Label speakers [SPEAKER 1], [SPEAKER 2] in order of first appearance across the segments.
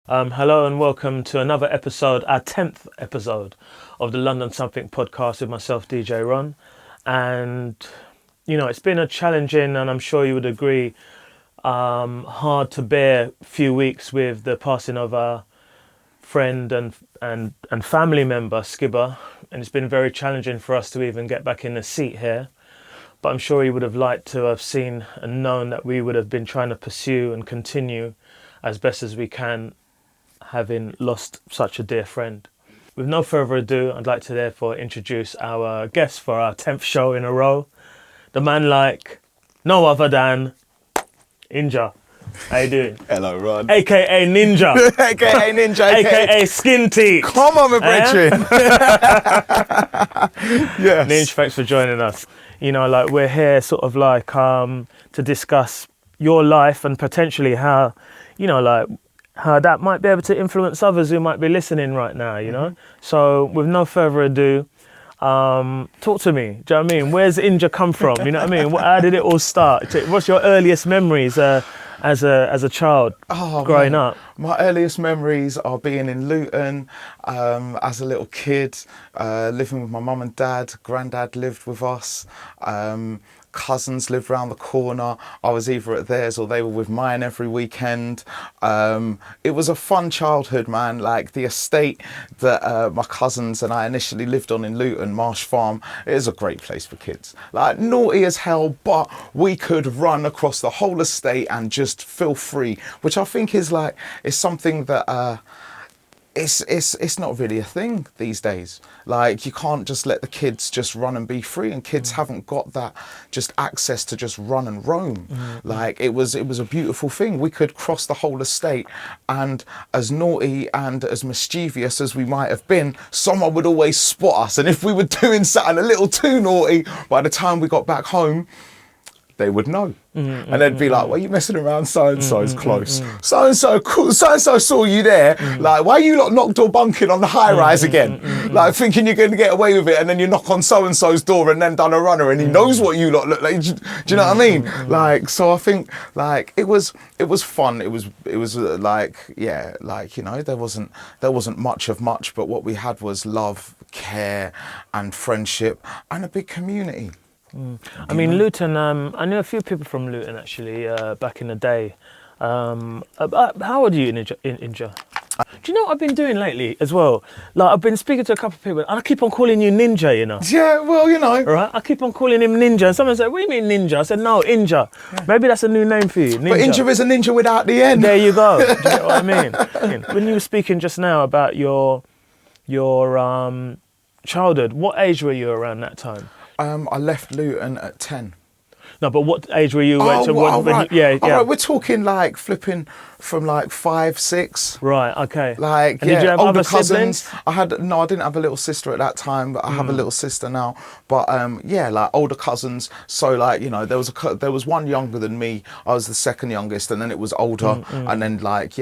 [SPEAKER 1] Hello and welcome to another episode, our 10th episode of the London Something podcast with myself, DJ Ron. And, it's been a challenging, and I'm sure you would agree, hard to bear few weeks with the passing of our friend and family member, Skibber. And it's been very challenging for us to even get back in the seat here. But I'm sure he would have liked to have seen and known that we would have been trying to pursue and continue as best as we can, having lost such a dear friend. With no further ado, I'd like to therefore introduce our guest for our 10th show in a row. The man like no other than Inja. How you doing?
[SPEAKER 2] Hello, Ron.
[SPEAKER 1] AKA Ninja.
[SPEAKER 2] AKA Ninja.
[SPEAKER 1] AKA Skin Teeth.
[SPEAKER 2] Come on, my brethren. Yes.
[SPEAKER 1] Ninja, thanks for joining us. We're here sort of to discuss your life and potentially how that might be able to influence others who might be listening right now, So with no further ado, talk to me. Do you know what I mean? Where's Inja come from? You know what I mean? How did it all start? What's your earliest memories as a child growing up?
[SPEAKER 2] My earliest memories are being in Luton as a little kid, living with my mum and dad. Granddad lived with us. Cousins lived around the corner. I was either at theirs or they were with mine every weekend. It was a fun childhood, man. Like the estate that my cousins and I initially lived on in Luton, Marsh Farm, it is a great place for kids. Like naughty as hell, but we could run across the whole estate and just feel free, which I think is something that it's not really a thing these days. Like you can't just let the kids just run and be free, and kids haven't got that just access to just run and roam. Like it was a beautiful thing. We could cross the whole estate, and as naughty and as mischievous as we might have been, someone would always spot us, and if we were doing something a little too naughty, by the time we got back home, they would know. And they'd be like, well, you messing around, so-and-so's close. So-and-so saw you there. Like, why are you lot knocked or bunking on the high rise again? Like, thinking you're going to get away with it, and then you knock on so-and-so's door and then done a runner, and he knows what you lot look like. Do you know what I mean? Like, so I think, like, it was fun. It was there wasn't much of much, but what we had was love, care, and friendship, and a big community.
[SPEAKER 1] I mean, Luton, I knew a few people from Luton actually back in the day. How old are you, Inja? Do you know what I've been doing lately as well? Like, I've been speaking to a couple of people, and I keep on calling you Ninja,
[SPEAKER 2] Yeah, well,
[SPEAKER 1] Right? I keep on calling him Ninja. And someone said, what do you mean Ninja? I said, no, Inja. Yeah. Maybe that's a new name for you, Ninja.
[SPEAKER 2] But Inja is a ninja without the end.
[SPEAKER 1] There you go. Do you get what I mean? When you were speaking just now about your childhood, what age were you around that time?
[SPEAKER 2] I left Luton at 10.
[SPEAKER 1] No, but what age were you?
[SPEAKER 2] Right.
[SPEAKER 1] We're
[SPEAKER 2] talking like flipping from like 5, 6.
[SPEAKER 1] Right, okay.
[SPEAKER 2] Like,
[SPEAKER 1] and did you have
[SPEAKER 2] older
[SPEAKER 1] other
[SPEAKER 2] cousins.
[SPEAKER 1] siblings?
[SPEAKER 2] I didn't have a little sister at that time, but I have a little sister now. But like older cousins. So like, there was one younger than me. I was the second youngest, and then it was older, and then like,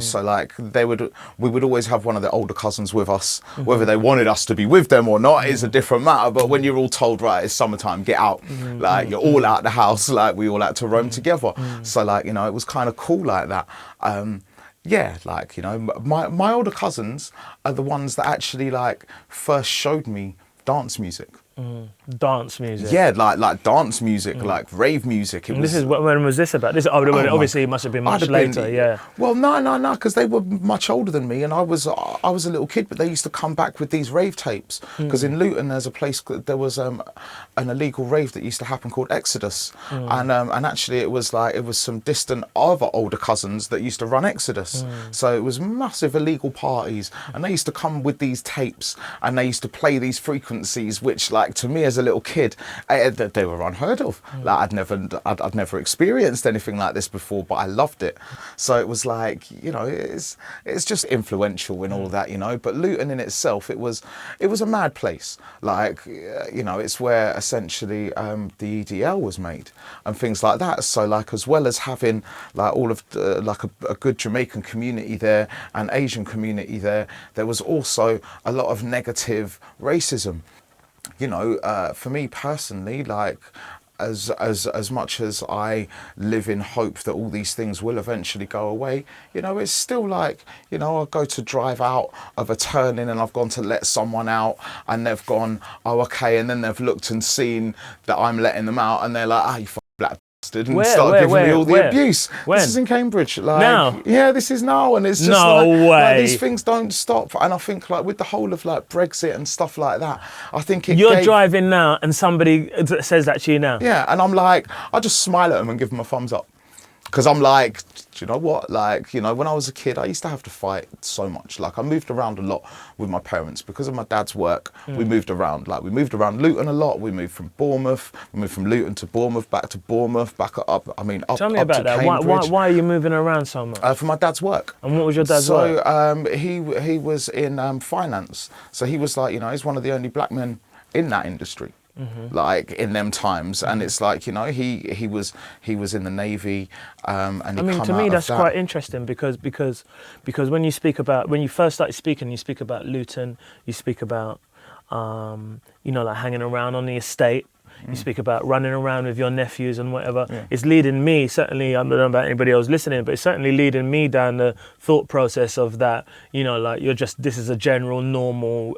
[SPEAKER 2] so like we would always have one of the older cousins with us. Whether they wanted us to be with them or not is a different matter. But when you're all told, right, it's summertime, get out, like you're all out the house, like we all had to roam together. So like, it was kind of cool like that. My older cousins are the ones that actually like first showed me dance music.
[SPEAKER 1] Dance music.
[SPEAKER 2] Yeah, like dance music, like rave music.
[SPEAKER 1] When was this about? Obviously it must have been much later. Yeah.
[SPEAKER 2] Well, no, because they were much older than me, and I was a little kid. But they used to come back with these rave tapes, because in Luton there was an illegal rave that used to happen called Exodus, and actually it was some distant other older cousins that used to run Exodus. So it was massive illegal parties, and they used to come with these tapes, and they used to play these frequencies, which like to me as a little kid, they were unheard of. Like I'd never experienced anything like this before, but I loved it. So it was like, it's just influential in all that, But Luton in itself, it was a mad place. Like, it's where essentially the EDL was made and things like that. So like, as well as having like all of like a good Jamaican community there and Asian community there was also a lot of negative racism. For me personally, like, as much as I live in hope that all these things will eventually go away, you know, it's still like, you know, I go to drive out of a turning and I've gone to let someone out and they've gone, oh, okay, and then they've looked and seen that I'm letting them out and they're like, ah, you fucking black bastard, and start giving me all the abuse.
[SPEAKER 1] When?
[SPEAKER 2] This is in Cambridge. Like,
[SPEAKER 1] now?
[SPEAKER 2] Yeah, this is now, and it's just
[SPEAKER 1] no
[SPEAKER 2] like,
[SPEAKER 1] way.
[SPEAKER 2] These things don't stop. And I think like with the whole of like Brexit and stuff like that, I think
[SPEAKER 1] you're driving now and somebody says that to you now.
[SPEAKER 2] Yeah, and I'm like, I just smile at them and give them a thumbs up. Because I'm like, do you know what? Like, you know, when I was a kid, I used to have to fight so much. Like, I moved around a lot with my parents because of my dad's work. We moved around. Like, we moved around Luton a lot. We moved from Bournemouth. We moved from Luton to Bournemouth, back to Bournemouth, back up. I mean, up.
[SPEAKER 1] Tell me
[SPEAKER 2] up
[SPEAKER 1] about
[SPEAKER 2] to
[SPEAKER 1] that.
[SPEAKER 2] Cambridge.
[SPEAKER 1] Why are you moving around so much?
[SPEAKER 2] For my dad's work.
[SPEAKER 1] And what was your dad's work?
[SPEAKER 2] So he was in finance. So he was like, you know, he's one of the only black men in that industry. Like in them times, and it's like, you know, he was in the Navy, and
[SPEAKER 1] I mean, to me that's quite interesting because when you first started speaking, you speak about Luton, you speak about you know, like hanging around on the estate. You speak about running around with your nephews and whatever. Yeah. It's leading me, certainly, I don't know about anybody else listening, but it's certainly leading me down the thought process of that, you know, like this is a general normal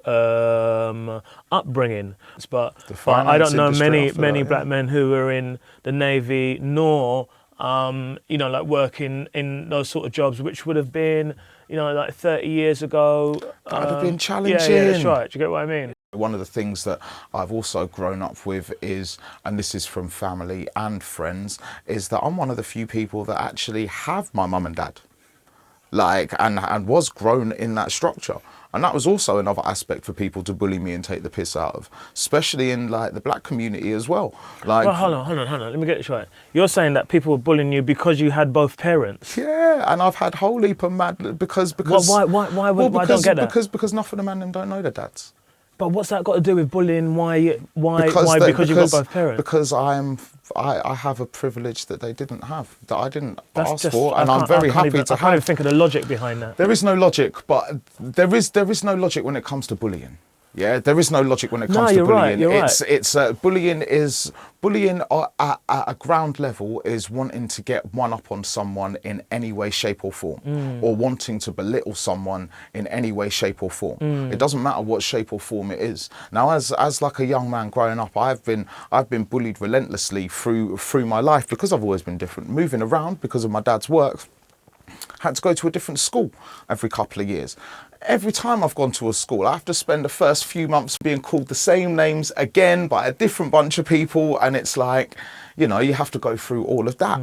[SPEAKER 1] upbringing. But I don't know many black men who were in the Navy, nor, you know, like working in those sort of jobs, which would have been, you know, like 30 years ago.
[SPEAKER 2] That would have been challenging.
[SPEAKER 1] Yeah, that's right. Do you get what I mean?
[SPEAKER 2] One of the things that I've also grown up with is, and this is from family and friends, is that I'm one of the few people that actually have my mum and dad, like, and was grown in that structure. And that was also another aspect for people to bully me and take the piss out of, especially in like the black community as well. Like,
[SPEAKER 1] well, hold on. Let me get this right. You're saying that people were bullying you because you had both parents?
[SPEAKER 2] Yeah, and I've had whole heap of mad because.
[SPEAKER 1] Why I don't get that?
[SPEAKER 2] Because enough of the men don't know their dads.
[SPEAKER 1] But what's that got to do with bullying? Why? Because you've got both parents?
[SPEAKER 2] Because I have a privilege that they didn't have, that I didn't ask for, and I'm very happy to have. I
[SPEAKER 1] can't even think of the logic behind that.
[SPEAKER 2] There is no logic, but there is no logic when it comes to bullying. Yeah, there is no logic when it comes to bullying.
[SPEAKER 1] You're right.
[SPEAKER 2] Bullying at a ground level is wanting to get one up on someone in any way, shape or form, or wanting to belittle someone in any way, shape or form. It doesn't matter what shape or form it is. Now, as like a young man growing up, I've been bullied relentlessly through my life because I've always been different. Moving around because of my dad's work, had to go to a different school every couple of years. Every time I've gone to a school, I have to spend the first few months being called the same names again by a different bunch of people. And it's like, you know, you have to go through all of that.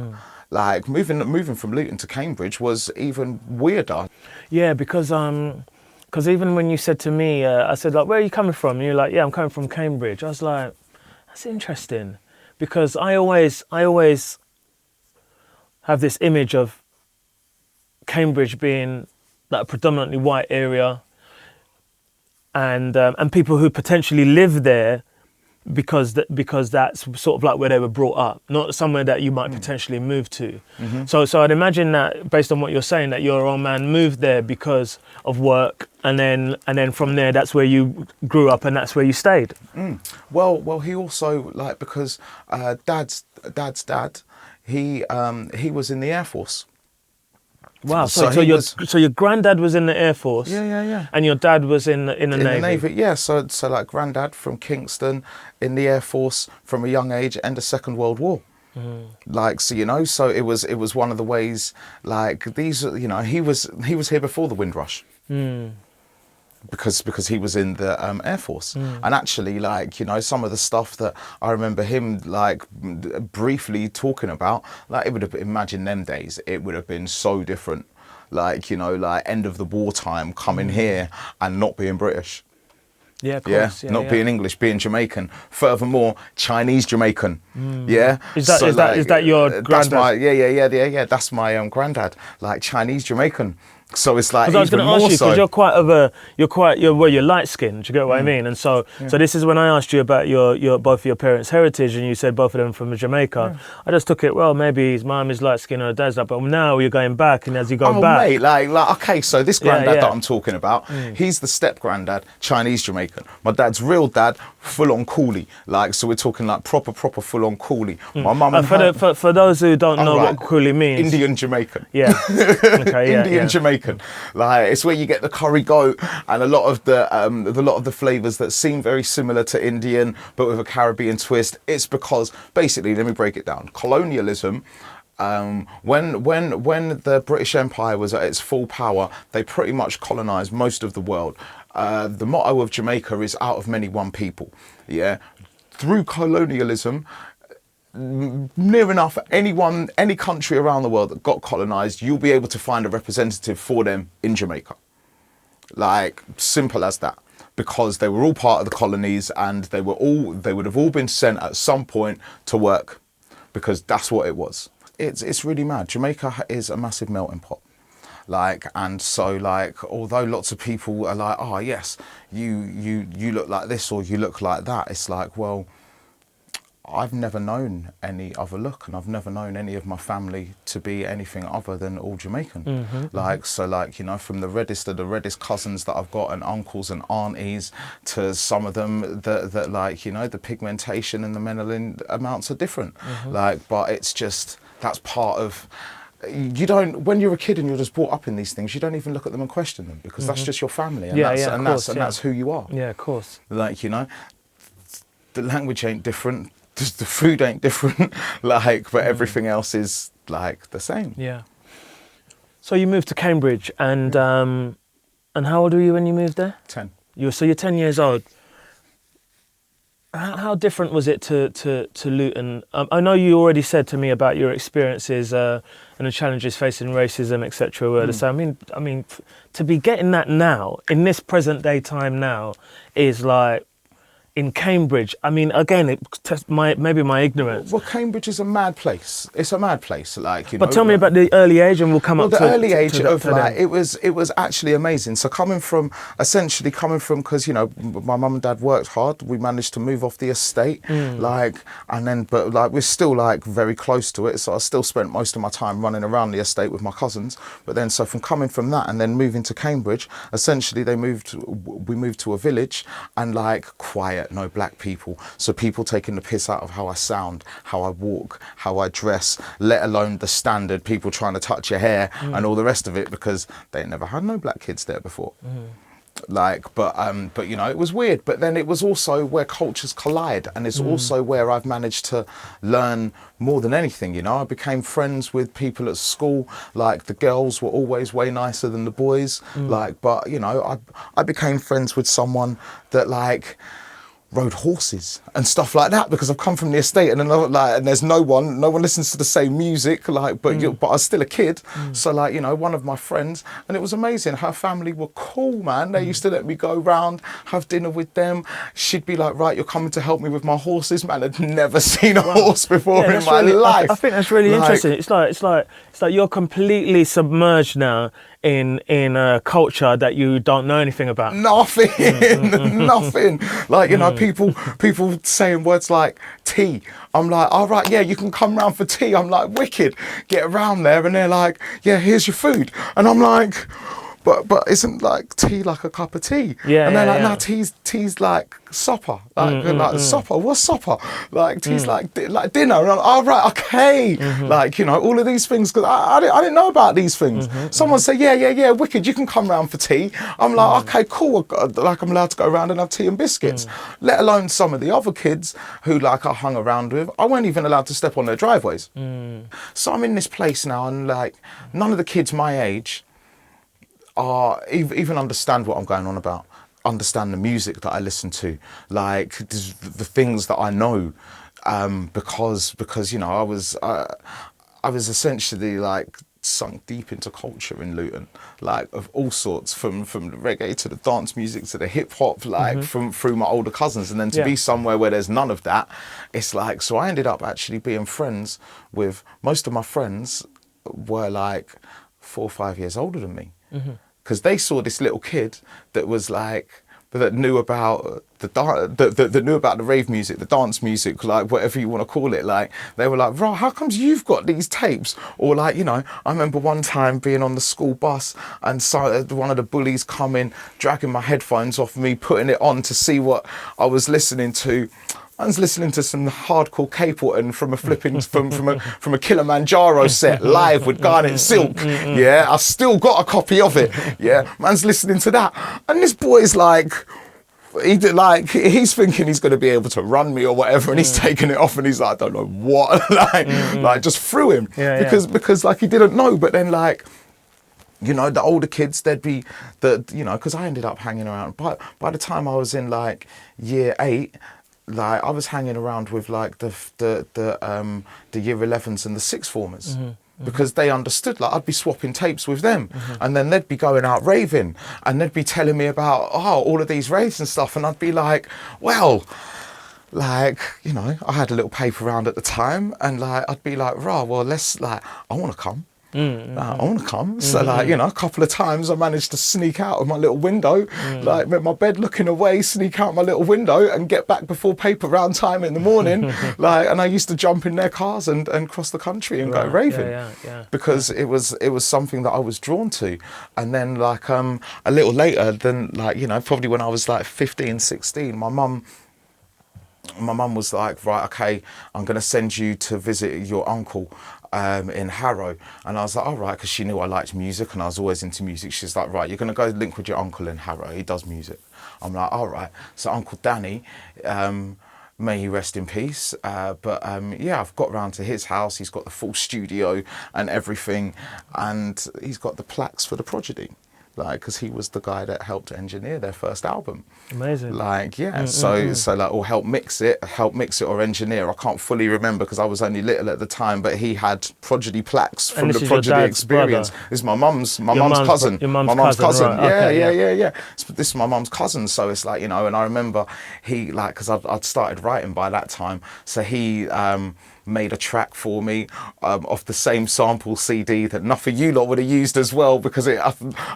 [SPEAKER 2] Like moving from Luton to Cambridge was even weirder.
[SPEAKER 1] Yeah, because even when you said to me, I said, like, where are you coming from? And you're like, yeah, I'm coming from Cambridge. I was like, that's interesting. Because I always have this image of Cambridge being like a predominantly white area, and people who potentially live there because that's sort of like where they were brought up, not somewhere that you might potentially move to. So I'd imagine that based on what you're saying, that your old man moved there because of work, and then from there that's where you grew up and that's where you stayed.
[SPEAKER 2] Well, he also, like, because dad's dad, he was in the Air Force.
[SPEAKER 1] Wow, so your granddad was in the Air Force.
[SPEAKER 2] Yeah.
[SPEAKER 1] And your dad was in the Navy.
[SPEAKER 2] In the Navy, yeah. So like granddad from Kingston, in the Air Force from a young age, and the Second World War. Like, so, you know, so it was one of the ways, like, these, you know, he was here before the Windrush. Because he was in the Air Force. And actually, like, you know, some of the stuff that I remember him, like, briefly talking about, like, it would have, imagine them days, it would have been so different. Like, you know, like, end of the wartime, coming here and not being British.
[SPEAKER 1] Yeah, of course.
[SPEAKER 2] Yeah, not being English, being Jamaican. Furthermore, Chinese Jamaican. Yeah.
[SPEAKER 1] Is that your granddad?
[SPEAKER 2] That's my, yeah. That's my granddad. Like, Chinese Jamaican. So it's like,
[SPEAKER 1] because I was
[SPEAKER 2] even
[SPEAKER 1] going to ask
[SPEAKER 2] more
[SPEAKER 1] you, because
[SPEAKER 2] so.
[SPEAKER 1] you're light skinned. Do you get what I mean? And so this is when I asked you about your both of your parents' heritage, and you said both of them from Jamaica. I just took it, well, maybe his mum is light skinned or dad's light, but now you're going back, and as you go
[SPEAKER 2] Oh,
[SPEAKER 1] back,
[SPEAKER 2] mate, like, okay, so this granddad
[SPEAKER 1] yeah.
[SPEAKER 2] that I'm talking about, he's the step granddad, Chinese Jamaican. My dad's real dad, full on coolie. Like, so we're talking like proper full on coolie. My mum and
[SPEAKER 1] for those who don't know
[SPEAKER 2] right.
[SPEAKER 1] what coolie means,
[SPEAKER 2] Indian Jamaican.
[SPEAKER 1] Yeah. Okay. Yeah.
[SPEAKER 2] Indian Jamaican. Like, it's where you get the curry goat and a lot of the flavors that seem very similar to Indian, but with a Caribbean twist. It's because basically, let me break it down. Colonialism. When the British Empire was at its full power, they pretty much colonized most of the world. The motto of Jamaica is "out of many, one people." Yeah, through colonialism, near enough any country around the world that got colonized, you'll be able to find a representative for them in Jamaica. Like, simple as that. Because they were all part of the colonies, and they would have all been sent at some point to work, because that's what it was. It's really mad. Jamaica is a massive melting pot. Like, and so, like, although lots of people are like, oh yes, you look like this or you look like that, it's like, well, I've never known any other look, and I've never known any of my family to be anything other than all Jamaican. Like, so, like, you know, from the reddest of the reddest cousins that I've got, and uncles and aunties, to some of them that like, you know, the pigmentation and the melanin amounts are different. Like, but it's just, that's part of, you don't, when you're a kid and you're just brought up in these things, you don't even look at them and question them, because that's just your family, and that's who you are.
[SPEAKER 1] Yeah, of course.
[SPEAKER 2] Like, you know, the language ain't different, the food ain't different, like, but everything else is like the same.
[SPEAKER 1] Yeah. So you moved to Cambridge, and how old were you when you moved there?
[SPEAKER 2] 10.
[SPEAKER 1] You're 10 years old. How different was it to Luton? I know you already said to me about your experiences and the challenges facing racism, etc. Were the same. I mean, to be getting that now in this present day time now is like, in Cambridge, I mean, again, it tests maybe my ignorance.
[SPEAKER 2] Well, Cambridge is a mad place. It's a mad place, like, you know.
[SPEAKER 1] But tell me about the early age, and we'll come up to
[SPEAKER 2] the early age of like,
[SPEAKER 1] them.
[SPEAKER 2] it was actually amazing. So coming from, because, you know, my mum and dad worked hard, we managed to move off the estate, like, and then, but like, we're still like very close to it. So I still spent most of my time running around the estate with my cousins. But then, so from coming from that and then moving to Cambridge, essentially we moved to a village, and like, quiet, no black people, so people taking the piss out of how I sound, how I walk, how I dress, let alone the standard people trying to touch your hair and all the rest of it, because they never had no black kids there before. Like, but you know, it was weird. But then it was also where cultures collide, and it's also where I've managed to learn more than anything. You know, I became friends with people at school. Like, the girls were always way nicer than the boys. Like, but you know, I became friends with someone that like rode horses and stuff like that, because I've come from the estate, and then like, and there's no one listens to the same music, like, but but I was still a kid. So like, you know, one of my friends, and it was amazing, her family were cool, man. They used to let me go round, have dinner with them. She'd be like, right, you're coming to help me with my horses, man. I'd never seen a horse before in my life.
[SPEAKER 1] I think that's really interesting. It's like you're completely submerged now in a culture that you don't know anything about.
[SPEAKER 2] Nothing. Like, you know, people saying words like tea. I'm like, all right, yeah, you can come round for tea. I'm like, wicked. Get around there, and they're like, yeah, here's your food. And I'm like, but isn't like tea like a cup of tea?
[SPEAKER 1] Yeah.
[SPEAKER 2] And they're like,
[SPEAKER 1] yeah.
[SPEAKER 2] no, tea's like supper. Like, supper, what's supper? Like, tea's like dinner. And I'm like, oh, right, okay. Like, you know, all of these things, because I didn't know about these things. Someone say, yeah, wicked, you can come round for tea. I'm like, okay, cool. Like, I'm allowed to go around and have tea and biscuits. Let alone some of the other kids who like I hung around with, I weren't even allowed to step on their driveways. So I'm in this place now, and like, none of the kids my age even understand what I'm going on about, understand the music that I listen to, like the things that I know, because you know, I was essentially like sunk deep into culture in Luton, like of all sorts, from the reggae to the dance music to the hip hop, like through my older cousins, and then to be somewhere where there's none of that, it's like, so I ended up actually being friends with, most of my friends were like 4 or 5 years older than me. because they saw this little kid that was like, that knew about that knew about the rave music, the dance music, like whatever you want to call it. Like they were like, "Right, how comes you've got these tapes?" Or like, you know, I remember one time being on the school bus and so one of the bullies coming, dragging my headphones off me, putting it on to see what I was listening to. I was listening to some hardcore Capleton from a flipping from a Kilimanjaro set live with Garnet Silk. Yeah, I still got a copy of it. Yeah, man's listening to that, and this boy's like, he's thinking he's going to be able to run me or whatever, and he's taking it off, and he's like, I don't know what, like just threw him because like he didn't know. But then like, you know, the older kids, they'd be you know, because I ended up hanging around. By the time I was in like year 8. Like I was hanging around with like the year 11s and the sixth formers because they understood. Like I'd be swapping tapes with them, and then they'd be going out raving, and they'd be telling me about all of these raves and stuff, and I'd be like, well, like, you know, I had a little paper round at the time, and like I'd be like, rah, well, let's like, I want to come. I want to come. So like, you know, a couple of times I managed to sneak out of my little window, like with my bed looking away, sneak out my little window and get back before paper round time in the morning. Like, and I used to jump in their cars and cross the country and go raving because it was something that I was drawn to. And then like a little later than like, you know, probably when I was like 15, 16, my mum was like, right, okay, I'm going to send you to visit your uncle in Harrow. And I was like, all right, because she knew I liked music and I was always into music. She's like, right, you're going to go link with your uncle in Harrow. He does music. I'm like, all right. So Uncle Danny, may he rest in peace. Yeah, I've got round to his house. He's got the full studio and everything. And he's got the plaques for the Prodigy. Like, because he was the guy that helped engineer their first album.
[SPEAKER 1] Amazing.
[SPEAKER 2] Like, yeah, so like, or help mix it or engineer. I can't fully remember because I was only little at the time, but he had Prodigy plaques from the Prodigy Experience.
[SPEAKER 1] Brother.
[SPEAKER 2] This is my mum's cousin.
[SPEAKER 1] Your mum's cousin. Right.
[SPEAKER 2] Yeah. This is my mum's cousin. So it's like, you know, and I remember he, like, because I'd started writing by that time. So he, made a track for me off the same sample CD that nothing you lot would have used as well, because I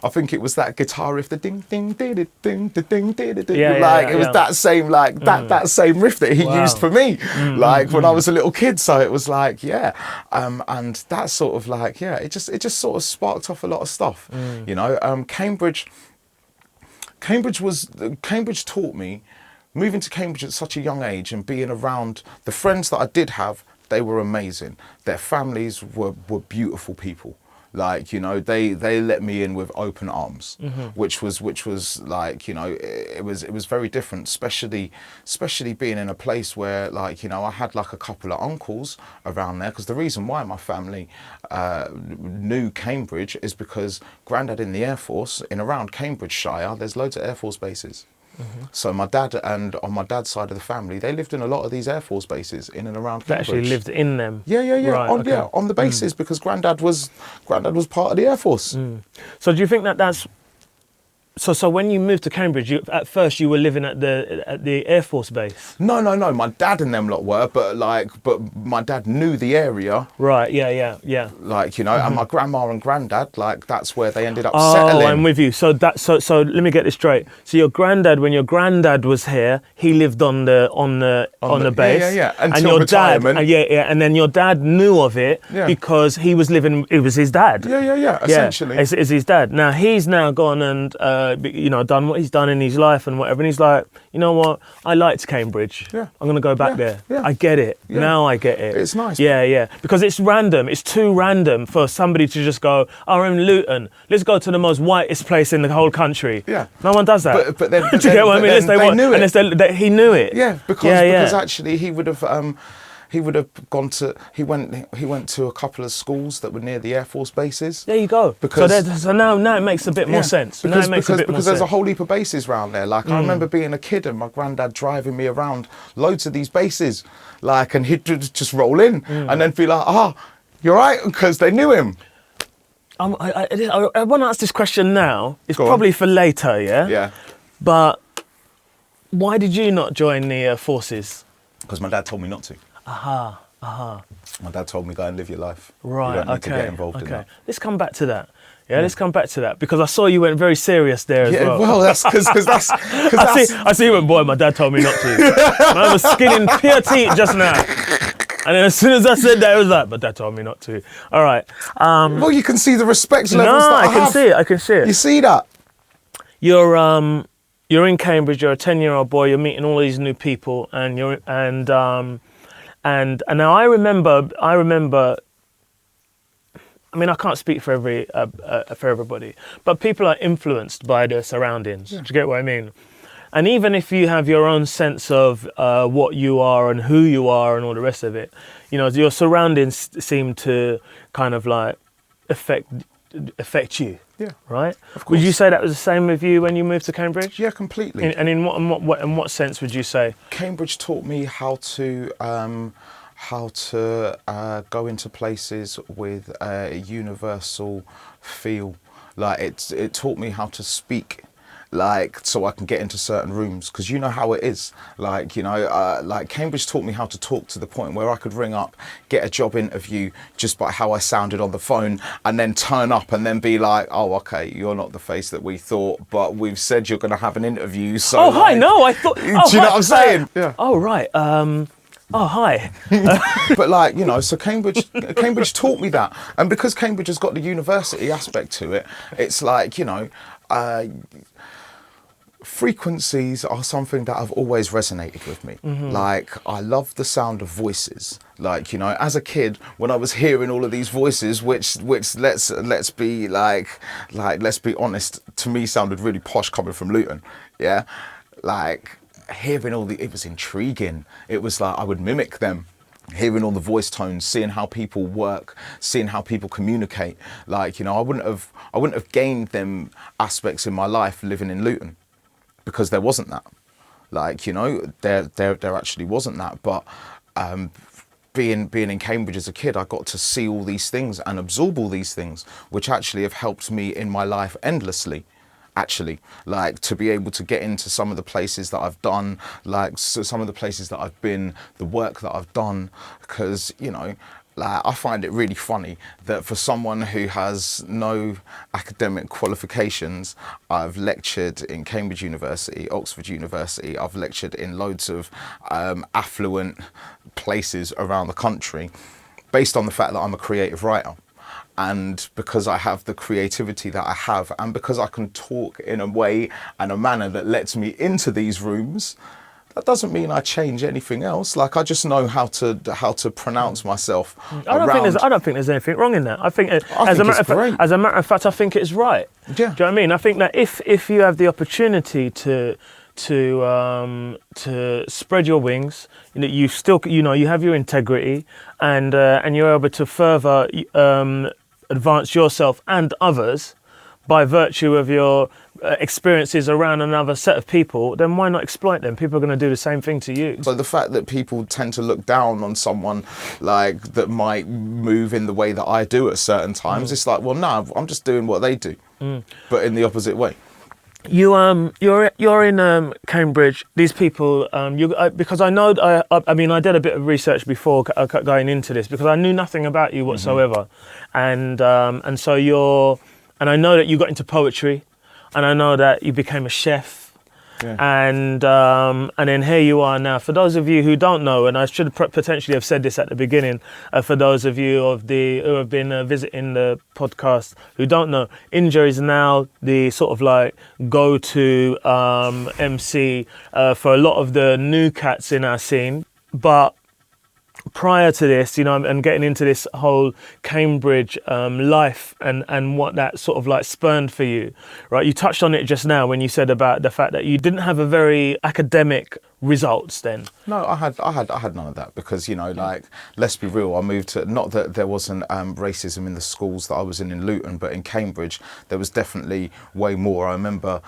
[SPEAKER 2] think it was that guitar riff, the ding ding ding ding ding ding ding ding. It was that same that same riff that he used for me, when I was a little kid. So it was like, and that sort of like, it just sort of sparked off a lot of stuff, you know. Cambridge taught me. Moving to Cambridge at such a young age and being around the friends that I did have, they were amazing. Their families were beautiful people. Like, you know, they let me in with open arms, which was like, you know, it was very different, especially being in a place where, like, you know, I had like a couple of uncles around there, because the reason why my family knew Cambridge is because Grandad in the Air Force, in around Cambridgeshire, there's loads of Air Force bases. So my dad, and on my dad's side of the family, they lived in a lot of these Air Force bases in and around Cambridge. They actually
[SPEAKER 1] lived in them?
[SPEAKER 2] Yeah. Right, on the bases, because Grandad was part of the Air Force.
[SPEAKER 1] So do you think that's... So when you moved to Cambridge, at first you were living at the Air Force base?
[SPEAKER 2] No. My dad and them lot were, but my dad knew the area.
[SPEAKER 1] Right. Yeah.
[SPEAKER 2] Like, you know, and my grandma and granddad, like, that's where they ended up settling.
[SPEAKER 1] Oh, I'm with you. So let me get this straight. So your granddad, when your granddad was here, he lived on the base.
[SPEAKER 2] Yeah. Until
[SPEAKER 1] and your
[SPEAKER 2] retirement.
[SPEAKER 1] And then your dad knew of it because he was living. It was his dad.
[SPEAKER 2] Yeah. Essentially,
[SPEAKER 1] it's his dad. Now he's now gone and you know, done what he's done in his life and whatever. And he's like, you know what? I liked Cambridge. Yeah. I'm gonna go back there. Yeah. I get it. Yeah. Now I get it.
[SPEAKER 2] It's nice.
[SPEAKER 1] Yeah. Because it's random. It's too random for somebody to just go, oh, I'm in Luton. Let's go to the most whitest place in the whole country. Yeah. No one does that.
[SPEAKER 2] But then,
[SPEAKER 1] do you get what I mean?
[SPEAKER 2] They knew it.
[SPEAKER 1] He knew it.
[SPEAKER 2] Yeah. Because actually he would have. He would have gone to. He went to a couple of schools that were near the Air Force bases.
[SPEAKER 1] There you go. So now it makes a bit more sense.
[SPEAKER 2] Because there's a whole heap of bases around there. Like I remember being a kid and my granddad driving me around loads of these bases, like, and he'd just roll in and then be like, you're right, because they knew him.
[SPEAKER 1] I want to ask this question now. It's probably for later, yeah.
[SPEAKER 2] Yeah.
[SPEAKER 1] But why did you not join the forces?
[SPEAKER 2] Because my dad told me not to. My dad told me, go and live your life.
[SPEAKER 1] Right,
[SPEAKER 2] you don't need to get involved in that.
[SPEAKER 1] Let's come back to that. Yeah, let's come back to that because I saw you went very serious there as well.
[SPEAKER 2] Well, that's because that's.
[SPEAKER 1] I see you went, boy, my dad told me not to. Man was skinning pure teeth just now. And then as soon as I said that, it was like, but dad told me not to. All right.
[SPEAKER 2] Well, you can see the respect levels that I
[SPEAKER 1] can
[SPEAKER 2] have.
[SPEAKER 1] see it. I can see it.
[SPEAKER 2] You see that?
[SPEAKER 1] You're in Cambridge. You're a 10-year-old boy. You're meeting all these new people, and now I remember. I mean, I can't speak for everybody, but people are influenced by their surroundings. Yeah. Do you get what I mean? And even if you have your own sense of what you are and who you are and all the rest of it, you know, your surroundings seem to kind of like affect you.
[SPEAKER 2] Yeah.
[SPEAKER 1] Right?
[SPEAKER 2] Of course.
[SPEAKER 1] Would you say that was the same with you when you moved to Cambridge?
[SPEAKER 2] Yeah, completely.
[SPEAKER 1] And in what sense would you say?
[SPEAKER 2] Cambridge taught me how to go into places with a universal feel. Like it taught me how to speak, like so I can get into certain rooms, because you know how it is. Like, you know, like Cambridge taught me how to talk to the point where I could ring up, get a job interview just by how I sounded on the phone, and then turn up and then be like, oh, okay, you're not the face that we thought, but we've said you're going to have an interview. So
[SPEAKER 1] oh, hi, no, I thought.
[SPEAKER 2] Do you know what I'm saying? Yeah.
[SPEAKER 1] Oh, right. Oh, hi.
[SPEAKER 2] But like, you know, so Cambridge taught me that. And because Cambridge has got the university aspect to it, it's like, you know, frequencies are something that have always resonated with me. Mm-hmm. Like, I love the sound of voices. Like, you know, as a kid, when I was hearing all of these voices, which let's be honest, to me sounded really posh coming from Luton. Yeah. Like, hearing it was intriguing. It was like I would mimic them, hearing all the voice tones, seeing how people work, seeing how people communicate. Like, you know, I wouldn't have gained them aspects in my life living in Luton, because there wasn't that. Like, you know, there actually wasn't that. But being in Cambridge as a kid, I got to see all these things and absorb all these things, which actually have helped me in my life endlessly. Actually, like, to be able to get into some of the places that I've done, like some of the places that I've been, the work that I've done, because, you know, like, I find it really funny that for someone who has no academic qualifications, I've lectured in Cambridge University, Oxford University, I've lectured in loads of affluent places around the country, based on the fact that I'm a creative writer. And because I have the creativity that I have, and because I can talk in a way and a manner that lets me into these rooms, that doesn't mean I change anything else. Like, I just know how to pronounce myself. I
[SPEAKER 1] don't think there's anything wrong in that. I think as a matter of fact, I think it's right.
[SPEAKER 2] Yeah.
[SPEAKER 1] Do you know what I mean? I think that if you have the opportunity to spread your wings, you know, you still, you know, you have your integrity, and you're able to further advance yourself and others by virtue of your experiences around another set of people, then why not exploit them? People are going to do the same thing to you. So
[SPEAKER 2] the fact that people tend to look down on someone like that might move in the way that I do at certain times, it's like, well, no, I'm just doing what they do, but in the opposite way. You're in Cambridge. These people, because I know, I mean, I did a bit of research before going into this, because I knew nothing about you whatsoever, and so and I know that you got into poetry, and I know that you became a chef. Yeah. And then here you are now. For those of you who don't know, and I should potentially have said this at the beginning, for those of you who have been visiting the podcast who don't know, Inja is now the sort of like go-to MC for a lot of the new cats in our scene. But prior to this, you know, and getting into this whole Cambridge life and what that sort of like spurned for you, right? You touched on it just now when you said about the fact that you didn't have a very academic results then. No, I had none of that, because, you know, like, let's be real, I moved to, not that there wasn't racism in the schools that I was in Luton, but in Cambridge there was definitely way more. I remember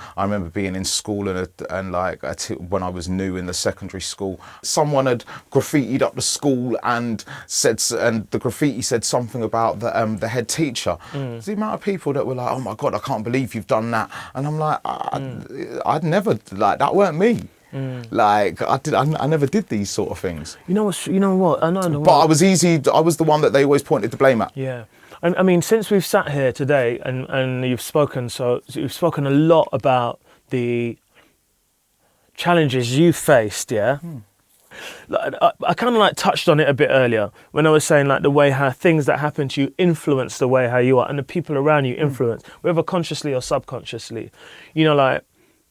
[SPEAKER 2] being in school when I was new in the secondary school, someone had graffitied up the school and the graffiti said something about the head teacher. The amount of people that were like, oh my God, I can't believe you've done that. And I'm like, I'd never, like, that weren't me. Like, I never did these sort of things.
[SPEAKER 1] You know what? I know.
[SPEAKER 2] But I was the one that they always pointed to blame at.
[SPEAKER 1] Yeah. I mean, since we've sat here today and you've spoken a lot about the challenges you faced, yeah? Like, I kind of like touched on it a bit earlier when I was saying like the way how things that happen to you influence the way how you are and the people around you influence, whether consciously or subconsciously. You know, like,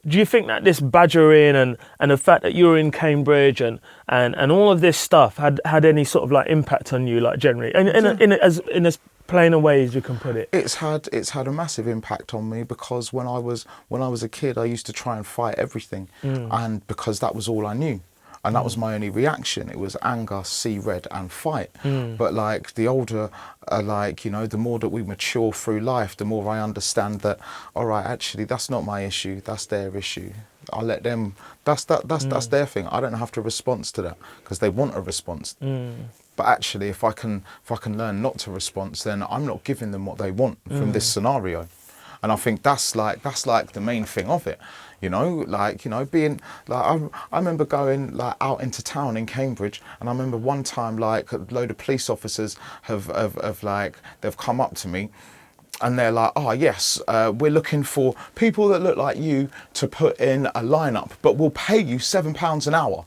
[SPEAKER 1] do you think that this badgering and the fact that you were in Cambridge and all of this stuff had any sort of like impact on you, like generally, and in as plain a way as you can put it?
[SPEAKER 2] It's had a massive impact on me, because when I was a kid, I used to try and fight everything, and because that was all I knew. And that was my only reaction. It was anger, see red, and fight. But like the older, like, you know, the more that we mature through life, the more I understand that, all right, actually, that's not my issue. That's their issue. I'll let them. That's their thing. I don't have to respond to that because they want a response. But actually, if I can learn not to respond, then I'm not giving them what they want from this scenario. And I think that's like the main thing of it. You know, like, you know, being like, I remember going like out into town in Cambridge, and I remember one time like a load of police officers have like, they've come up to me and they're like, oh yes, we're looking for people that look like you to put in a lineup, but we'll pay you £7 an hour.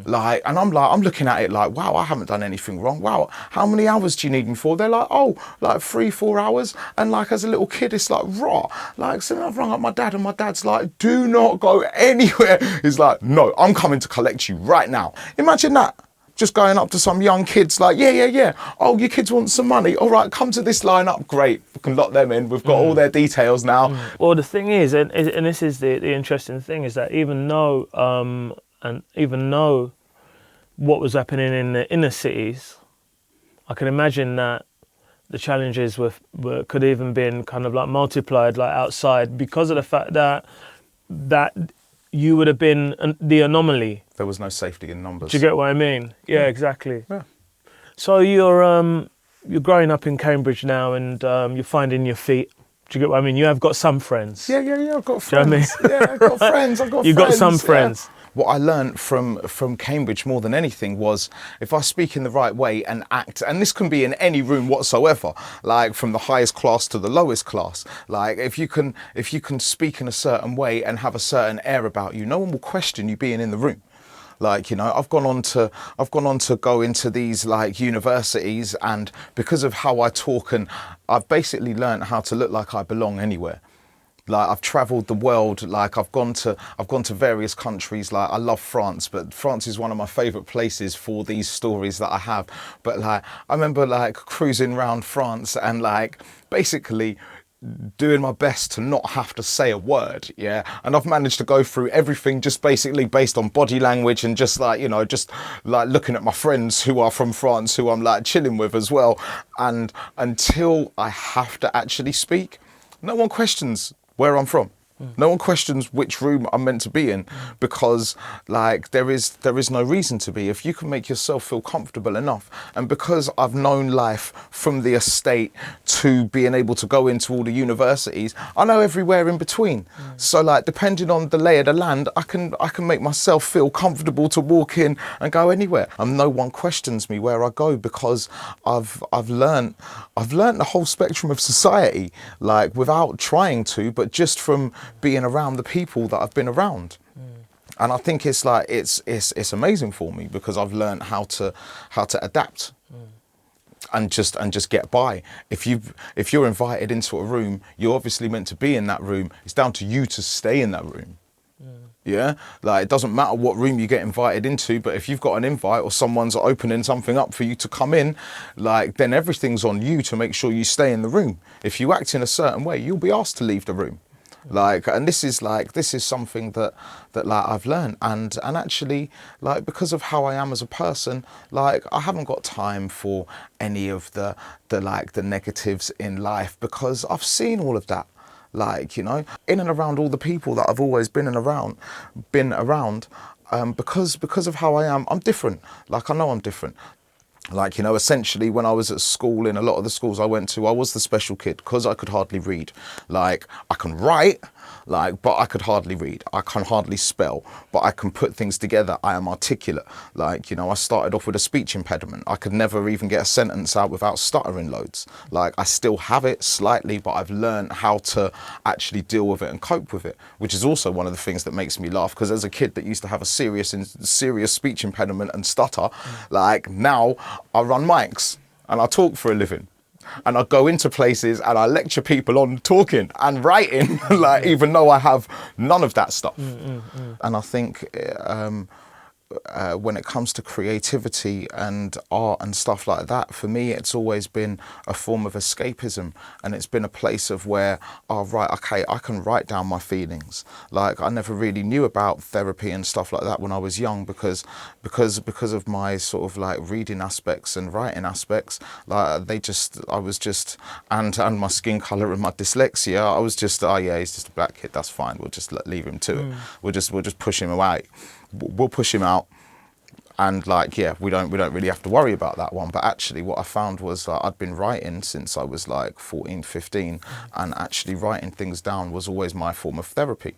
[SPEAKER 2] Like, and I'm looking at it like, wow, I haven't done anything wrong. Wow, how many hours do you need me for? They're like, oh, like 3-4 hours. And like, as a little kid, it's like, raw. Like, so I've rung up my dad, and my dad's like, do not go anywhere. He's like, no, I'm coming to collect you right now. Imagine that. Just going up to some young kids like, yeah. Oh, your kids want some money. All right, come to this lineup. Great, we can lock them in. We've got all their details now.
[SPEAKER 1] Well, the thing is, and this is the interesting thing, is that even though what was happening in the inner cities, I can imagine that the challenges could even been kind of like multiplied like outside, because of the fact that you would have been the anomaly.
[SPEAKER 2] There was no safety in numbers.
[SPEAKER 1] Do you get what I mean? Yeah, exactly.
[SPEAKER 2] Yeah.
[SPEAKER 1] So you're growing up in Cambridge now, and you're finding your feet. Do you get what I mean? You have got some friends.
[SPEAKER 2] Yeah. I've got friends.
[SPEAKER 1] Do you know what I mean?
[SPEAKER 2] Yeah, I've got friends.
[SPEAKER 1] You've got some friends.
[SPEAKER 2] What I learned from Cambridge more than anything was, if I speak in the right way and act, and this can be in any room whatsoever, like from the highest class to the lowest class, like if you can speak in a certain way and have a certain air about you, no one will question you being in the room. Like, you know, I've gone on to go into these like universities, and because of how I talk, and I've basically learned how to look like I belong anywhere. Like, I've travelled the world. Like, I've gone to various countries. Like, I love France, but France is one of my favourite places for these stories that I have. But like, I remember like cruising around France and like basically doing my best to not have to say a word, yeah. And I've managed to go through everything just basically based on body language, and just like, you know, just like looking at my friends who are from France, who I'm like chilling with as well. And until I have to actually speak, no one questions where I'm from. No one questions which room I'm meant to be in, because like there is no reason to be. If you can make yourself feel comfortable enough, and because I've known life from the estate to being able to go into all the universities, I know everywhere in between. So like, depending on the lay of the land, I can make myself feel comfortable to walk in and go anywhere, and no one questions me where I go, because I've learned the whole spectrum of society, like without trying to, but just from being around the people that I've been around. And I think it's like it's amazing for me, because I've learned how to adapt and just get by. If you're invited into a room, you're obviously meant to be in that room. It's down to you to stay in that room. Yeah, like it doesn't matter what room you get invited into, but if you've got an invite or someone's opening something up for you to come in, like then everything's on you to make sure you stay in the room. If you act in a certain way, you'll be asked to leave the room. Like, and this is something that like I've learned, and actually, like, because of how I am as a person, like I haven't got time for any of the negatives in life, because I've seen all of that. Like, you know, in and around all the people that I've always been around, because of how I am, I'm different. Like, I know I'm different. Like, you know, essentially when I was at school, in a lot of the schools I went to, I was the special kid because I could hardly read. Like, I can write, like, but I could hardly read. I can hardly spell, but I can put things together. I am articulate. Like, you know, I started off with a speech impediment. I could never even get a sentence out without stuttering loads. Like, I still have it slightly, but I've learned how to actually deal with it and cope with it, which is also one of the things that makes me laugh, because as a kid that used to have a serious speech impediment and stutter, like, now I run mics and I talk for a living. And I go into places and I lecture people on talking and writing, like, even though I have none of that stuff. And I think when it comes to creativity and art and stuff like that, for me, it's always been a form of escapism. And it's been a place of where, oh, right, okay, I can write down my feelings. Like, I never really knew about therapy and stuff like that when I was young, because of my sort of like reading aspects and writing aspects. Like, I was just, and my skin colour and my dyslexia, I was just, oh yeah, he's just a black kid, that's fine, we'll just leave him to it. We'll just push him away. We'll push him out, and like, yeah, we don't really have to worry about that one. But actually what I found was I'd been writing since I was like 14, 15, and actually writing things down was always my form of therapy.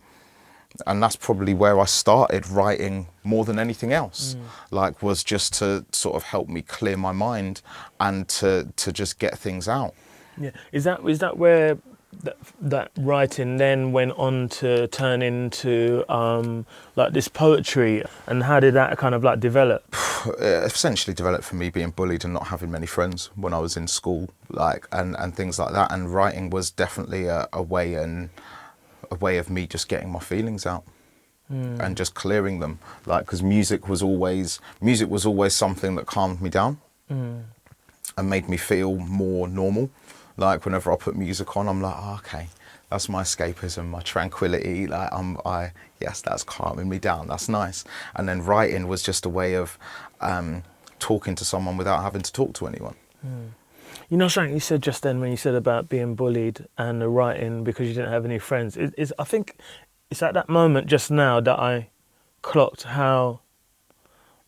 [SPEAKER 2] And that's probably where I started writing more than anything else, like, was just to sort of help me clear my mind and to just get things out.
[SPEAKER 1] Yeah, is that where that writing then went on to turn into like this poetry, and how did that kind of like develop?
[SPEAKER 2] It essentially developed from me being bullied and not having many friends when I was in school, like, and things like that. And writing was definitely a way of me just getting my feelings out and just clearing them. Like, because music was always something that calmed me down and made me feel more normal. Like, whenever I put music on, I'm like, oh, okay, that's my escapism, my tranquility. Like, yes, that's calming me down. That's nice. And then writing was just a way of talking to someone without having to talk to anyone.
[SPEAKER 1] You know something you said just then when you said about being bullied and the writing because you didn't have any friends. I think it's at that moment just now that I clocked how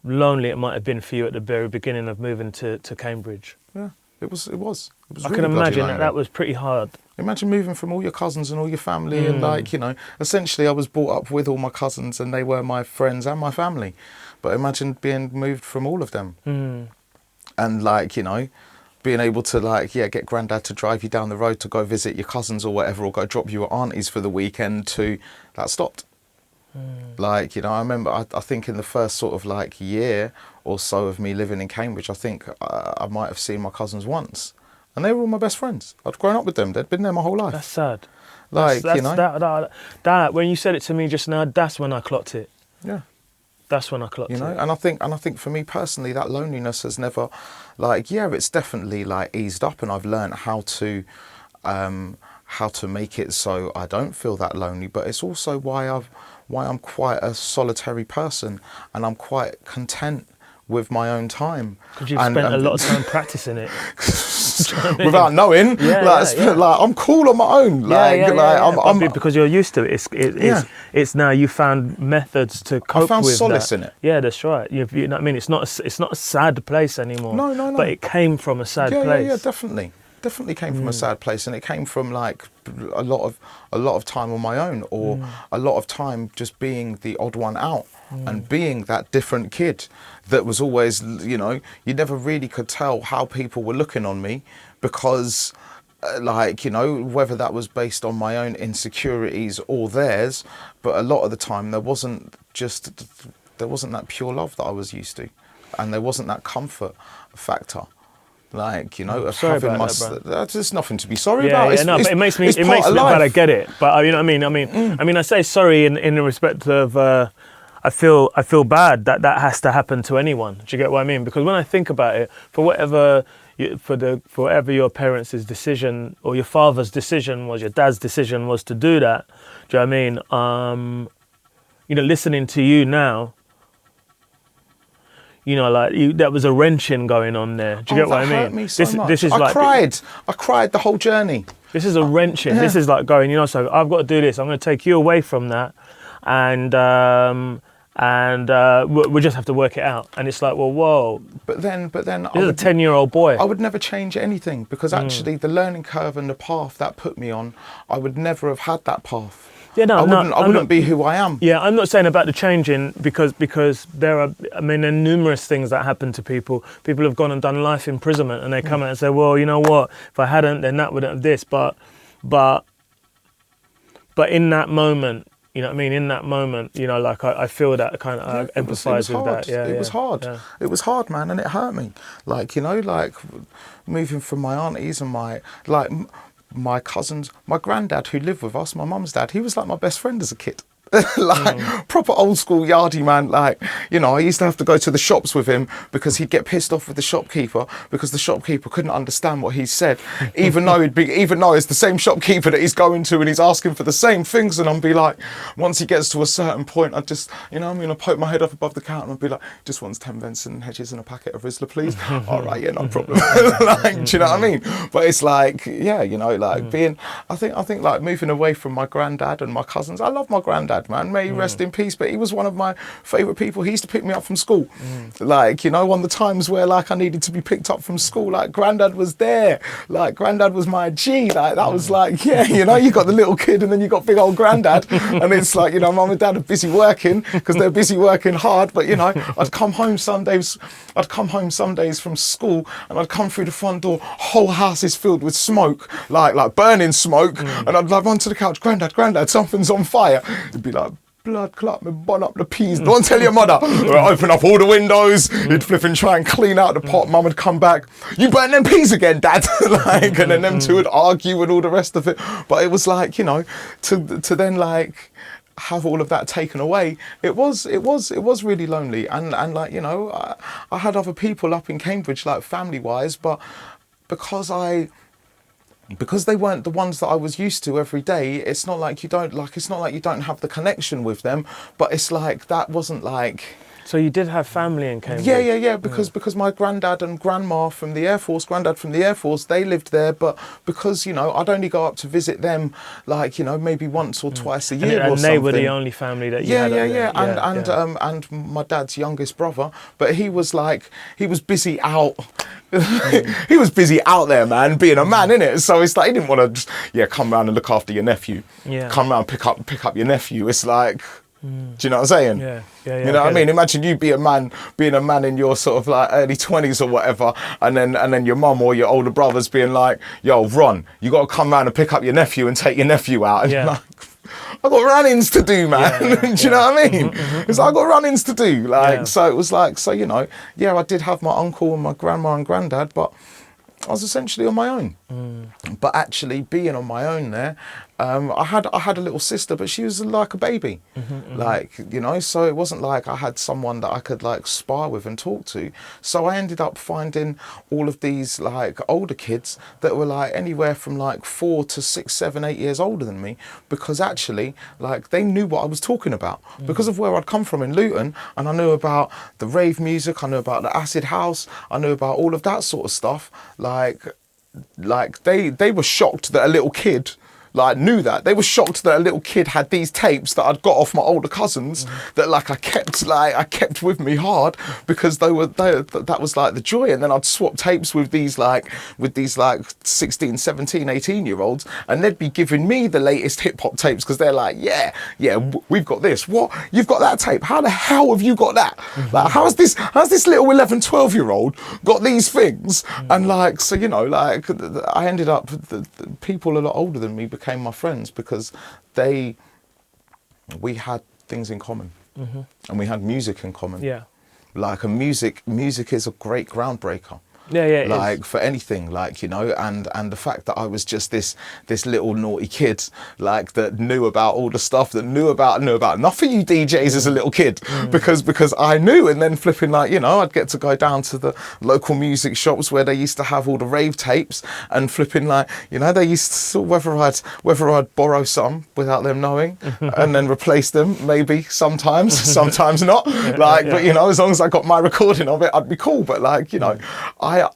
[SPEAKER 1] lonely it might have been for you at the very beginning of moving to Cambridge.
[SPEAKER 2] Yeah, it was.
[SPEAKER 1] I can imagine that was pretty hard.
[SPEAKER 2] Imagine moving from all your cousins and all your family and, like, you know, essentially I was brought up with all my cousins and they were my friends and my family. But imagine being moved from all of them. And, like, you know, being able to, like, yeah, get granddad to drive you down the road to go visit your cousins or whatever, or go drop you at auntie's for the weekend, to that stopped. Like, you know, I remember, I think in the first sort of like year or so of me living in Cambridge, I think I might have seen my cousins once. And they were all my best friends. I'd grown up with them. They'd been there my whole life.
[SPEAKER 1] That's sad.
[SPEAKER 2] Like,
[SPEAKER 1] that's,
[SPEAKER 2] you know.
[SPEAKER 1] That, when you said it to me just now, that's when I clocked it.
[SPEAKER 2] Yeah.
[SPEAKER 1] That's when I clocked it.
[SPEAKER 2] You know, and I think for me personally, that loneliness has never, like, yeah, it's definitely like eased up, and I've learned how to make it so I don't feel that lonely. But it's also why I'm quite a solitary person, and I'm quite content with my own time.
[SPEAKER 1] Because you've spent a lot of time practicing it.
[SPEAKER 2] Without knowing, like, I'm cool on my own.
[SPEAKER 1] Because you're used to it. It's now you found methods to cope with. I found
[SPEAKER 2] solace in it.
[SPEAKER 1] Yeah, that's right. You know what I mean? It's not a sad place anymore.
[SPEAKER 2] No.
[SPEAKER 1] But it came from a sad place.
[SPEAKER 2] Yeah, definitely came from a sad place, and it came from like a lot of time on my own, or a lot of time just being the odd one out and being that different kid that was always, you know, you never really could tell how people were looking on me, because like, you know, whether that was based on my own insecurities or theirs, but a lot of the time there wasn't that pure love that I was used to, and there wasn't that comfot factor. Like, you know, of having my, there's nothing to be sorry about.
[SPEAKER 1] Yeah, but it makes me look bad. I get it, but you know what I mean. I say sorry in the respect of I feel bad that has to happen to anyone. Do you get what I mean? Because when I think about it, for whatever your parents' decision or your father's decision was, your dad's decision was to do that. Do you know what I mean? You know, listening to you now. You know, like that was a wrenching going on there. Do you get what I mean?
[SPEAKER 2] Hurt me so much. This is I cried the whole journey.
[SPEAKER 1] This is a wrenching. Yeah. This is like going, you know, so I've got to do this. I'm going to take you away from that, and we just have to work it out. And it's like, well, whoa. But then, this is a 10-year-old boy.
[SPEAKER 2] I would never change anything, because actually the learning curve and the path that put me on, I would never have had that path.
[SPEAKER 1] Yeah, no,
[SPEAKER 2] I wouldn't be who I am.
[SPEAKER 1] Yeah, I'm not saying about the changing because there are, I mean, there are numerous things that happen to people. People have gone and done life imprisonment, and they come out and say, well, you know what, if I hadn't, then that wouldn't have this. But in that moment, you know what I mean? In that moment, you know, like I feel that kind of, I empathise with that. Yeah,
[SPEAKER 2] it was hard.
[SPEAKER 1] Yeah.
[SPEAKER 2] It was hard, man, and it hurt me. Like, you know, like moving from my aunties and my cousins, my granddad who lived with us, my mum's dad, he was like my best friend as a kid. Proper old school yardie man. Like, you know, I used to have to go to the shops with him because he'd get pissed off with the shopkeeper because the shopkeeper couldn't understand what he said, even though it's the same shopkeeper that he's going to and he's asking for the same things. And I'd be like, once he gets to a certain point, I'd just, you know, I'm gonna poke my head up above the counter and I'd be like, just wants 10 Vincent Hedges and a packet of Rizzler, please. All right, yeah, no problem. Like, do you know what I mean? But it's like, yeah, you know, like I think like moving away from my granddad and my cousins. I love my granddad, man, may he rest in peace, but he was one of my favourite people. He used to pick me up from school. Like, you know, on the times where like I needed to be picked up from school, like granddad was there. Like granddad was my G. Like that was like, yeah, you know, you got the little kid and then you got big old granddad. And it's like, you know, mum and dad are busy working because they're busy working hard. But, you know, I'd come home some days from school and I'd come through the front door, whole house is filled with smoke, like burning smoke. And I'd like run to the couch, granddad, something's on fire. It'd be like, blood clot, me bun up the peas. Don't tell your mother. Open up all the windows. You'd flip and try and clean out the pot. Mum would come back. You burnt them peas again, Dad. Like, and then them two would argue and all the rest of it. But it was like, you know, to then like have all of that taken away. It was really lonely. And like, you know, I had other people up in Cambridge, like family wise, but because they weren't the ones that I was used to every day, it's not like you don't have the connection with them, but it's like that wasn't like.
[SPEAKER 1] So you did have family in Cambridge?
[SPEAKER 2] Yeah, because my granddad and grandma from the Air Force, they lived there, but because, you know, I'd only go up to visit them, like, you know, maybe once or twice a year or something.
[SPEAKER 1] And they were the only family that you had up there?
[SPEAKER 2] And my dad's youngest brother, but he was busy out. He was busy out there, man, being a man, innit? So it's like he didn't want to just, come round and look after your nephew. Yeah. Come round and pick up your nephew. It's like, do you know what I'm saying?
[SPEAKER 1] Yeah.
[SPEAKER 2] You know what I mean? Imagine you being a man in your sort of like early 20s or whatever, and then your mum or your older brothers being like, yo, Ron, you got to come round and pick up your nephew and take your nephew out. And you're like, I got run-ins to do, man. Do you know what I mean? It's like I got run-ins to do. Like, so it was like, so, you know, I did have my uncle and my grandma and granddad, but I was essentially on my own. But actually being on my own there, I had a little sister, but she was like a baby. Like, you know, so it wasn't like I had someone that I could like spar with and talk to. So I ended up finding all of these like older kids that were like anywhere from like 4 to 6, 7, 8 years older than me, because actually like they knew what I was talking about because of where I'd come from in Luton, and I knew about the rave music, I knew about the acid house, I knew about all of that sort of stuff. Like they were shocked that a little kid like knew that. They were shocked that a little kid had these tapes that I'd got off my older cousins that like I kept with me hard because that was like the joy. And then I'd swap tapes with these like 16, 17, 18 year olds, and they'd be giving me the latest hip hop tapes because they're like, yeah, we've got this. What? You've got that tape? How the hell have you got that? Like, how's this little 11, 12 year old got these things? And like, so, you know, like I ended up, the people a lot older than me became my friends because we had things in common, and we had music in common. Yeah, like music is a great groundbreaker. Yeah, like for anything, like, you know, and the fact that I was just this little naughty kid, like that knew about all the stuff, that knew about enough of you DJs as a little kid, because I knew. And then flipping, like, you know, I'd get to go down to the local music shops where they used to have all the rave tapes, and flipping, like, you know, they used to, whether I'd borrow some without them knowing and then replace them, maybe sometimes not, like, but, you know, as long as I got my recording of it, I'd be cool. But like, you know,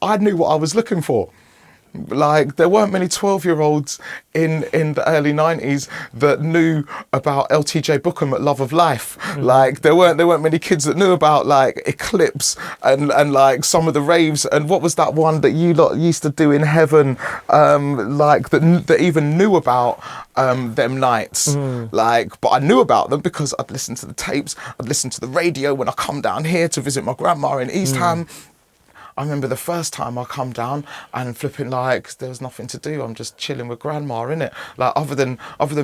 [SPEAKER 2] I knew what I was looking for. Like, there weren't many 12-year-olds in the early 90s that knew about LTJ Bookham at Love of Life. Like, there weren't many kids that knew about, like, Eclipse and like some of the raves. And what was that one that you lot used to do in Heaven, like, that even knew about them nights? Like, but I knew about them because I'd listen to the tapes, I'd listen to the radio when I come down here to visit my grandma in East Ham. I remember the first time I come down and flipping, like, there was nothing to do. I'm just chilling with grandma, innit? Like, other than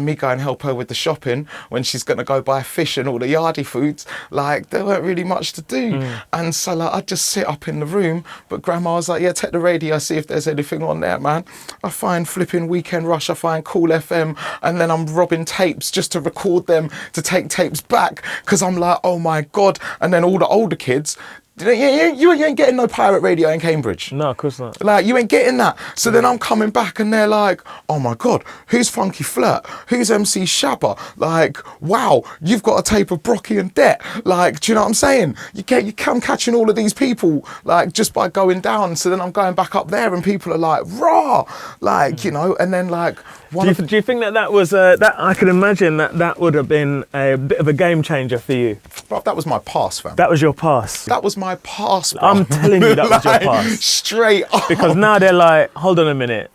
[SPEAKER 2] me going and help her with the shopping when she's going to go buy fish and all the yardie foods, like, there weren't really much to do. And so, like, I'd just sit up in the room, but grandma was like, yeah, take the radio, see if there's anything on there, man. I find flipping Weekend Rush, I find Cool FM, and then I'm robbing tapes just to record them, to take tapes back, because I'm like, oh my God. And then all the older kids, you ain't getting no pirate radio in Cambridge.
[SPEAKER 1] No, of course not.
[SPEAKER 2] Like, you ain't getting that. So then I'm coming back and they're like, oh my God, who's Funky Flirt? Who's MC Shabba? Like, wow, you've got a tape of Brocky and Det. Like, do you know what I'm saying? I'm catching all of these people, like, just by going down. So then I'm going back up there and people are like, raw, like, you know, and then like...
[SPEAKER 1] Do you think that was, that I can imagine that would have been a bit of a game changer for you?
[SPEAKER 2] Bro, that was my pass, fam.
[SPEAKER 1] That was your pass?
[SPEAKER 2] That was my pass, bro.
[SPEAKER 1] I'm telling you that was your
[SPEAKER 2] Like,
[SPEAKER 1] pass.
[SPEAKER 2] Straight up.
[SPEAKER 1] Because now they're like, hold on a minute,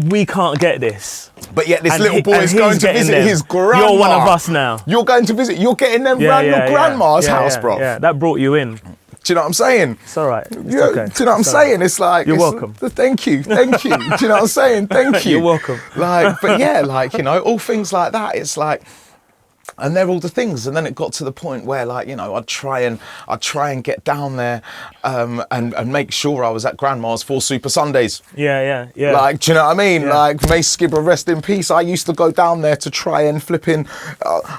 [SPEAKER 1] we can't get this.
[SPEAKER 2] But yet this
[SPEAKER 1] And
[SPEAKER 2] little boy is
[SPEAKER 1] he's
[SPEAKER 2] going to
[SPEAKER 1] getting
[SPEAKER 2] visit
[SPEAKER 1] them.
[SPEAKER 2] his grandma.
[SPEAKER 1] You're one of us now.
[SPEAKER 2] You're going to visit, you're getting them round your grandma's house, bro.
[SPEAKER 1] Yeah, that brought you in.
[SPEAKER 2] Do you know what I'm saying?
[SPEAKER 1] It's all right. It's okay.
[SPEAKER 2] Do you know what I'm saying? It's like...
[SPEAKER 1] You're welcome.
[SPEAKER 2] Thank you. Do you know what I'm saying? Thank you.
[SPEAKER 1] You're welcome.
[SPEAKER 2] Like, but yeah, like, you know, all things like that, it's like... And they're all the things. And then it got to the point where, like, you know, I'd try and get down there and make sure I was at grandma's for Super Sundays.
[SPEAKER 1] Yeah.
[SPEAKER 2] Like, do you know what I mean?
[SPEAKER 1] Yeah.
[SPEAKER 2] Like, may Skibber rest in peace. I used to go down there to try and flipping...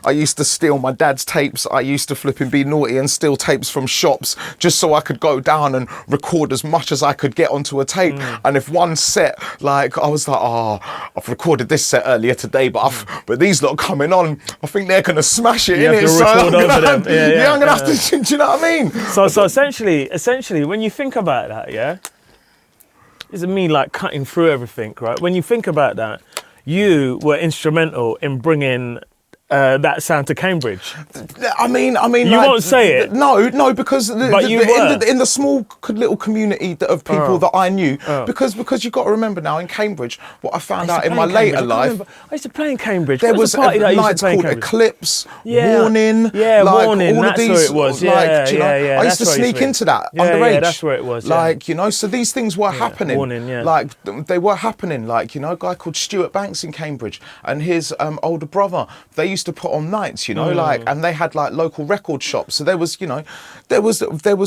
[SPEAKER 2] I used to steal my dad's tapes. I used to flipping be naughty and steal tapes from shops just so I could go down and record as much as I could get onto a tape. And if one set, like, I was like, oh, I've recorded this set earlier today, but these lot coming on, I think they're going to smash it,
[SPEAKER 1] You have
[SPEAKER 2] innit?
[SPEAKER 1] to record over them. Yeah,
[SPEAKER 2] I'm going to have to, do you know what I mean?
[SPEAKER 1] So essentially, when you think about that, yeah, isn't me like cutting through everything, right? When you think about that, you were instrumental in bringing that sound to Cambridge.
[SPEAKER 2] I mean,
[SPEAKER 1] You
[SPEAKER 2] like,
[SPEAKER 1] won't say it.
[SPEAKER 2] No, because
[SPEAKER 1] But you were.
[SPEAKER 2] in the small little community of people that I knew, because you got to remember now in Cambridge, what I found out in my later life.
[SPEAKER 1] I used to play in Cambridge.
[SPEAKER 2] There
[SPEAKER 1] What
[SPEAKER 2] was
[SPEAKER 1] a party that I used
[SPEAKER 2] nights
[SPEAKER 1] to play in
[SPEAKER 2] called
[SPEAKER 1] Cambridge?
[SPEAKER 2] Eclipse,
[SPEAKER 1] Yeah.
[SPEAKER 2] Warning,
[SPEAKER 1] Yeah,
[SPEAKER 2] like,
[SPEAKER 1] Warning,
[SPEAKER 2] all of
[SPEAKER 1] that's
[SPEAKER 2] these,
[SPEAKER 1] where it was.
[SPEAKER 2] like,
[SPEAKER 1] Yeah,
[SPEAKER 2] do you know,
[SPEAKER 1] yeah.
[SPEAKER 2] I used to
[SPEAKER 1] That's where it
[SPEAKER 2] sneak
[SPEAKER 1] be.
[SPEAKER 2] into that
[SPEAKER 1] Yeah,
[SPEAKER 2] underage.
[SPEAKER 1] yeah, that's where it was. Yeah.
[SPEAKER 2] Like, you know, so these things were happening.
[SPEAKER 1] Warning, yeah.
[SPEAKER 2] Like, they were happening. Like, you know, a guy called Stuart Banks in Cambridge and his older brother, they used to put on nights, you know, like, and they had like local record shops. So there was, you know, there was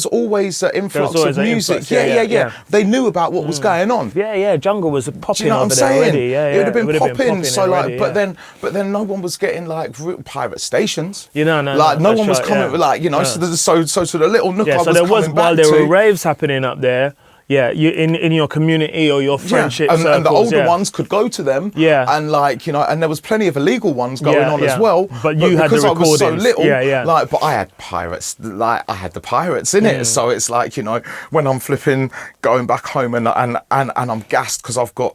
[SPEAKER 2] always an influx
[SPEAKER 1] always
[SPEAKER 2] of
[SPEAKER 1] an
[SPEAKER 2] music.
[SPEAKER 1] influx, yeah.
[SPEAKER 2] They knew about what was going on.
[SPEAKER 1] Yeah, Jungle was popping
[SPEAKER 2] Do you know what I'm
[SPEAKER 1] over there
[SPEAKER 2] saying?
[SPEAKER 1] already. Yeah,
[SPEAKER 2] It would have been
[SPEAKER 1] It would've
[SPEAKER 2] popping. So
[SPEAKER 1] already,
[SPEAKER 2] like, but then no one was getting like pirate stations.
[SPEAKER 1] You know,
[SPEAKER 2] like no
[SPEAKER 1] that's
[SPEAKER 2] one was
[SPEAKER 1] right,
[SPEAKER 2] coming
[SPEAKER 1] yeah.
[SPEAKER 2] with like, you know.
[SPEAKER 1] Yeah.
[SPEAKER 2] So to the little nook I
[SPEAKER 1] Yeah,
[SPEAKER 2] was
[SPEAKER 1] so there was,
[SPEAKER 2] coming
[SPEAKER 1] while
[SPEAKER 2] back
[SPEAKER 1] there
[SPEAKER 2] to.
[SPEAKER 1] were raves happening up there, yeah, you in your community or your friendship
[SPEAKER 2] and
[SPEAKER 1] circles,
[SPEAKER 2] the older
[SPEAKER 1] yeah.
[SPEAKER 2] ones could go to them,
[SPEAKER 1] Yeah.
[SPEAKER 2] and like, you know, and there was plenty of illegal ones going on as
[SPEAKER 1] yeah.
[SPEAKER 2] well.
[SPEAKER 1] But you had
[SPEAKER 2] because
[SPEAKER 1] the
[SPEAKER 2] I was so
[SPEAKER 1] recordings.
[SPEAKER 2] little,
[SPEAKER 1] Yeah.
[SPEAKER 2] like, but I had pirates, like I had the pirates in it. So it's like, you know, when I'm flipping going back home and I'm gassed because I've got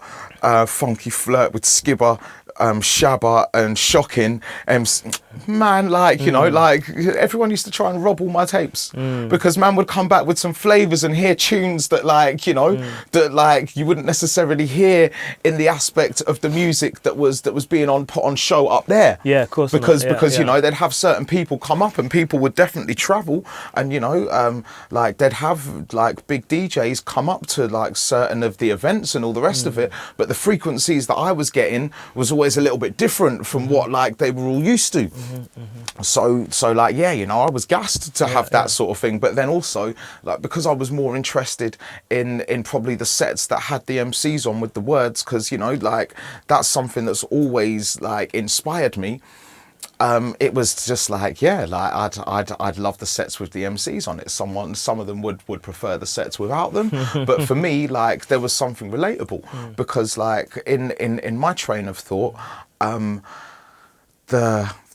[SPEAKER 2] Funky Flirt with Skibber, Shabba and Shocking, man, like, you know, like everyone used to try and rob all my tapes because man would come back with some flavors and hear tunes that, like, you know, that like you wouldn't necessarily hear in the aspect of the music that was being put on show up there.
[SPEAKER 1] Yeah, of course.
[SPEAKER 2] Because
[SPEAKER 1] Yeah.
[SPEAKER 2] you know, they'd have certain people come up and people would definitely travel, and you know, like they'd have like big DJs come up to like certain of the events and all the rest of it, but the frequencies that I was getting was always a little bit different from what like they were all used to. So like, yeah, you know, I was gassed to have that sort of thing, but then also like because I was more interested in probably the sets that had the MCs on with the words, because you know, like that's something that's always like inspired me. It was just like, yeah, like I'd love the sets with the MCs on it. Some of them would prefer the sets without them, but for me, like there was something relatable because like in my train of thought,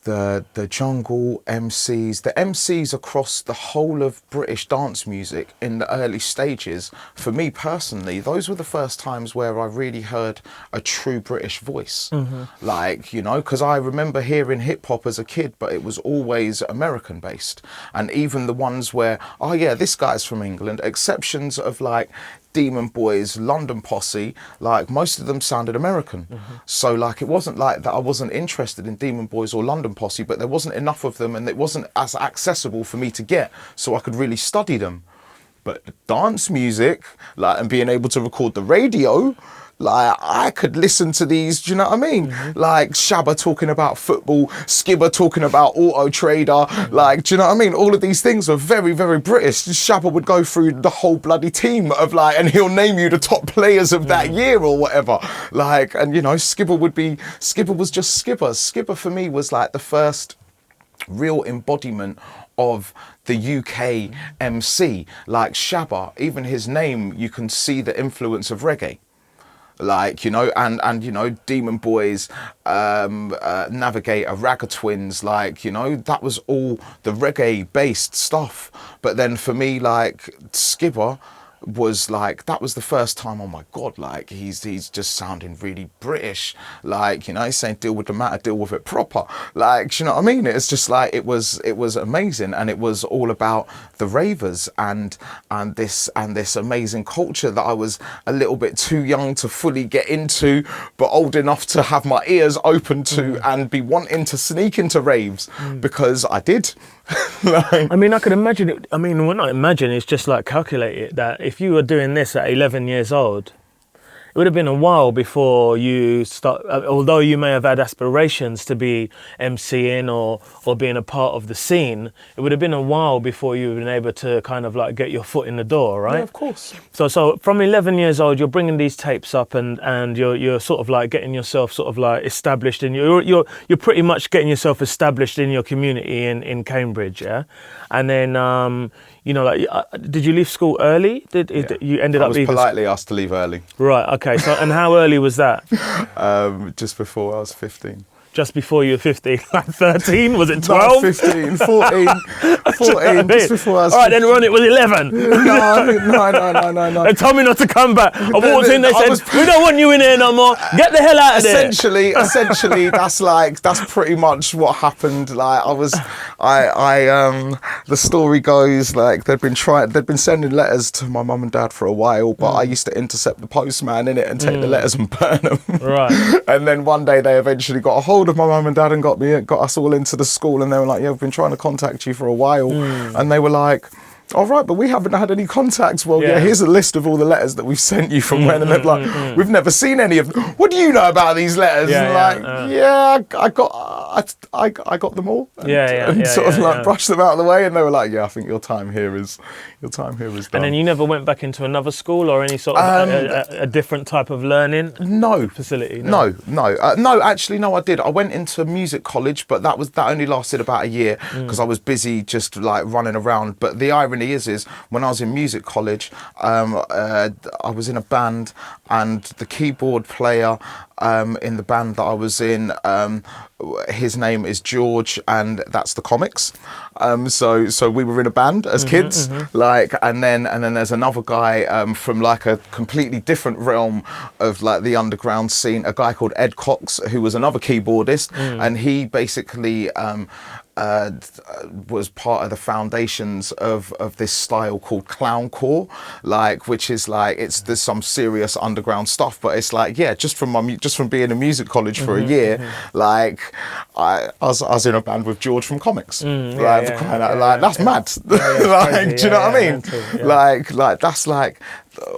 [SPEAKER 2] the jungle MCs, the MCs across the whole of British dance music in the early stages, for me personally, those were the first times where I really heard a true British voice. Like, you know, because I remember hearing hip hop as a kid, but it was always American based. And even the ones where, oh yeah, this guy's from England, exceptions of like Demon Boys, London Posse, like most of them sounded American. So like it wasn't like that I wasn't interested in Demon Boys or London Posse, but there wasn't enough of them and it wasn't as accessible for me to get, so I could really study them. But dance music, like, and being able to record the radio, like I could listen to these, do you know what I mean? Like Shabba talking about football, Skibber talking about Auto Trader, like, do you know what I mean? All of these things are very, very British. Shabba would go through the whole bloody team of like, and he'll name you the top players of that year or whatever. Like, and you know, Skibber was just Skibber. Skibber for me was like the first real embodiment of the UK MC. Like Shabba, even his name, you can see the influence of reggae. Like, you know, and you know, Demon Boys, Navigator, Ragga Twins, like, you know, that was all the reggae based stuff. But then for me, like Skibber was like, that was the first time, oh my God, like he's just sounding really British. Like, you know, he's saying deal with the matter, deal with it proper. Like, do you know what I mean? It's just like, it was amazing. And it was all about the ravers and this amazing culture that I was a little bit too young to fully get into, but old enough to have my ears open to and be wanting to sneak into raves because I did. Like,
[SPEAKER 1] I mean, I could imagine it. I mean, when I imagine, it's just like calculate it that if you were doing this at 11 years old, it would have been a while before you start, although you may have had aspirations to be MCing or being a part of the scene, it would have been a while before you've been able to kind of like get your foot in the door, right?
[SPEAKER 2] yeah, of course.
[SPEAKER 1] So from 11 years old, you're bringing these tapes up and you're sort of like getting yourself sort of like established in you're pretty much getting yourself established in your community in Cambridge, yeah? And then, you know, like, did you leave school early? You ended up leaving?
[SPEAKER 2] I was politely asked to leave early.
[SPEAKER 1] Right, okay. So, and how early was that?
[SPEAKER 2] Just before I was 15.
[SPEAKER 1] Just before you were 15, like 13? Was it 12?
[SPEAKER 2] No, 15, 14, 14, just before I was 15.
[SPEAKER 1] All right, then Ron, it was 11.
[SPEAKER 2] No.
[SPEAKER 1] They told me not to come back. I walked in, they said, we don't want you in here no more. Get the hell out of there.
[SPEAKER 2] Essentially, that's pretty much what happened. Like, the story goes, like, they'd been sending letters to my mum and dad for a while, but I used to intercept the postman in it and take the letters and burn them.
[SPEAKER 1] Right.
[SPEAKER 2] And then one day they eventually got a hold of my mum and dad and got us all into the school, and they were like, yeah, we've been trying to contact you for a while. And they were like, all right, but we haven't had any contacts. Well, yeah, here's a list of all the letters that we've sent you from when. And they're like, we've never seen any of them. What do you know about these letters? I got them all. And sort of brushed them out of the way. And they were like, yeah, I think your time here is done.
[SPEAKER 1] And then you never went back into another school or any sort of a different type of learning facility?
[SPEAKER 2] No, actually, I did. I went into music college, but that only lasted about a year because I was busy just like running around. But the irony is when I was in music college, I was in a band, and the keyboard player in the band that I was in, his name is George, and that's the comics. So we were in a band as kids, like, and then there's another guy from like a completely different realm of like the underground scene, a guy called Ed Cox, who was another keyboardist, and he basically was part of the foundations of this style called clowncore, like, which is like, there's some serious underground stuff, but it's like, yeah, just from being in music college for a year, like I was in a band with George from comics, that's mad. Like, do you know what I mean? Like that's like,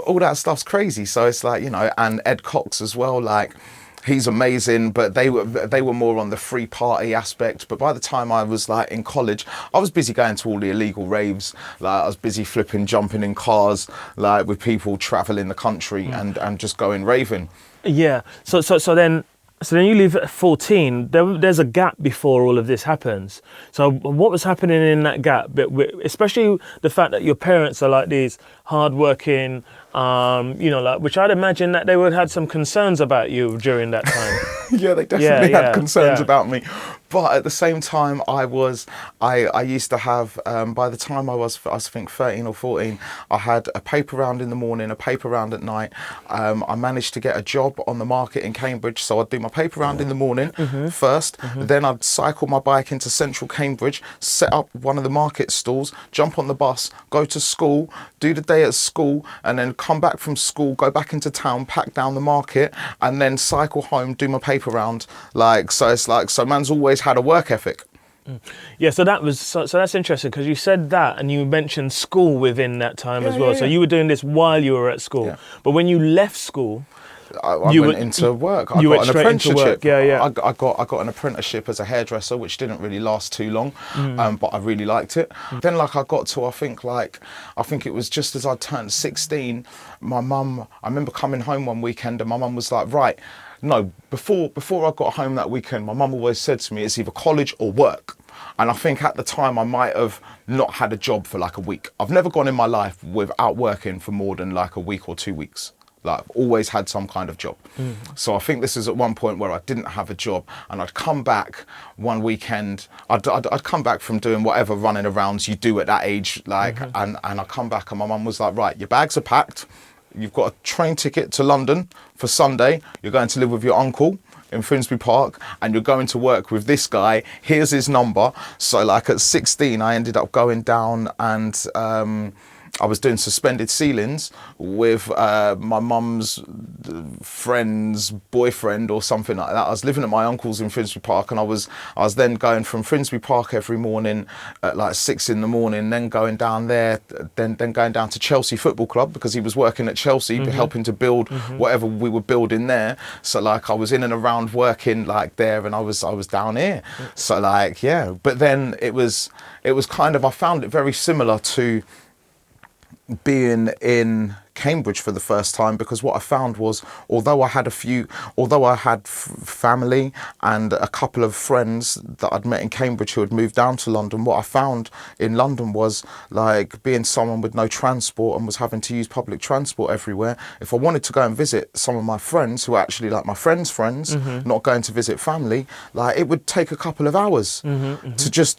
[SPEAKER 2] all that stuff's crazy. So it's like, you know, and Ed Cox as well, like, he's amazing, but they were more on the free party aspect. But by the time I was like in college, I was busy going to all the illegal raves. Like, I was busy jumping in cars, like with people traveling the country and just going raving. Yeah.
[SPEAKER 1] So then you leave at 14. There's a gap before all of this happens. So what was happening in that gap? Especially the fact that your parents are like these hardworking, you know, like, which I'd imagine that they would have had some concerns about you during that time.
[SPEAKER 2] Yeah, they definitely had concerns about me. But at the same time, I used to have, by the time I was I think 13 or 14, I had a paper round in the morning, a paper round at night. I managed to get a job on the market in Cambridge, so I'd do my paper round in the morning first, then I'd cycle my bike into central Cambridge, set up one of the market stalls, jump on the bus, go to school, do the day at school, and then come back from school, go back into town, pack down the market, and then cycle home, do my paper round. Like, so it's like, so man's always had a work ethic.
[SPEAKER 1] Yeah, so that's interesting, because you said that and you mentioned school within that time as well. So you were doing this while you were at school, but when you left school,
[SPEAKER 2] I went into work. I got an apprenticeship. I got an apprenticeship as a hairdresser, which didn't really last too long, but I really liked it. Then, like, I got to, I think it was just as I turned 16, my mum, I remember coming home one weekend and my mum was like, right, no, before I got home that weekend, my mum always said to me, it's either college or work. And I think at the time I might have not had a job for like a week. I've never gone in my life without working for more than like a week or 2 weeks. Like, I've always had some kind of job. So I think this is at one point where I didn't have a job, and I'd come back one weekend. I'd come back from doing whatever running arounds you do at that age, like, and I come back and my mum was like, right, your bags are packed. You've got a train ticket to London for Sunday. You're going to live with your uncle in Finsbury Park, and you're going to work with this guy. Here's his number. So like at 16, I ended up going down and I was doing suspended ceilings with my mum's friend's boyfriend or something like that. I was living at my uncle's in Finsbury Park, and I was then going from Finsbury Park every morning at like 6 in the morning, then going down there, then going down to Chelsea Football Club, because he was working at Chelsea, helping to build whatever we were building there. So like I was in and around working like there, and I was down here. So like, yeah, but then it was kind of, I found it very similar to being in Cambridge for the first time, because what I found was, although I had family and a couple of friends that I'd met in Cambridge who had moved down to London, what I found in London was, like, being someone with no transport and was having to use public transport everywhere. If I wanted to go and visit some of my friends who are actually like my friends' friends, not going to visit family, like, it would take a couple of hours to just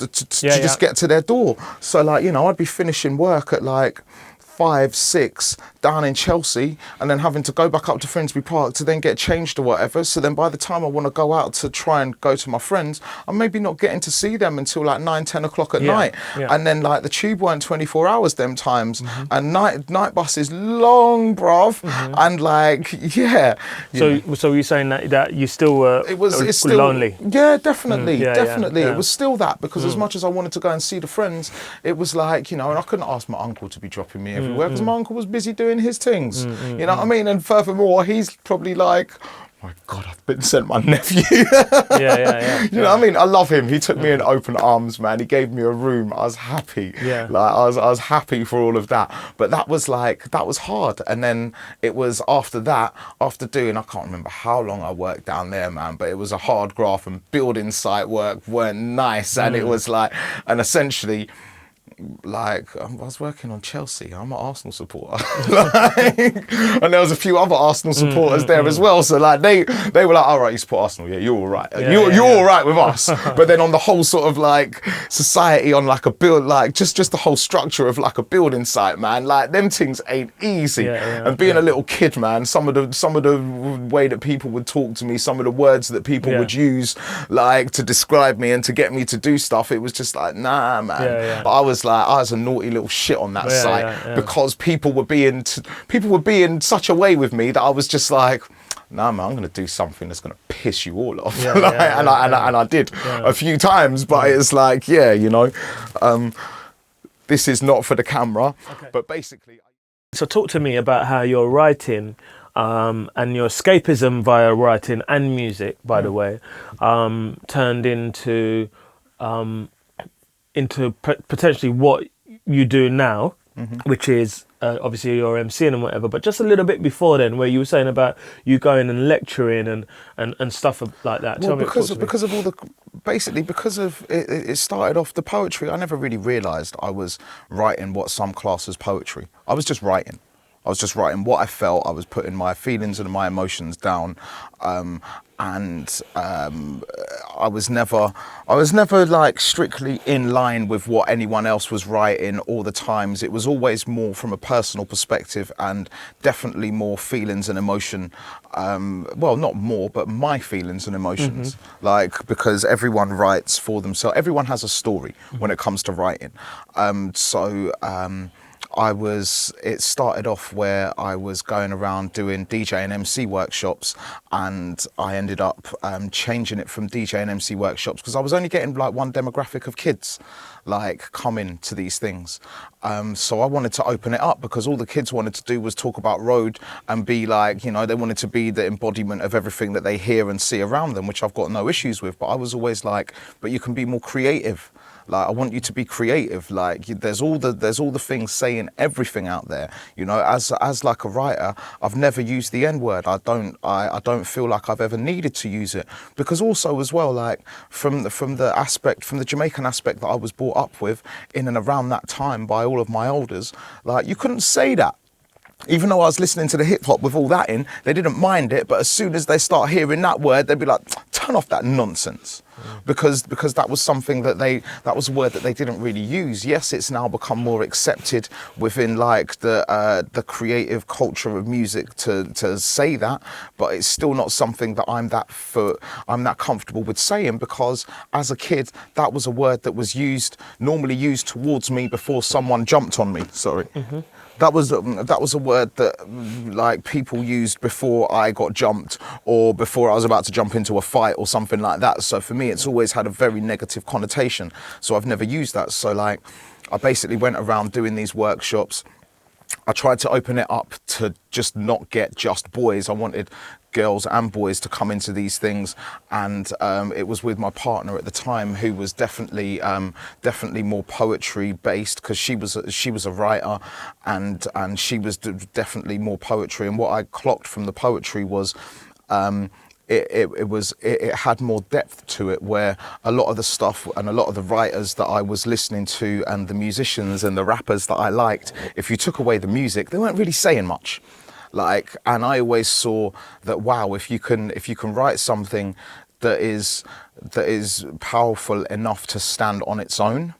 [SPEAKER 2] get to their door. So like, you know, I'd be finishing work at like 5, 6 down in Chelsea, and then having to go back up to Finsbury Park to then get changed or whatever. So then by the time I want to go out to try and go to my friends, I'm maybe not getting to see them until like 9, 10 o'clock at night. And then like the tube weren't 24 hours them times, and night bus is long, bruv. And like, yeah.
[SPEAKER 1] So you're saying that you still were it's still lonely?
[SPEAKER 2] Yeah, definitely. It was still that, because as much as I wanted to go and see the friends, it was like, you know, and I couldn't ask my uncle to be dropping me everywhere, because my uncle was busy doing his things. You know what I mean? And furthermore, he's probably like, my God, I've been sent my nephew. You know what I mean? I love him. He took me in open arms, man. He gave me a room. I was happy. Like, I was happy for all of that. But that was hard. And then it was after that, after doing, I can't remember how long I worked down there, man, but it was a hard graft, and building site work weren't nice. And it was like, and essentially, like, I was working on Chelsea. I'm an Arsenal supporter. And there was a few other Arsenal supporters there as well. So like they were like, all right, you support Arsenal. Yeah, you're all right. You're all right with us. But then on the whole sort of like society, on like a build, like just the whole structure of like a building site, man, like them things ain't easy. And being a little kid, man, some of the way that people would talk to me, some of the words that people would use, like, to describe me and to get me to do stuff, it was just like, nah, man. But I was a naughty little shit on that site, because people were being such a way with me that I was just like, nah, man, I'm going to do something that's going to piss you all off. And I did a few times, but it's like, you know, this is not for the camera, but basically.
[SPEAKER 1] So talk to me about how your writing and your escapism via writing and music, by the way, turned into potentially what you do now, which is obviously you're MCing and whatever, but just a little bit before then, where you were saying about you going and lecturing and stuff like that.
[SPEAKER 2] Well, because of all the, basically because of it started off the poetry. I never really realised I was writing what some class as poetry. I was just writing. I was just writing what I felt. I was putting my feelings and my emotions down, and I was never like strictly in line with what anyone else was writing all the times. It was always more from a personal perspective, and definitely more feelings and emotion. Well, not more, but my feelings and emotions. Like, because everyone writes for themselves. Everyone has a story when it comes to writing. It started off where I was going around doing DJ and MC workshops, and I ended up changing it from DJ and MC workshops because I was only getting like one demographic of kids like coming to these things. So I wanted to open it up because all the kids wanted to do was talk about road and be like, you know, they wanted to be the embodiment of everything that they hear and see around them, which I've got no issues with. But I was always like, but you can be more creative. Like, I want you to be creative. Like, there's all the things saying everything out there. You know, as like a writer, I've never used the N-word. I don't feel like I've ever needed to use it, because also as well, like from the Jamaican aspect that I was brought up with in and around that time by all of my elders, like, you couldn't say that. Even though I was listening to the hip hop with all that in, they didn't mind it. But as soon as they start hearing that word, they'd be like, turn off that nonsense. Because that was something that was a word that they didn't really use. Yes, it's now become more accepted within like the creative culture of music to say that, but it's still not something that I'm that comfortable with saying, because as a kid, that was a word that was normally used towards me before someone jumped on me. Sorry. That was a word that like people used before I got jumped, or before I was about to jump into a fight or something like that. So for me, it's always had a very negative connotation. So I've never used that. So like, I basically went around doing these workshops. I tried to open it up to just not get just boys. I wanted girls and boys to come into these things, and it was with my partner at the time, who was definitely more poetry based, because she was a writer, and she was definitely more poetry. And what I clocked from the poetry was it had more depth to it, where a lot of the stuff and a lot of the writers that I was listening to and the musicians and the rappers that I liked, if you took away the music, they weren't really saying much. Like, and I always saw that, wow, if you can write something that is powerful enough to stand on its own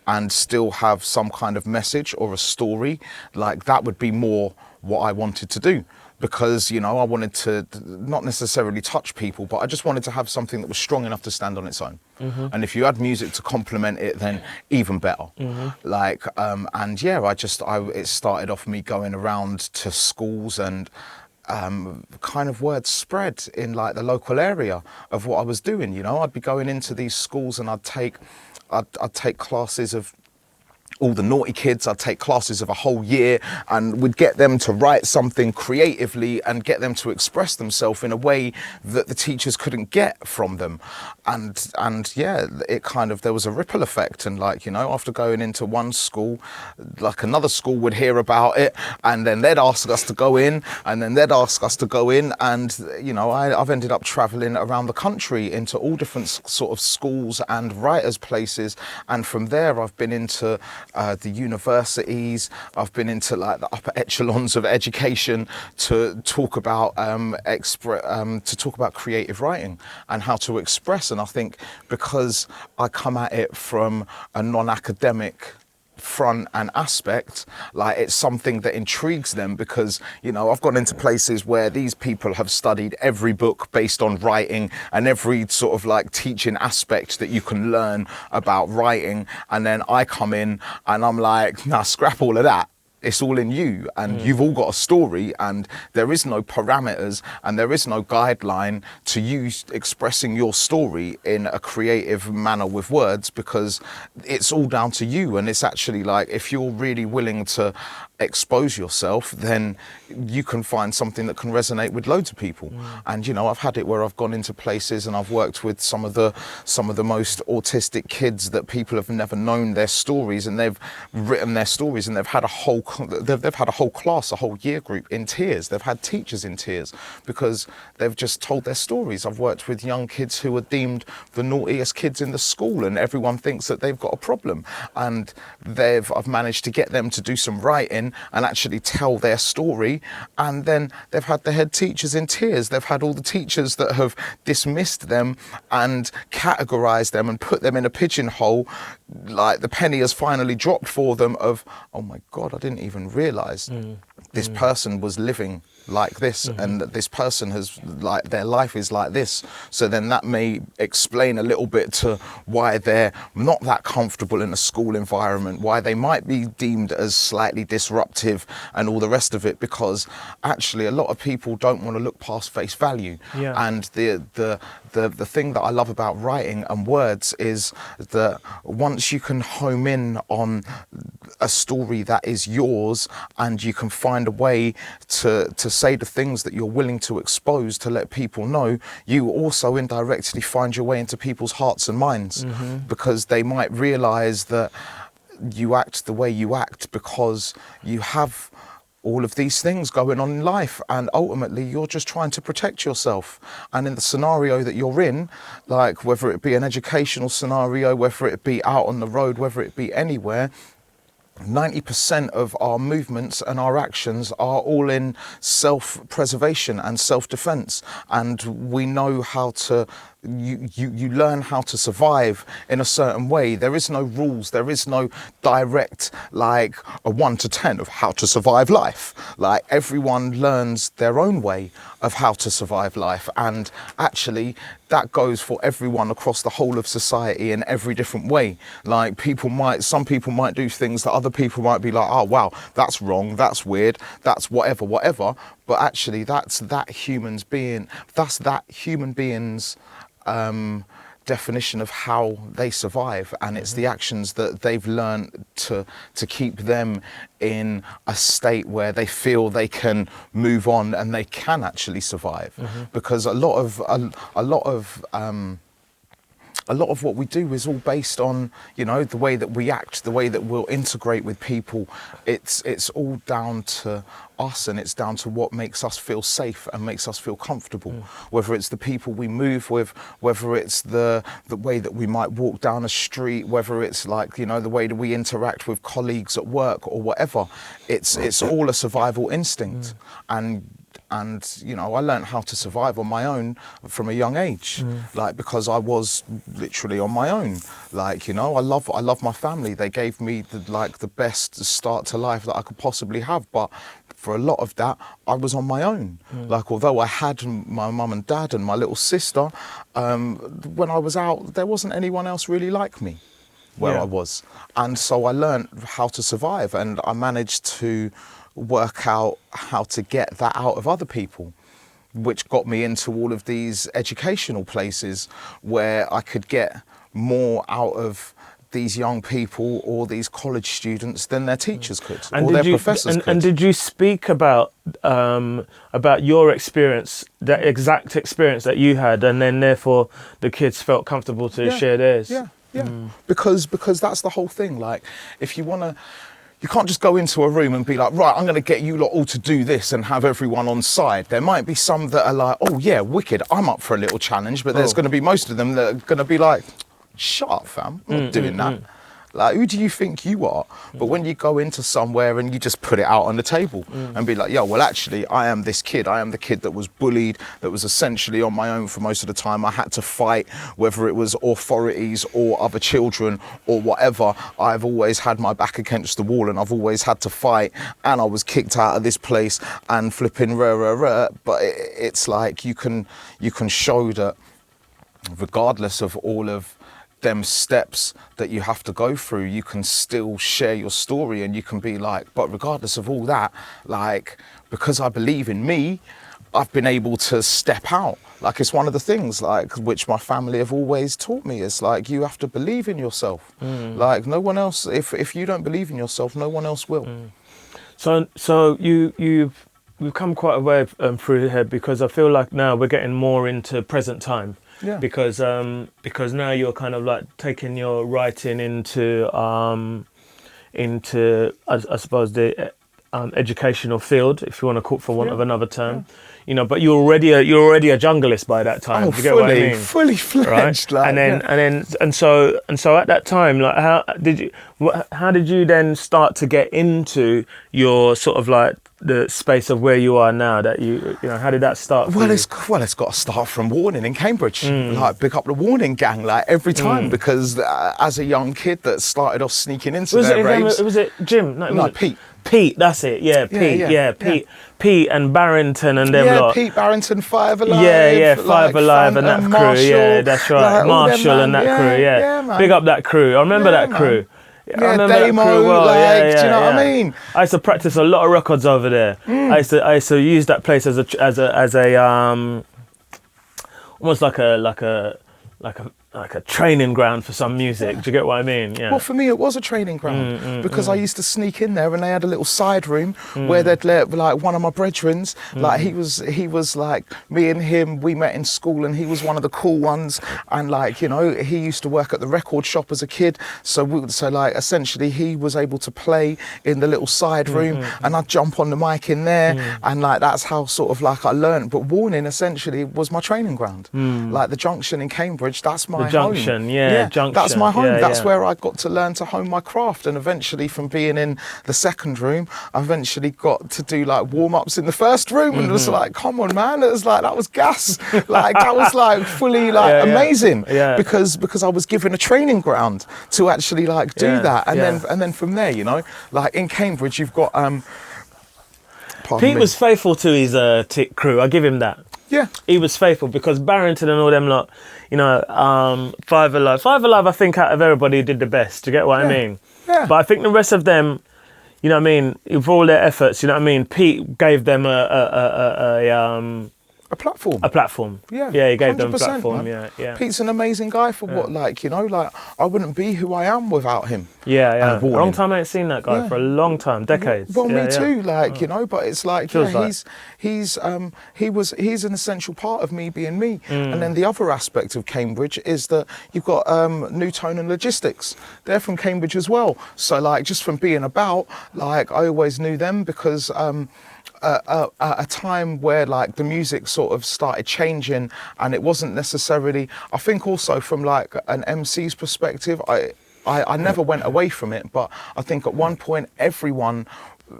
[SPEAKER 2] and still have some kind of message or a story, like, that would be more what I wanted to do. Because, you know, I wanted to not necessarily touch people, but I just wanted to have something that was strong enough to stand on its own. And if you had music to complement it, then even better. Like, and yeah, it started off me going around to schools, and kind of word spread in like the local area of what I was doing. You know, I'd be going into these schools, and I'd take classes of all the naughty kids. I'd take classes of a whole year, and we'd get them to write something creatively and get them to express themselves in a way that the teachers couldn't get from them. And yeah, it kind of, there was a ripple effect. And like, you know, after going into one school, like another school would hear about it, and then they'd ask us to go in, and then they'd ask us to go in. And, you know, I've ended up traveling around the country into all different sort of schools and writers' places. And from there, I've been into the universities. I've been into like the upper echelons of education to talk about creative writing and how to express. And I think because I come at it from a non-academic front and aspect, like, it's something that intrigues them, because, you know, I've gone into places where these people have studied every book based on writing and every sort of like teaching aspect that you can learn about writing, and then I come in and I'm like, nah, scrap all of that. It's all in you, and you've all got a story, and there is no parameters and there is no guideline to you expressing your story in a creative manner with words, because it's all down to you. And it's actually like, if you're really willing to expose yourself, then you can find something that can resonate with loads of people. And, you know, I've had it where I've gone into places and I've worked with some of the most autistic kids that people have never known their stories, and they've written their stories, and they've had a whole class, a whole year group in tears. They've had teachers in tears because they've just told their stories. I've worked with young kids who are deemed the naughtiest kids in the school, and everyone thinks that they've got a problem. And I've managed to get them to do some writing, in and actually tell their story. And then they've had the head teachers in tears. They've had all the teachers that have dismissed them and categorized them and put them in a pigeonhole. Like the penny has finally dropped for them of, oh my God, I didn't even realize this person was living like this, and that this person has, like, their life is like this. So then that may explain a little bit to why they're not that comfortable in a school environment, why they might be deemed as slightly disruptive and all the rest of it, because actually a lot of people don't want to look past face value. And the thing that I love about writing and words is that once you can home in on a story that is yours, and you can find a way to say the things that you're willing to expose to let people know, you also indirectly find your way into people's hearts and minds, because they might realize that you act the way you act because you have all of these things going on in life, and ultimately you're just trying to protect yourself. And in the scenario that you're in, like whether it be an educational scenario, whether it be out on the road, whether it be anywhere, 90% of our movements and our actions are all in self-preservation and self-defense, and we know how to you learn how to survive in a certain way. There is no rules, there is no direct, like, a 1 to 10 of how to survive life. Like, everyone learns their own way of how to survive life, and actually that goes for everyone across the whole of society in every different way. Like, some people might do things that other people might be like, oh wow, that's wrong, that's weird, that's whatever, but actually that's that human being's definition of how they survive, and it's the actions that they've learned to keep them in a state where they feel they can move on and they can actually survive. Because a lot of what we do is all based on, you know, the way that we act, the way that we'll integrate with people. It's all down to us, and it's down to what makes us feel safe and makes us feel comfortable. Whether it's the people we move with, whether it's the way that we might walk down a street, whether it's, like, you know, the way that we interact with colleagues at work or whatever. It's all a survival instinct. And you know, I learned how to survive on my own from a young age, like, because I was literally on my own. Like, you know, I love my family. They gave me the best start to life that I could possibly have, but for a lot of that I was on my own. Like, although I had my mum and dad and my little sister, when I was out there wasn't anyone else really like me where I was. And so I learned how to survive, and I managed to work out how to get that out of other people, which got me into all of these educational places where I could get more out of these young people or these college students than their teachers could, or their professors could. And did
[SPEAKER 1] you speak about your experience, that exact experience that you had, and then therefore the kids felt comfortable to share theirs? Because that's the whole thing. Like, if you want to, you can't just go into a room and be like, right, I'm going to get you lot all to do this and have everyone on side. There might be some that are like, oh yeah, wicked, I'm up for a little challenge, but there's going to be most of them that are going to be like, shut up, fam, I'm not doing that. Like, who do you think you are? But when you go into somewhere and you just put it out on the table and be like, yo, well, actually, I am this kid. I am the kid that was bullied, that was essentially on my own for most of the time. I had to fight, whether it was authorities or other children or whatever. I've always had my back against the wall, and I've always had to fight, and I was kicked out of this place and flipping rah. But it's like, you can show that regardless of all of them steps that you have to go through, you can still share your story, and you can be like, but regardless of all that, like, because I believe in me, I've been able to step out. Like, it's one of the things, like, which my family have always taught me. It's like, you have to believe in yourself. Like, no one else, if you don't believe in yourself, no one else will.
[SPEAKER 3] So we've come quite a way through here, because I feel like now we're getting more into present time.
[SPEAKER 2] Yeah.
[SPEAKER 3] Because now you're kind of like taking your writing into I suppose the educational field, if you want to call it for want of another term. You know, but you're already a junglist by that time.
[SPEAKER 2] Oh,
[SPEAKER 3] Do you get what I mean?
[SPEAKER 2] fully fledged.
[SPEAKER 3] Right?
[SPEAKER 2] Like,
[SPEAKER 3] and so at that time, like, how did you then start to get into your sort of like the space of where you are now? That you know, how did that start? For
[SPEAKER 2] well,
[SPEAKER 3] you?
[SPEAKER 2] it's got to start from Warning in Cambridge. Like, pick up the Warning gang, like, every time, because as a young kid that started off sneaking into their raves.
[SPEAKER 3] Was it Jim?
[SPEAKER 2] No, Pete.
[SPEAKER 3] Pete, that's it. Yeah, Pete. Yeah, Pete.
[SPEAKER 2] Yeah.
[SPEAKER 3] Pete and Barrington and them lot.
[SPEAKER 2] Pete Barrington, Five Alive.
[SPEAKER 3] Yeah, Five Alive and that
[SPEAKER 2] Phantom,
[SPEAKER 3] crew.
[SPEAKER 2] Marshall,
[SPEAKER 3] Yeah, that's right.
[SPEAKER 2] like, all
[SPEAKER 3] Marshall
[SPEAKER 2] them,
[SPEAKER 3] and that
[SPEAKER 2] man.
[SPEAKER 3] crew. Yeah,
[SPEAKER 2] man.
[SPEAKER 3] big up that crew. I remember that crew. I remember
[SPEAKER 2] Damo,
[SPEAKER 3] that crew well.
[SPEAKER 2] like, do you know what I mean?
[SPEAKER 3] I used to practice a lot of records over there. I used to use that place as a almost like a training ground for some music. Do you get what I mean? Yeah.
[SPEAKER 2] Well, for me, it was a training ground because I used to sneak in there, and they had a little side room where they'd let, like, one of my brethrens, like, he was like, me and him, we met in school, and he was one of the cool ones, and, like, you know, he used to work at the record shop as a kid, so like, essentially he was able to play in the little side room, and I'd jump on the mic in there, and, like, that's how sort of like I learned. But Warning essentially was my training ground. Like, the Junction in Cambridge, that's my
[SPEAKER 3] Junction,
[SPEAKER 2] home.
[SPEAKER 3] Junction.
[SPEAKER 2] That's my home.
[SPEAKER 3] Yeah,
[SPEAKER 2] That's where I got to learn to hone my craft, and eventually, from being in the second room, I eventually got to do like warm-ups in the first room, and it was like, come on, man, it was like, that was gas. Like, that was like fully like amazing, because I was given a training ground to actually like do that, and then from there, you know, like in Cambridge, you've got
[SPEAKER 3] Pete was faithful to his crew. I give him that.
[SPEAKER 2] Yeah,
[SPEAKER 3] he was faithful, because Barrington and all them lot, you know, Five Alive, I think out of everybody did the best. Do you get what I mean?
[SPEAKER 2] Yeah.
[SPEAKER 3] But I think the rest of them, you know what I mean, with all their efforts, you know what I mean, Pete gave them
[SPEAKER 2] a platform.
[SPEAKER 3] a platform.
[SPEAKER 2] Yeah,
[SPEAKER 3] he gave them a
[SPEAKER 2] 100%,
[SPEAKER 3] platform.
[SPEAKER 2] man.
[SPEAKER 3] Yeah.
[SPEAKER 2] Pete's an amazing guy for what, like, you know, like, I wouldn't be who I am without him.
[SPEAKER 3] Yeah. A long time I ain't seen that guy, for a long time, decades.
[SPEAKER 2] Well, me too, like, you know, but it's like,
[SPEAKER 3] Feels
[SPEAKER 2] he's an essential part of me being me. And then the other aspect of Cambridge is that you've got Newton and Logistics. They're from Cambridge as well. So, like, just from being about, like, I always knew them because at a time where like the music sort of started changing, and it wasn't necessarily, I think also from like an MC's perspective, I never went away from it, but I think at one point everyone,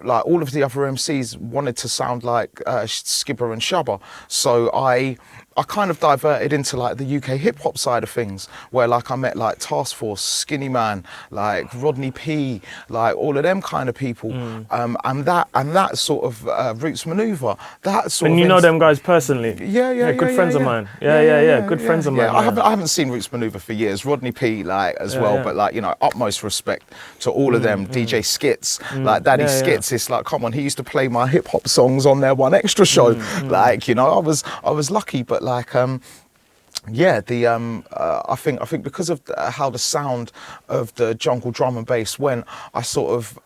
[SPEAKER 2] like all of the other MCs, wanted to sound like Skibber and Shabba. So I kind of diverted into like the UK hip hop side of things, where like I met like Task Force, Skinny Man, like Rodney P, like all of them kind of people, and that sort of Roots Maneuver, that sort.
[SPEAKER 3] And
[SPEAKER 2] of
[SPEAKER 3] you know them guys personally?
[SPEAKER 2] Yeah,
[SPEAKER 3] good friends of mine. Good friends of mine.
[SPEAKER 2] I haven't seen Roots Maneuver for years. Rodney P, like as well, but like, you know, utmost respect to all of them. DJ Skits, like Daddy Skits. It's like, come on, he used to play my hip hop songs on their One Extra show. Like, you know, I was lucky, but like I think because of how the sound of the jungle drum and bass went, I sort of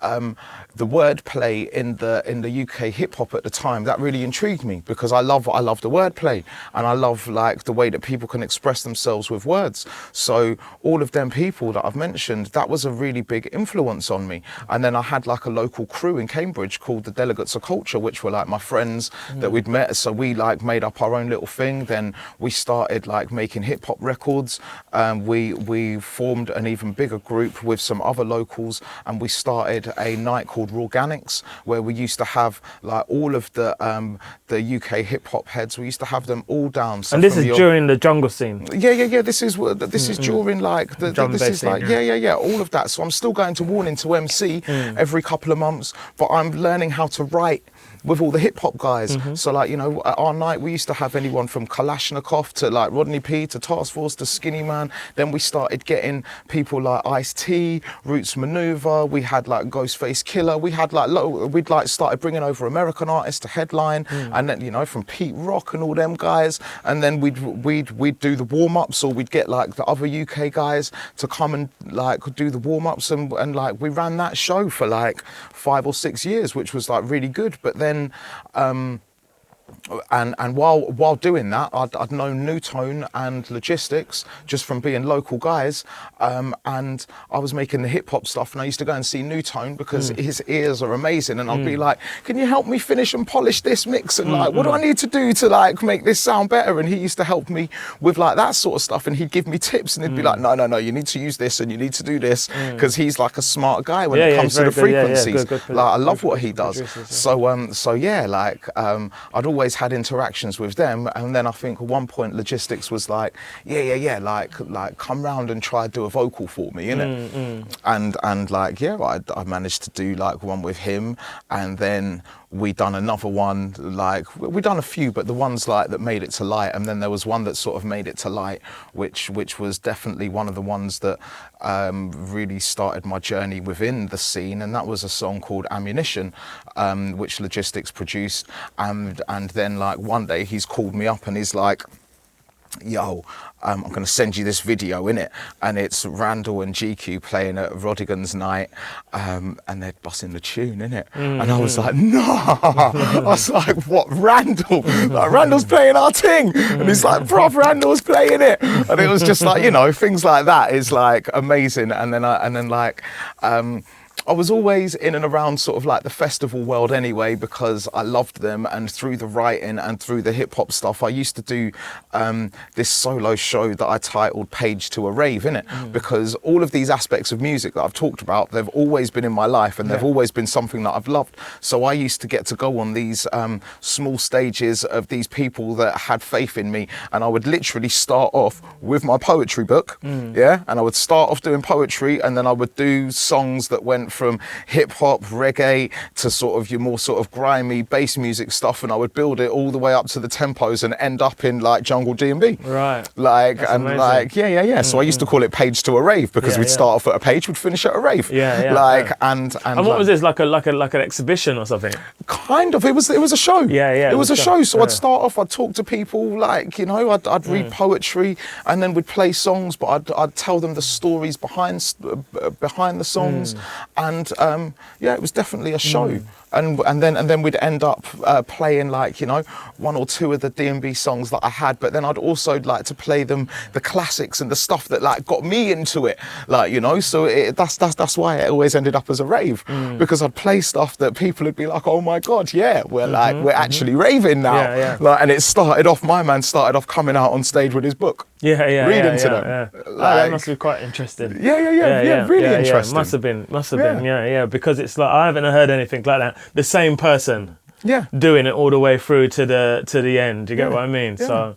[SPEAKER 2] the wordplay in the UK hip hop at the time, that really intrigued me, because I love the wordplay, and I love like the way that people can express themselves with words. So all of them people that I've mentioned, that was a really big influence on me. And then I had like a local crew in Cambridge called the Delegates of Culture, which were like my friends that we'd met. So we like made up our own little thing. Then we started like making hip hop records. We formed an even bigger group with some other locals, and we started a night called Organics, where we used to have like all of the UK hip hop heads. We used to have them all down. So
[SPEAKER 3] and this is during the jungle scene.
[SPEAKER 2] Yeah. This is during like this is like all of that. So I'm still going to Warning to MC every couple of months, but I'm learning how to write with all the hip hop guys. So like, you know, at our night we used to have anyone from Kalashnikov to like Rodney P to Task Force to Skinny Man. Then we started getting people like Ice-T, Roots Maneuver. We had like Ghostface Killer. We had like we'd like started bringing over American artists to headline, and then, you know, from Pete Rock and all them guys. And then we'd do the warm ups, or we'd get like the other UK guys to come and like do the warm ups, and like we ran that show for like 5 or 6 years, which was like really good. But then and while doing that, I'd known new tone and logistics just from being local guys, and I was making the hip hop stuff, and I used to go and see New Tone because his ears are amazing, and I'd be like, can you help me finish and polish this mix, and like, what do I need to do to like make this sound better? And he used to help me with like that sort of stuff, and he'd give me tips, and he'd be like, no, you need to use this and you need to do this, because he's like a smart guy when it comes to the frequencies. Good, like I love what he does. So yeah, like I'd always had interactions with them, and then I think at one point logistics was like, like come round and try to do a vocal for me, innit? And like, yeah, I managed to do like one with him, and then we done another one, like we done a few, but the ones like that made it to light, and then there was one that sort of made it to light, which was definitely one of the ones that really started my journey within the scene, and that was a song called Ammunition, which Logistics produced, and then like one day he's called me up and he's like, yo, I'm going to send you this video, innit? And it's Randall and GQ playing at Rodigan's night, and they're busting the tune, innit? And I was like, no! I was like, what, Randall? Like, Randall's playing our thing! And he's like, bruv, Randall's playing it! And it was just like, you know, things like that is like amazing. And then I was always in and around sort of like the festival world anyway, because I loved them, and through the writing and through the hip hop stuff, I used to do this solo show that I titled Page to a Rave, innit? Because all of these aspects of music that I've talked about, they've always been in my life, and they've always been something that I've loved. So I used to get to go on these small stages of these people that had faith in me, and I would literally start off with my poetry book, and I would start off doing poetry, and then I would do songs that went from hip hop, reggae to sort of your more sort of grimy bass music stuff, and I would build it all the way up to the tempos and end up in like jungle D&B. Right. Like, that's and amazing. Like, yeah. So I used to call it Page to a Rave, because we'd start off at a page, we'd finish at a rave. And what was this, like an exhibition or something? Kind of. It was a show. It was a show. So I'd start off, I'd talk to people, like, you know, I'd read poetry, and then we'd play songs, but I'd tell them the stories behind the songs, and it was definitely a show. And then we'd end up playing like, you know, one or two of the D&B songs that I had, but then I'd also like to play them the classics and the stuff that like got me into it, like, you know. So that's why it always ended up as a rave, because I'd play stuff that people would be like, oh my god, yeah, we're actually raving now. Like, and my man started off coming out on stage with his book. Reading to them. Like,
[SPEAKER 1] that must be quite interesting.
[SPEAKER 2] Really interesting.
[SPEAKER 1] Must have been, because it's like, I haven't heard anything like that. The same person doing it all the way through to the end. You get what I mean? So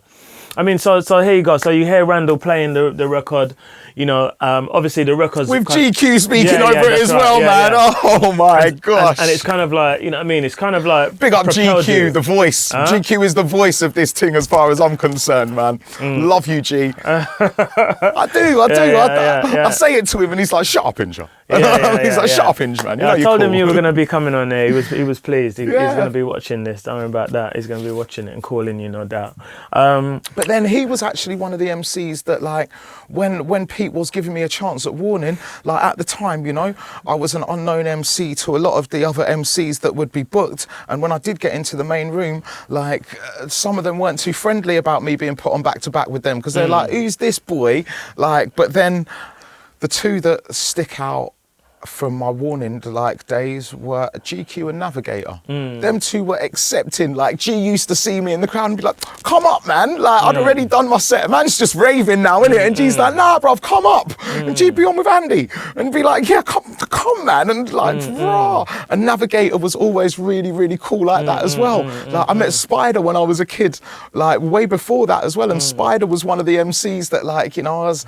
[SPEAKER 1] here you go. So you hear Randall playing the record. You know, obviously the records
[SPEAKER 2] with GQ speaking over it as well, man. Oh my gosh!
[SPEAKER 1] And it's kind of like, you know what I mean? It's kind of like
[SPEAKER 2] big up GQ, the voice. GQ is the voice of this thing, as far as I'm concerned, man. Love you, G. I do. I say it to him, and he's like, "Shut up, Inja." He's like, "Shut up, Inja, man." You know,
[SPEAKER 1] I told him you were going to be coming on there. He was pleased. He's going to be watching this. Don't worry about that. He's going to be watching it and calling you, no doubt.
[SPEAKER 2] But then he was actually one of the MCs that, like, when Pete was giving me a chance at Warning, like at the time, you know, I was an unknown MC to a lot of the other MCs that would be booked, and when I did get into the main room, like some of them weren't too friendly about me being put on back to back with them, because they're like, who's this boy? Like, but then the two that stick out from my Warning like days were GQ and Navigator. Them two were accepting. Like, G used to see me in the crowd and be like, come up, man. Like, I'd already done my set. Man's just raving now, innit? And G's like, nah, bruv, come up. And G'd be on with Andy and be like, yeah, come, man. And like, rah. And Navigator was always really, really cool like that as well. Like, I met Spider when I was a kid, like way before that as well. And Spider was one of the MCs that, like, you know, I was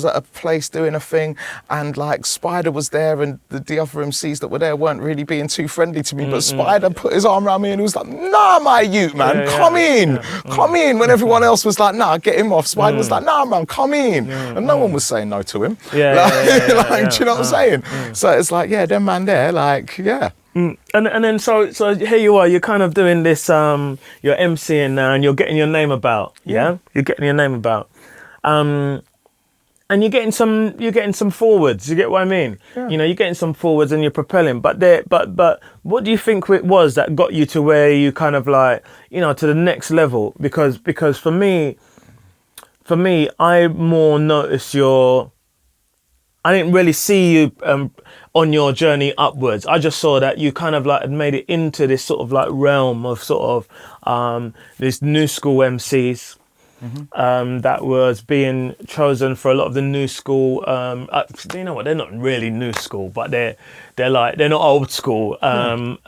[SPEAKER 2] at a place doing a thing, and like Spider was there, and the other MCs that were there weren't really being too friendly to me, but Spider put his arm around me and he was like, nah, my youth, man, come in. When everyone else was like, nah, get him off, Spider was like, nah, man, come in. And no one was saying no to him. Do you know what I'm saying? So it's like, yeah, them man there, like, yeah.
[SPEAKER 1] And then so here you are, you're kind of doing this, you're MCing now, and you're getting your name about, you're getting your name about.
[SPEAKER 3] and you're getting some forwards. You get what I mean?
[SPEAKER 2] Yeah.
[SPEAKER 3] You know, you're getting some forwards and you're propelling. But what do you think it was that got you to where you kind of like, you know, to the next level? Because for me, I more notice I didn't really see you on your journey upwards. I just saw that you kind of like had made it into this sort of like realm of sort of this new school MCs. That was being chosen for a lot of the new school. You know what? They're not really new school, but they're not old school. Sort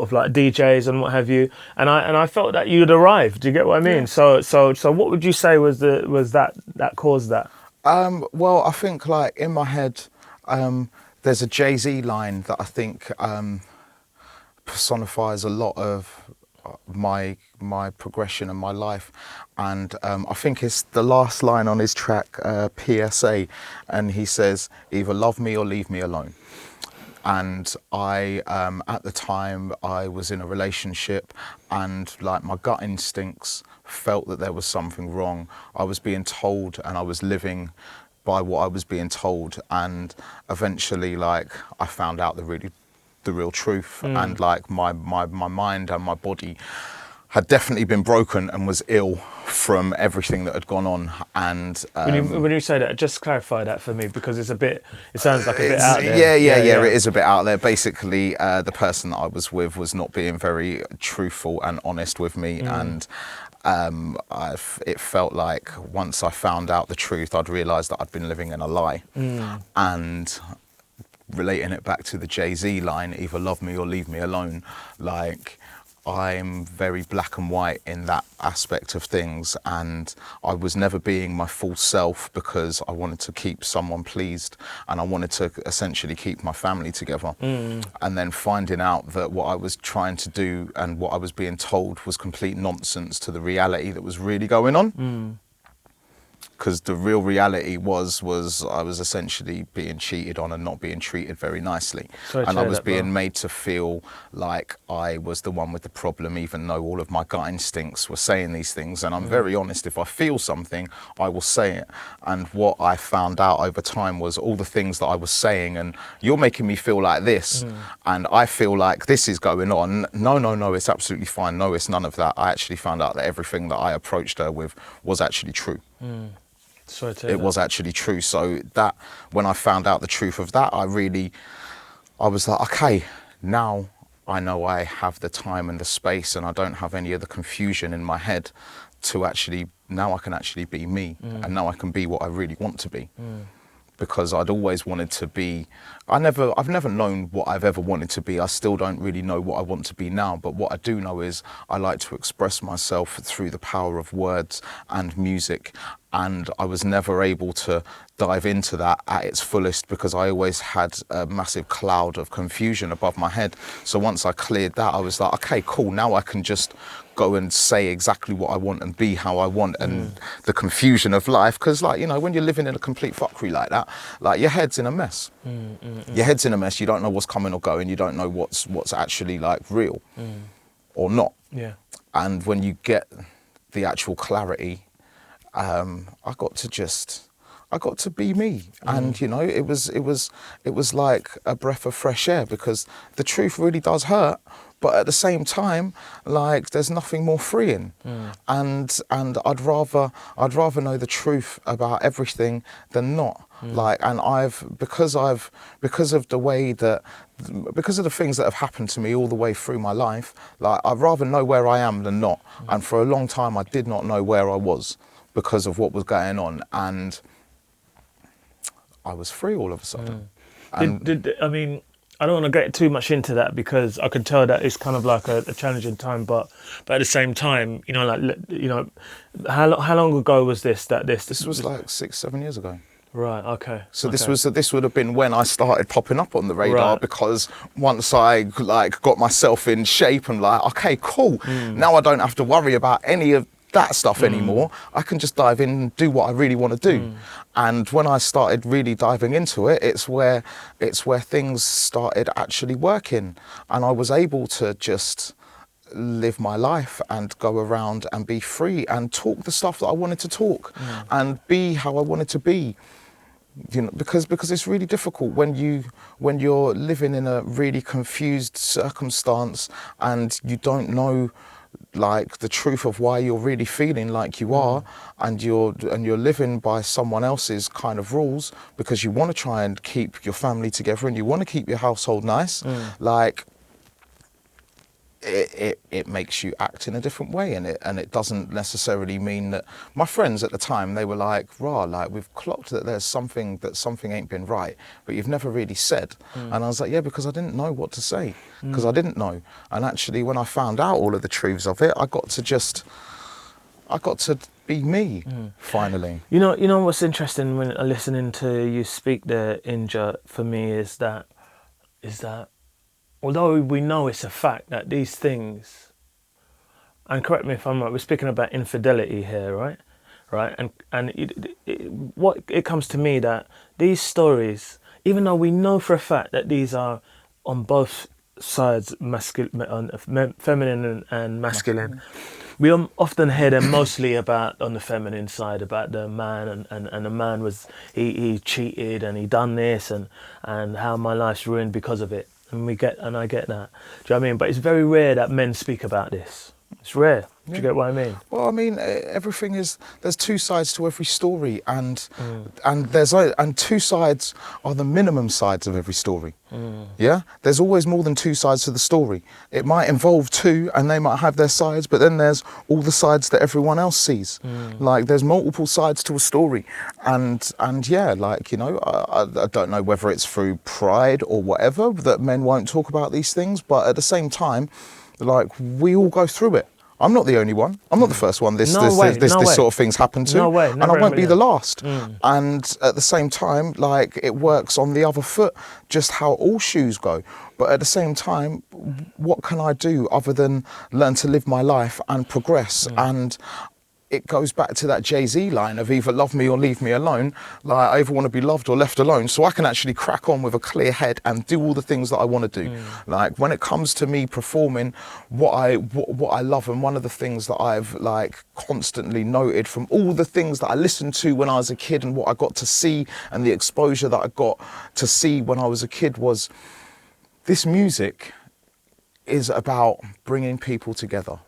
[SPEAKER 3] of like DJs and what have you. And I felt that you'd arrived. Do you get what I mean?
[SPEAKER 2] Yeah.
[SPEAKER 3] So what would you say was that caused that?
[SPEAKER 2] Well, I think like in my head, there's a Jay-Z line that I think personifies a lot of my progression and my life, and I think it's the last line on his track, PSA, and he says, either love me or leave me alone. And I, at the time, I was in a relationship, and like my gut instincts felt that there was something wrong. I was being told, and I was living by what I was being told, and eventually, like, I found out the real truth, and like my mind and my body had definitely been broken and was ill from everything that had gone on. And
[SPEAKER 3] when you say that, just clarify that for me, because it sounds like a bit out there.
[SPEAKER 2] Yeah, it is a bit out there. Basically, the person that I was with was not being very truthful and honest with me, and it felt like once I found out the truth, I'd realised that I'd been living in a lie. And relating it back to the Jay-Z line, either love me or leave me alone, like, I'm very black and white in that aspect of things, and I was never being my full self because I wanted to keep someone pleased, and I wanted to essentially keep my family together. And then finding out that what I was trying to do and what I was being told was complete nonsense to the reality that was really going on. Because the real reality was I was essentially being cheated on and not being treated very nicely. And I was being made to feel like I was the one with the problem, even though all of my gut instincts were saying these things. And I'm very honest, if I feel something, I will say it. And what I found out over time was all the things that I was saying, and you're making me feel like this, and I feel like this is going on. No, it's absolutely fine. No, it's none of that. I actually found out that everything that I approached her with was actually true. It was actually true. So that when I found out the truth of that, I was like, okay, now I know I have the time and the space, and I don't have any of the confusion in my head to actually, now I can actually be me, and now I can be what I really want to be. Because I'd always wanted to be, I've never known what I've ever wanted to be. I still don't really know what I want to be now, but what I do know is I like to express myself through the power of words and music, and I was never able to dive into that at its fullest because I always had a massive cloud of confusion above my head. So once I cleared that, I was like, okay, cool, now I can just go and say exactly what I want and be how I want, and the confusion of life, because like, you know, when you're living in a complete fuckery like that, like your head's in a mess. Your head's in a mess. You don't know what's coming or going. You don't know what's actually like real or not. And when you get the actual clarity, I got to be me. And you know, it was like a breath of fresh air, because the truth really does hurt, but at the same time, like, there's nothing more freeing. And I'd rather know the truth about everything than not. Like, and because of the things that have happened to me all the way through my life, like, I'd rather know where I am than not. And for a long time, I did not know where I was because of what was going on, and I was free all of a sudden.
[SPEAKER 3] I mean, I don't want to get too much into that because I can tell that it's kind of like a challenging time, but at the same time, you know, like, you know, how long ago was this? This was
[SPEAKER 2] like 6-7 years ago.
[SPEAKER 3] Right. Okay.
[SPEAKER 2] So this would have been when I started popping up on the radar, because once I like got myself in shape and like, okay, cool, now I don't have to worry about any of that stuff anymore. I can just dive in and do what I really want to do. And when I started really diving into it, it's where things started actually working, and I was able to just live my life and go around and be free and talk the stuff that I wanted to talk and be how I wanted to be. You know, because it's really difficult when you're living in a really confused circumstance and you don't know like the truth of why you're really feeling like you are, and you're living by someone else's kind of rules because you want to try and keep your family together and you want to keep your household nice. Like it makes you act in a different way, and it doesn't necessarily mean that. My friends at the time, they were like, rah, like we've clocked that something ain't been right, but you've never really said. And I was like, yeah, because I didn't know what to say, because I didn't know. And actually when I found out all of the truths of it, I got to be me finally.
[SPEAKER 1] You know what's interesting when listening to you speak there, Inja, for me is that although we know it's a fact that these things, and correct me if I'm right, we're speaking about infidelity here, right? And it comes to me that these stories, even though we know for a fact that these are on both sides, feminine and masculine, we often hear them mostly about on the feminine side, about the man and the man was he cheated and he done this and how my life's ruined because of it. And I get that. Do you know what I mean? But it's very rare that men speak about this. It's rare. Do you get what I mean?
[SPEAKER 2] Well, I mean, everything is. There's two sides to every story, and two sides are the minimum sides of every story. Yeah, there's always more than two sides to the story. It might involve two, and they might have their sides, but then there's all the sides that everyone else sees. Like there's multiple sides to a story, and yeah, like I don't know whether it's through pride or whatever that men won't talk about these things, but at the same time, like we all go through it. I'm not the only one. I'm not the first one this sort of things happen to.
[SPEAKER 1] No way.
[SPEAKER 2] And I won't be the last. And at the same time, like it works on the other foot, just how all shoes go. But at the same time, what can I do other than learn to live my life and progress? And it goes back to that Jay-Z line of either love me or leave me alone. Like I either want to be loved or left alone, so I can actually crack on with a clear head and do all the things that I want to do. Like when it comes to me performing what I love, and one of the things that I've like constantly noted from all the things that I listened to when I was a kid and what I got to see and the exposure that I got to see when I was a kid was this music is about bringing people together.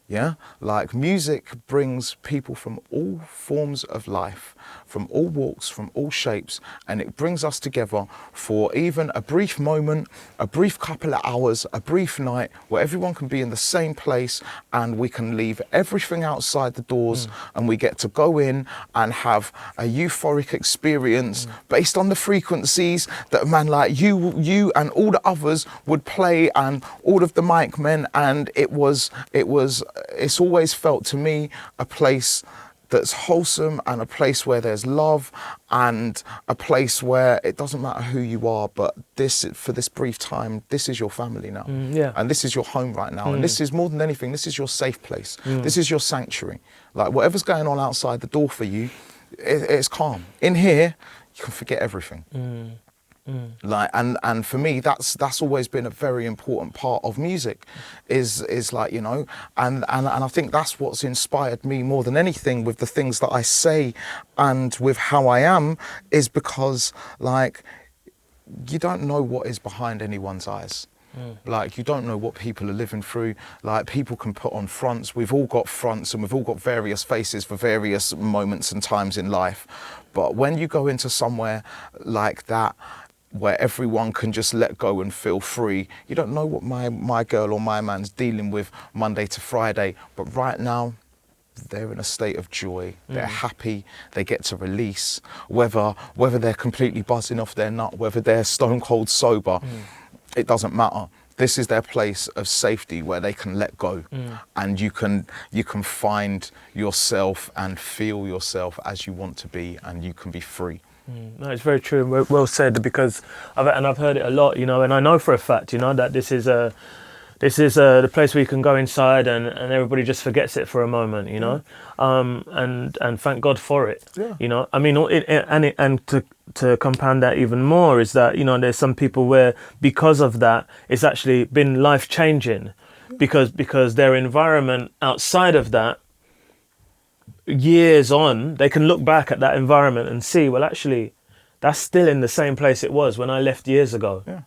[SPEAKER 2] Yeah, like music brings people from all forms of life, from all walks, from all shapes, and it brings us together for even a brief moment, a brief couple of hours, a brief night where everyone can be in the same place and we can leave everything outside the doors and we get to go in and have a euphoric experience based on the frequencies that a man like you and all the others would play and all of the mic men, and it's always felt to me a place that's wholesome and a place where there's love and a place where it doesn't matter who you are, but for this brief time, this is your family now. And this is your home right now. And this is more than anything, this is your safe place. This is your sanctuary. Like whatever's going on outside the door for you, it's calm. In here, you can forget everything. Like and for me that's always been a very important part of music is like and I think that's what's inspired me more than anything with the things that I say and with how I am, is because like you don't know what is behind anyone's eyes. Like you don't know what people are living through. Like people can put on fronts. We've all got fronts and we've all got various faces for various moments and times in life. But when you go into somewhere like that, where everyone can just let go and feel free, you don't know what my girl or my man's dealing with Monday to Friday, but right now they're in a state of joy. They're happy. They get to release, whether they're completely buzzing off their nut, whether they're stone cold sober, it doesn't matter. This is their place of safety where they can let go, and you can find yourself and feel yourself as you want to be, and you can be free.
[SPEAKER 1] No, it's very true and well said, because I've heard it a lot, and I know for a fact, that this is the place where you can go inside and everybody just forgets it for a moment, and thank God for it. I mean, and to compound that even more is that there's some people where because of that it's actually been life changing. because their environment outside of that, years on, they can look back at that environment and see, well, actually, that's still in the same place it was when I left years ago.
[SPEAKER 2] Yeah.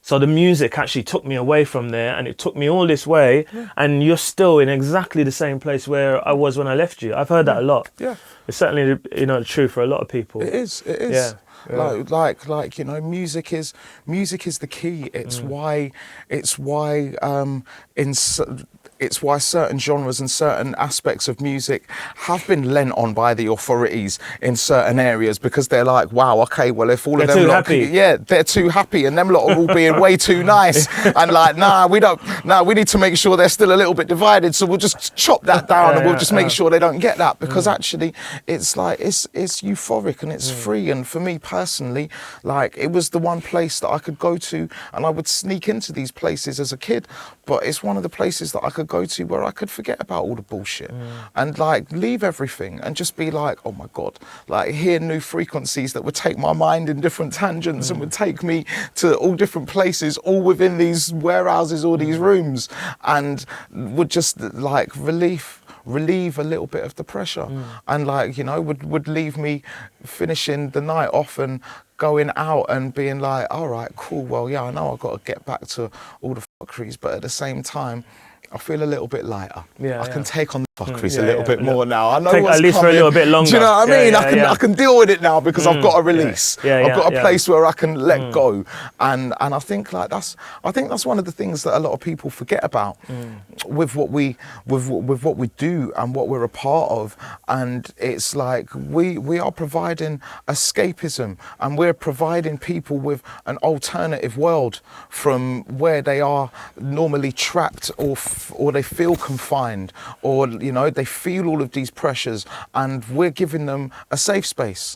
[SPEAKER 1] So the music actually took me away from there, and it took me all this way, and you're still in exactly the same place where I was when I left you. I've heard that a lot.
[SPEAKER 2] Yeah.
[SPEAKER 1] It's certainly, true for a lot of people.
[SPEAKER 2] It is.
[SPEAKER 1] Yeah.
[SPEAKER 2] Like music is the key. It's why it's why certain genres and certain aspects of music have been lent on by the authorities in certain areas, because they're like, wow, okay, well, if all of them lot, they're too happy, and them lot are all being way too nice, and like, we need to make sure they're still a little bit divided, so we'll just chop that down, and we'll just make sure they don't get that, because actually it's like, it's euphoric and it's free. And for me personally, like, it was the one place that I could go to, and I would sneak into these places as a kid, but it's one of the places that I could go to where I could forget about all the bullshit and like leave everything and just be like, oh my God, like hear new frequencies that would take my mind in different tangents and would take me to all different places, all within these warehouses or these rooms, and would just like relieve a little bit of the pressure, and like, would leave me finishing the night off and going out and being like, all right, cool, well, yeah, I know I've got to get back to all the fuckeries, but at the same time, I feel a little bit lighter. I can take on the fuckeries a little bit more now. I know what's
[SPEAKER 1] at least
[SPEAKER 2] coming.
[SPEAKER 1] for a little bit longer.
[SPEAKER 2] Do you know what I mean? I can deal with it now because I've got a release. I've got a place where I can let go, and I think like that's one of the things that a lot of people forget about with what we do and what we're a part of. And it's like we are providing escapism, and we're providing people with an alternative world from where they are normally trapped or they feel confined, or they feel all of these pressures, and we're giving them a safe space.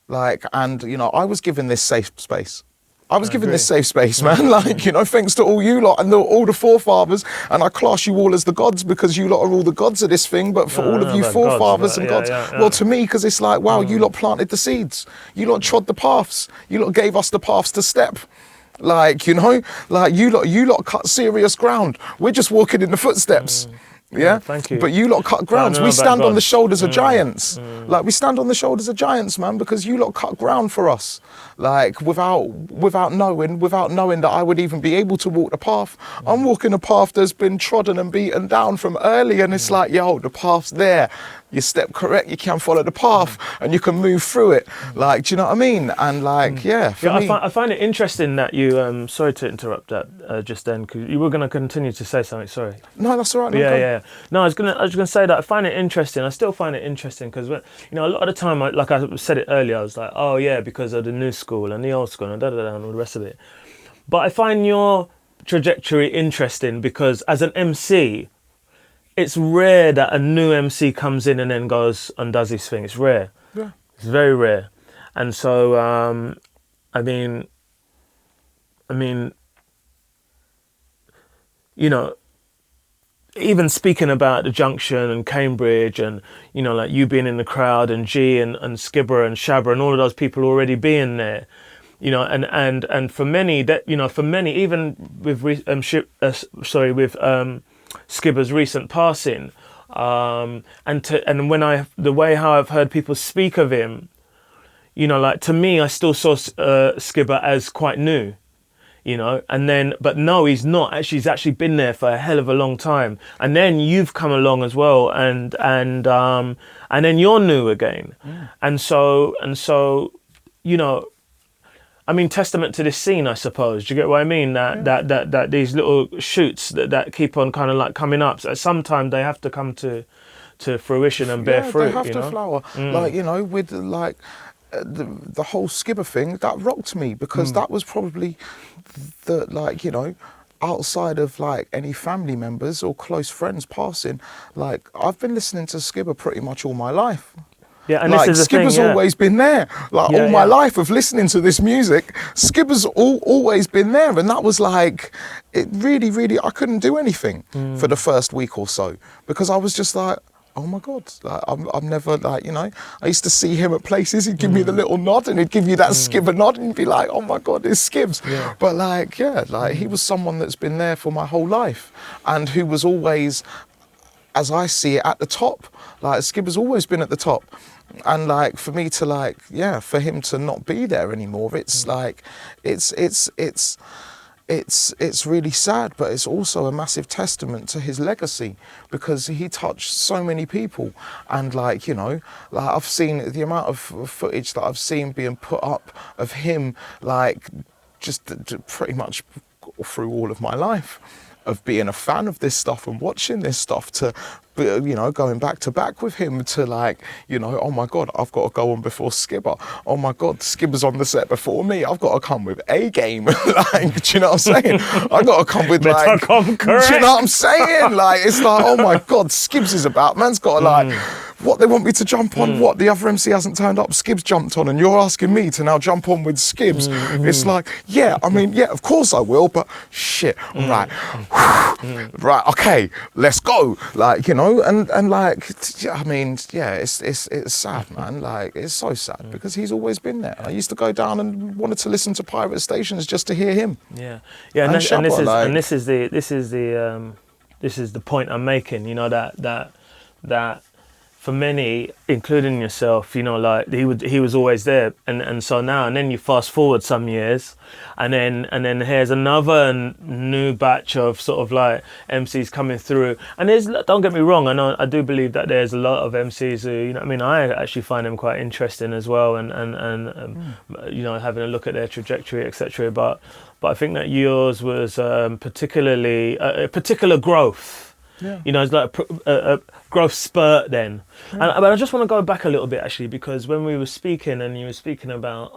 [SPEAKER 2] Like, and I was given this safe space. I was given this safe space, man. Like, thanks to all you lot and all the forefathers, and I class you all as the gods because you lot are all the gods of this thing, but for all of you forefathers and gods, well, to me, because it's like, wow, you lot planted the seeds, you lot trod the paths, you lot gave us the paths to step. Like, you lot cut serious ground. We're just walking in the footsteps. Yeah,
[SPEAKER 1] thank you.
[SPEAKER 2] But you lot cut grounds. We stand on the shoulders of giants. Like, we stand on the shoulders of giants, man, because you lot cut ground for us. Like, without knowing that I would even be able to walk the path. I'm walking a path that's been trodden and beaten down from early, and it's like, yo, the path's there. You step correct, you can follow the path, and you can move through it. Like, do you know what I mean? And like,
[SPEAKER 1] I find it interesting that you. Sorry to interrupt that just then, because you were going to continue to say something. Sorry.
[SPEAKER 2] No, that's all right.
[SPEAKER 1] No, I was gonna say that I find it interesting. I still find it interesting because a lot of the time, like I said it earlier, I was like, oh yeah, because of the new school and the old school and and all the rest of it. But I find your trajectory interesting because as an MC, it's rare that a new MC comes in and then goes and does his thing. It's rare.
[SPEAKER 2] Yeah.
[SPEAKER 1] It's very rare. And so, I mean, even speaking about the Junction and Cambridge and, like you being in the crowd and G and Skibber and Shabba and all of those people already being there, and for many that, even with Skibber's recent passing, and the way how I've heard people speak of him, like to me, I still saw Skibber as quite new, but no, he's not. Actually, he's actually been there for a hell of a long time. And then you've come along as well, and then you're new again, and so I mean, testament to this scene, I suppose. Do you get what I mean? That these little shoots that keep on kind of like coming up. So sometimes they have to come to fruition and bear fruit.
[SPEAKER 2] They have to flower. Like, with like the whole Skibber thing, that rocked me because that was probably outside of like any family members or close friends passing. Like, I've been listening to Skibber pretty much all my life.
[SPEAKER 1] Yeah, and
[SPEAKER 2] like,
[SPEAKER 1] this is the
[SPEAKER 2] Skibber's
[SPEAKER 1] thing,
[SPEAKER 2] always been there. Like, all my life of listening to this music, Skibber's always been there. And that was like, it really, I couldn't do anything for the first week or so because I was just like, oh my God, like, I'm never like, you know, I used to see him at places, he'd give me the little nod and he'd give you that Skibber nod and you'd be like, oh my God, it's Skibbs.
[SPEAKER 1] Yeah.
[SPEAKER 2] But like, yeah, like he was someone that's been there for my whole life and who was always, as I see it, at the top. Like Skibber's always been at the top. And like for me to like, yeah, for him to not be there anymore, it's like, it's really sad, but it's also a massive testament to his legacy because he touched so many people. And like, you know, like I've seen the amount of footage that I've seen being put up of him, like just pretty much through all of my life, of being a fan of this stuff and watching this stuff, to, you know, going back to back with him, to like, you know, oh my God, I've got to go on before Skibber. Oh my God, Skibber's on the set before me. I've got to come with A game. Like, do you know what I'm saying? I've got to come with like, do you know what I'm saying? Like, it's like, oh my God, Skibbs is about, man's got to like, what they want me to jump on, what the other MC hasn't turned up, Skibbs jumped on, and you're asking me to now jump on with Skibbs. It's like, yeah, I mean, yeah, of course I will, but shit, right, right, okay, let's go. Like, you know, and like, I mean, yeah, it's sad, man. Like, it's so sad because he's always been there. I used to go down and wanted to listen to pirate stations just to hear him.
[SPEAKER 1] Yeah, yeah, and this is the point I'm making. You know, that for many, including yourself, you know, like he was always there, and so now and then you fast forward some years, and then here's another new batch of sort of like MCs coming through, and don't get me wrong, I do believe that there's a lot of MCs who, you know, I mean, I actually find them quite interesting as well, and you know, having a look at their trajectory, etc. But I think that yours was particularly a particular growth. Yeah. You know, it's like a growth spurt then. Yeah. But I just want to go back a little bit actually, because when we were speaking and you were speaking about,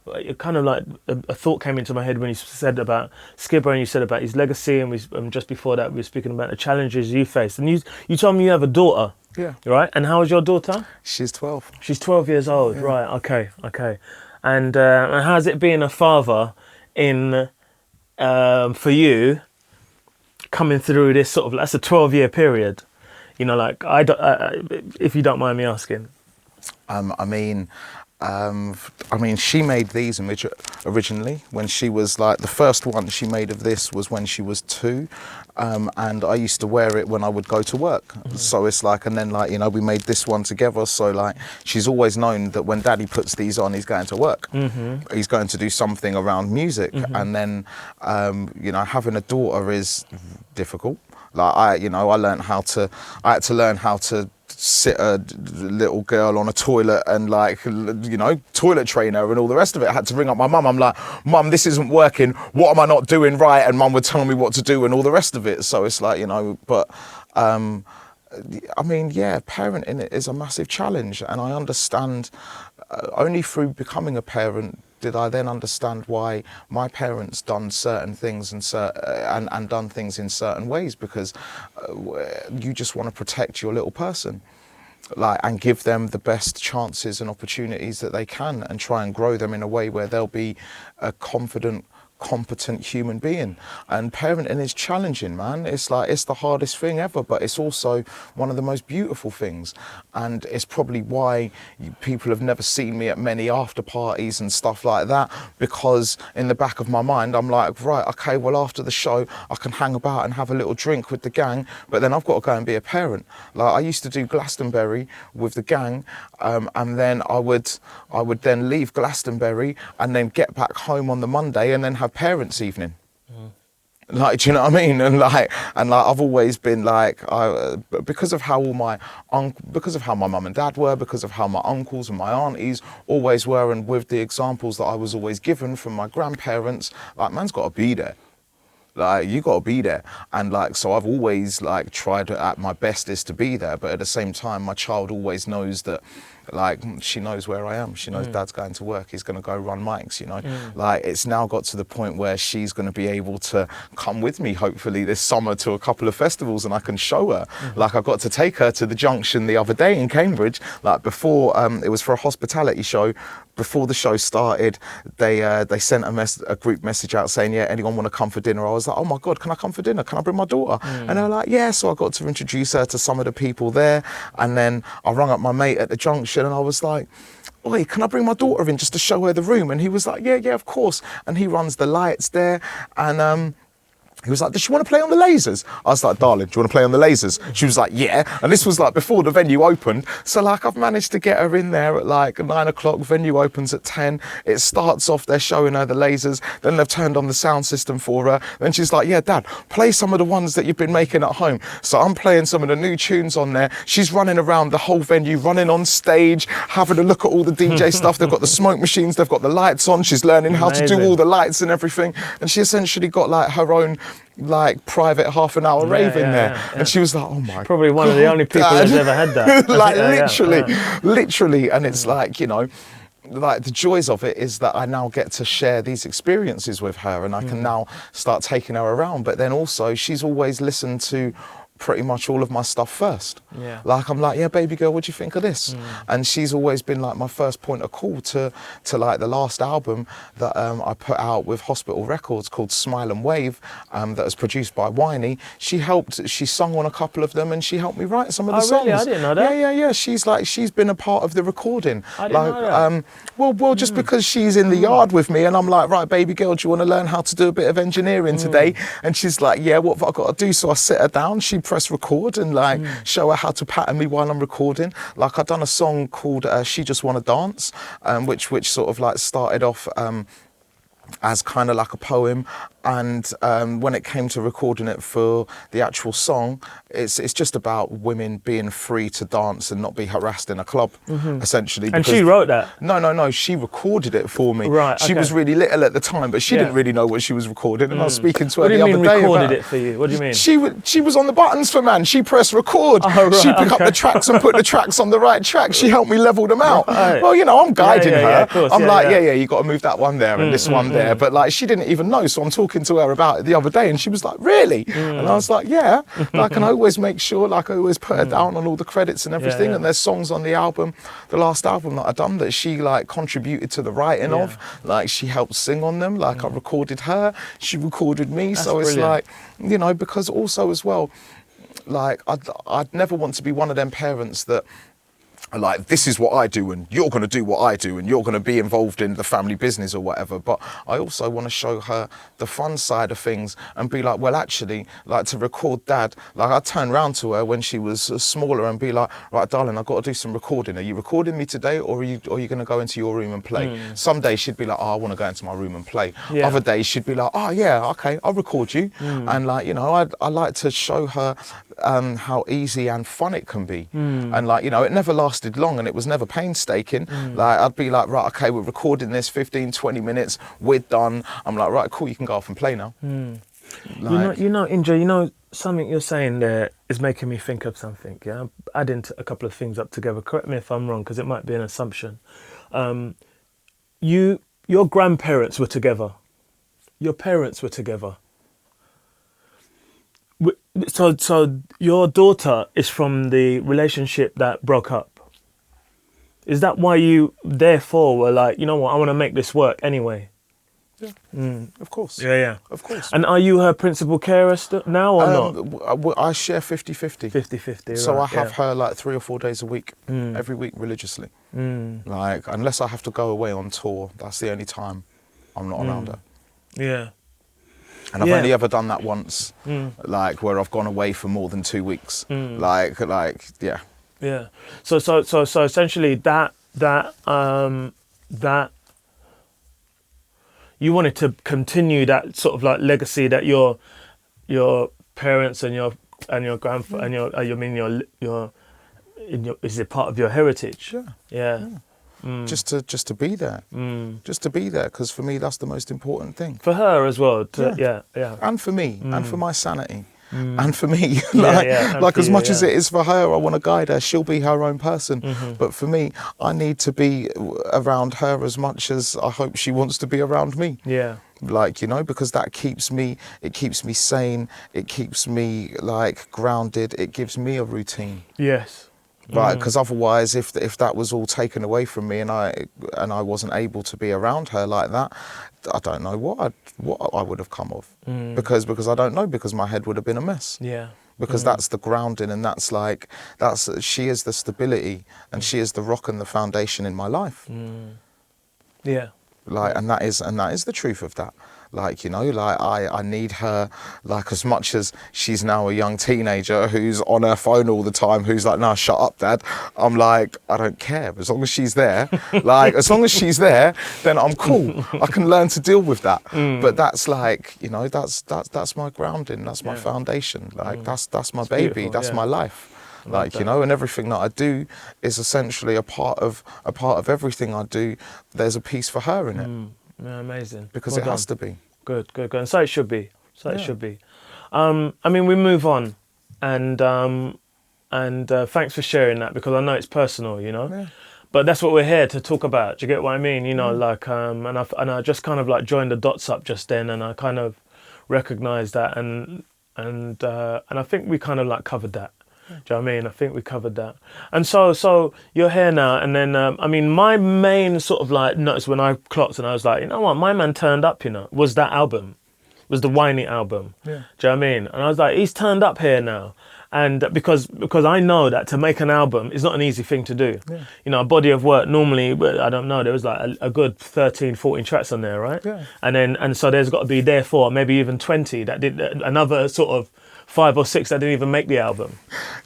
[SPEAKER 1] it kind of like a thought came into my head when you said about Skibber and you said about his legacy, and just before that we were speaking about the challenges you faced. And you told me you have a daughter.
[SPEAKER 2] Yeah.
[SPEAKER 1] Right? And how is your daughter?
[SPEAKER 2] She's 12.
[SPEAKER 1] She's 12 years old. Yeah. Right, okay. And how's it being a father in for you, coming through this sort of, that's a 12-year period, you know, like if you don't mind me asking.
[SPEAKER 2] I mean, she made these originally when she was like, the first one she made of this was when she was 2, and I used to wear it when I would go to work. So it's like, and then like, you know, we made this one together. So like, she's always known that when Daddy puts these on, he's going to work. He's going to do something around music. And then, you know, having a daughter is difficult. Like I had to learn how to sit a little girl on a toilet and like, you know, toilet trainer and all the rest of it. I had to ring up my mum. I'm like, Mum, this isn't working. What am I not doing right? And Mum would tell me what to do and all the rest of it. So it's like, you know, but I mean, yeah, parenting it is a massive challenge, and I understand only through becoming a parent did I then understand why my parents done certain things and done things in certain ways, because you just want to protect your little person, like, and give them the best chances and opportunities that they can, and try and grow them in a way where they'll be a confident, competent human being. And parenting is challenging, man. It's like, it's the hardest thing ever, but it's also one of the most beautiful things. And it's probably why people have never seen me at many after parties and stuff like that, because in the back of my mind I'm like, right, okay, well, after the show I can hang about and have a little drink with the gang, but then I've got to go and be a parent. Like, I used to do Glastonbury with the gang, and then I would then leave Glastonbury and then get back home on the Monday and then have parents' evening. Like, do you know what I mean? And like I've always been like, because of how my mum and dad were, because of how my uncles and my aunties always were, and with the examples that I was always given from my grandparents, like, man's got to be there. Like, you got to be there. And like, so I've always like tried at my bestest to be there, but at the same time, my child always knows that, like she knows where I am. She knows Dad's going to work. He's going to go run mics, you know. Like it's now got to the point where she's going to be able to come with me, hopefully this summer, to a couple of festivals, and I can show her. Like I got to take her to the Junction the other day in Cambridge, like before, it was for a hospitality show. Before the show started, they sent a group message out saying, yeah, anyone want to come for dinner? I was like, oh my God, can I come for dinner? Can I bring my daughter? And they were like, yeah. So I got to introduce her to some of the people there. And then I rung up my mate at the Junction and I was like, oi, can I bring my daughter in just to show her the room? And he was like, yeah, of course. And he runs the lights there. And he was like, does she want to play on the lasers? I was like, darling, do you want to play on the lasers? She was like, yeah. And this was like before the venue opened. So like I've managed to get her in there at like 9 o'clock. Venue opens at 10. It starts off, they're showing her the lasers. Then they've turned on the sound system for her. Then she's like, yeah, Dad, play some of the ones that you've been making at home. So I'm playing some of the new tunes on there. She's running around the whole venue, running on stage, having a look at all the DJ stuff. They've got the smoke machines. They've got the lights on. She's learning how to do all the lights and everything. And she essentially got like her own like private half-an-hour rave in there. And she was like, oh my
[SPEAKER 1] probably one of the only people
[SPEAKER 2] Dad.
[SPEAKER 1] that's ever had that.
[SPEAKER 2] Like literally. And it's like, you know, like the joys of it is that I now get to share these experiences with her, and I can now start taking her around. But then also she's always listened to pretty much all of my stuff first. Like I'm like, yeah, baby girl, what do you think of this? And she's always been like my first point of call to like the last album that I put out with Hospital Records called Smile and Wave, that was produced by Winey. She sung on a couple of them, and she helped me write some of the songs.
[SPEAKER 1] Really? I didn't know that.
[SPEAKER 2] Yeah. She's been a part of the recording.
[SPEAKER 1] I didn't know that.
[SPEAKER 2] Well, just because she's in the yard with me, and I'm like, right, baby girl, do you want to learn how to do a bit of engineering today? And she's like, yeah, what have I got to do? So I sit her down, she press record, and like show her how to pattern me while I'm recording. Like I've done a song called She Just Wanna Dance, which sort of like started off as kind of like a poem, and when it came to recording it for the actual song, it's just about women being free to dance and not be harassed in a club, essentially.
[SPEAKER 1] And she wrote that?
[SPEAKER 2] No, she recorded it for me.
[SPEAKER 1] Right,
[SPEAKER 2] She was really little at the time, but she didn't really know what she was recording, and I was speaking to her the other day.
[SPEAKER 1] What do you mean recorded it for you? What do you mean?
[SPEAKER 2] She was on the buttons for man. She pressed record.
[SPEAKER 1] Oh, right,
[SPEAKER 2] she picked up the tracks and put the tracks on the right track. She helped me level them out.
[SPEAKER 1] Right.
[SPEAKER 2] Well, you know, I'm guiding her.
[SPEAKER 1] Yeah, of course,
[SPEAKER 2] I'm like, you got to move that one there and this one there. But like, she didn't even know. So I'm talking to her about it the other day, and she was like, really? And I was like, yeah. Like, and I always make sure, like, I always put her down on all the credits and everything. And there's songs on the album, the last album that I done, that she like contributed to the writing of. Like, she helped sing on them. Like, I recorded her, she recorded me.
[SPEAKER 1] That's
[SPEAKER 2] so it's
[SPEAKER 1] brilliant.
[SPEAKER 2] like, you know, because also as well, like, I'd never want to be one of them parents that, like, this is what I do and you're going to do what I do and you're going to be involved in the family business or whatever. But I also want to show her the fun side of things and be like, well, actually, like, to record Dad, like, I turn round to her when she was smaller and be like, right, darling, I've got to do some recording. Are you recording me today, or are you going to go into your room and play? Some days she'd be like, oh, I want to go into my room and play. Other days she'd be like, oh yeah, okay, I'll record you. And like, you know, I like to show her how easy and fun it can be. And like, you know, it never lasted long and it was never painstaking. Like, I'd be like, right, okay, we're recording this 15-20 minutes, we're done. I'm like, right, cool, you can go off and play now. Like,
[SPEAKER 1] you know, Inja, you know, something you're saying there is making me think of something. Yeah, I'm adding a couple of things up together. Correct me if I'm wrong, because it might be an assumption. Your grandparents were together. Your parents were together. So your daughter is from the relationship that broke up. Is that why you therefore were like, you know what, I want to make this work anyway?
[SPEAKER 2] Yeah, of course.
[SPEAKER 1] Yeah.
[SPEAKER 2] Of course.
[SPEAKER 1] And are you her principal carer now or not?
[SPEAKER 2] I share 50-50.
[SPEAKER 1] 50-50,
[SPEAKER 2] So
[SPEAKER 1] right,
[SPEAKER 2] I have her like 3 or 4 days a week, every week religiously. Like, unless I have to go away on tour, that's the only time I'm not around her.
[SPEAKER 1] Yeah.
[SPEAKER 2] And I've only ever done that once, like, where I've gone away for more than 2 weeks. Like, yeah.
[SPEAKER 1] Yeah. So essentially that you wanted to continue that sort of like legacy that your parents and your grandfather and your is it part of your heritage? Yeah.
[SPEAKER 2] Just to be there, just to be there, because for me that's the most important thing.
[SPEAKER 1] For her as well. Yeah.
[SPEAKER 2] And for me, and for my sanity. And for me,
[SPEAKER 3] and
[SPEAKER 2] like
[SPEAKER 3] for
[SPEAKER 2] as
[SPEAKER 3] you,
[SPEAKER 2] much as it is for her, I want to guide her. She'll be her own person. But for me, I need to be around her as much as I hope she wants to be around me.
[SPEAKER 3] Yeah.
[SPEAKER 2] Like, you know, because that keeps me sane. It keeps me like grounded. It gives me a routine.
[SPEAKER 3] Yes.
[SPEAKER 2] Right, because otherwise, if that was all taken away from me and I wasn't able to be around her like that, I don't know what I would have come of. Because I don't know, because my head would have been a mess.
[SPEAKER 3] Yeah.
[SPEAKER 2] Because that's the grounding, and she is the stability, and she is the rock and the foundation in my life.
[SPEAKER 3] Yeah.
[SPEAKER 2] Like, and that is the truth of that. Like, you know, like I need her, like, as much as she's now a young teenager who's on her phone all the time, who's like, "No, shut up, Dad." I'm like, I don't care. As long as she's there, like, as long as she's there, then I'm cool. I can learn to deal with that. But that's like, you know, that's my grounding. That's my foundation. Like, that's my baby. That's my life. Like, you know, and everything that I do is essentially a part of everything I do. There's a piece for her in it.
[SPEAKER 3] Yeah, amazing.
[SPEAKER 2] Because
[SPEAKER 3] Well
[SPEAKER 2] it
[SPEAKER 3] done.
[SPEAKER 2] has to be.
[SPEAKER 3] Good. And so it should be. It should be. I mean, we move on, and thanks for sharing that, because I know it's personal, you know.
[SPEAKER 2] Yeah.
[SPEAKER 3] But that's what we're here to talk about. Do you get what I mean? You know, like, and I just kind of like joined the dots up just then, and I kind of recognised that, and I think we kind of like covered that. Do you know what I mean? I think we covered that. And so you're here now, and then, I mean, my main sort of like notice when I clocked, and I was like, you know what, my man turned up, you know, was that album, was the Whiny album.
[SPEAKER 2] Yeah.
[SPEAKER 3] Do you know what I mean? And I was like, he's turned up here now. And because I know that to make an album is not an easy thing to do.
[SPEAKER 2] Yeah.
[SPEAKER 3] You know, a body of work normally, I don't know, there was like a good 13, 14 tracks on there, right?
[SPEAKER 2] Yeah.
[SPEAKER 3] And so there's got to be therefore maybe even 20 that did another sort of 5 or 6 that didn't even make the album.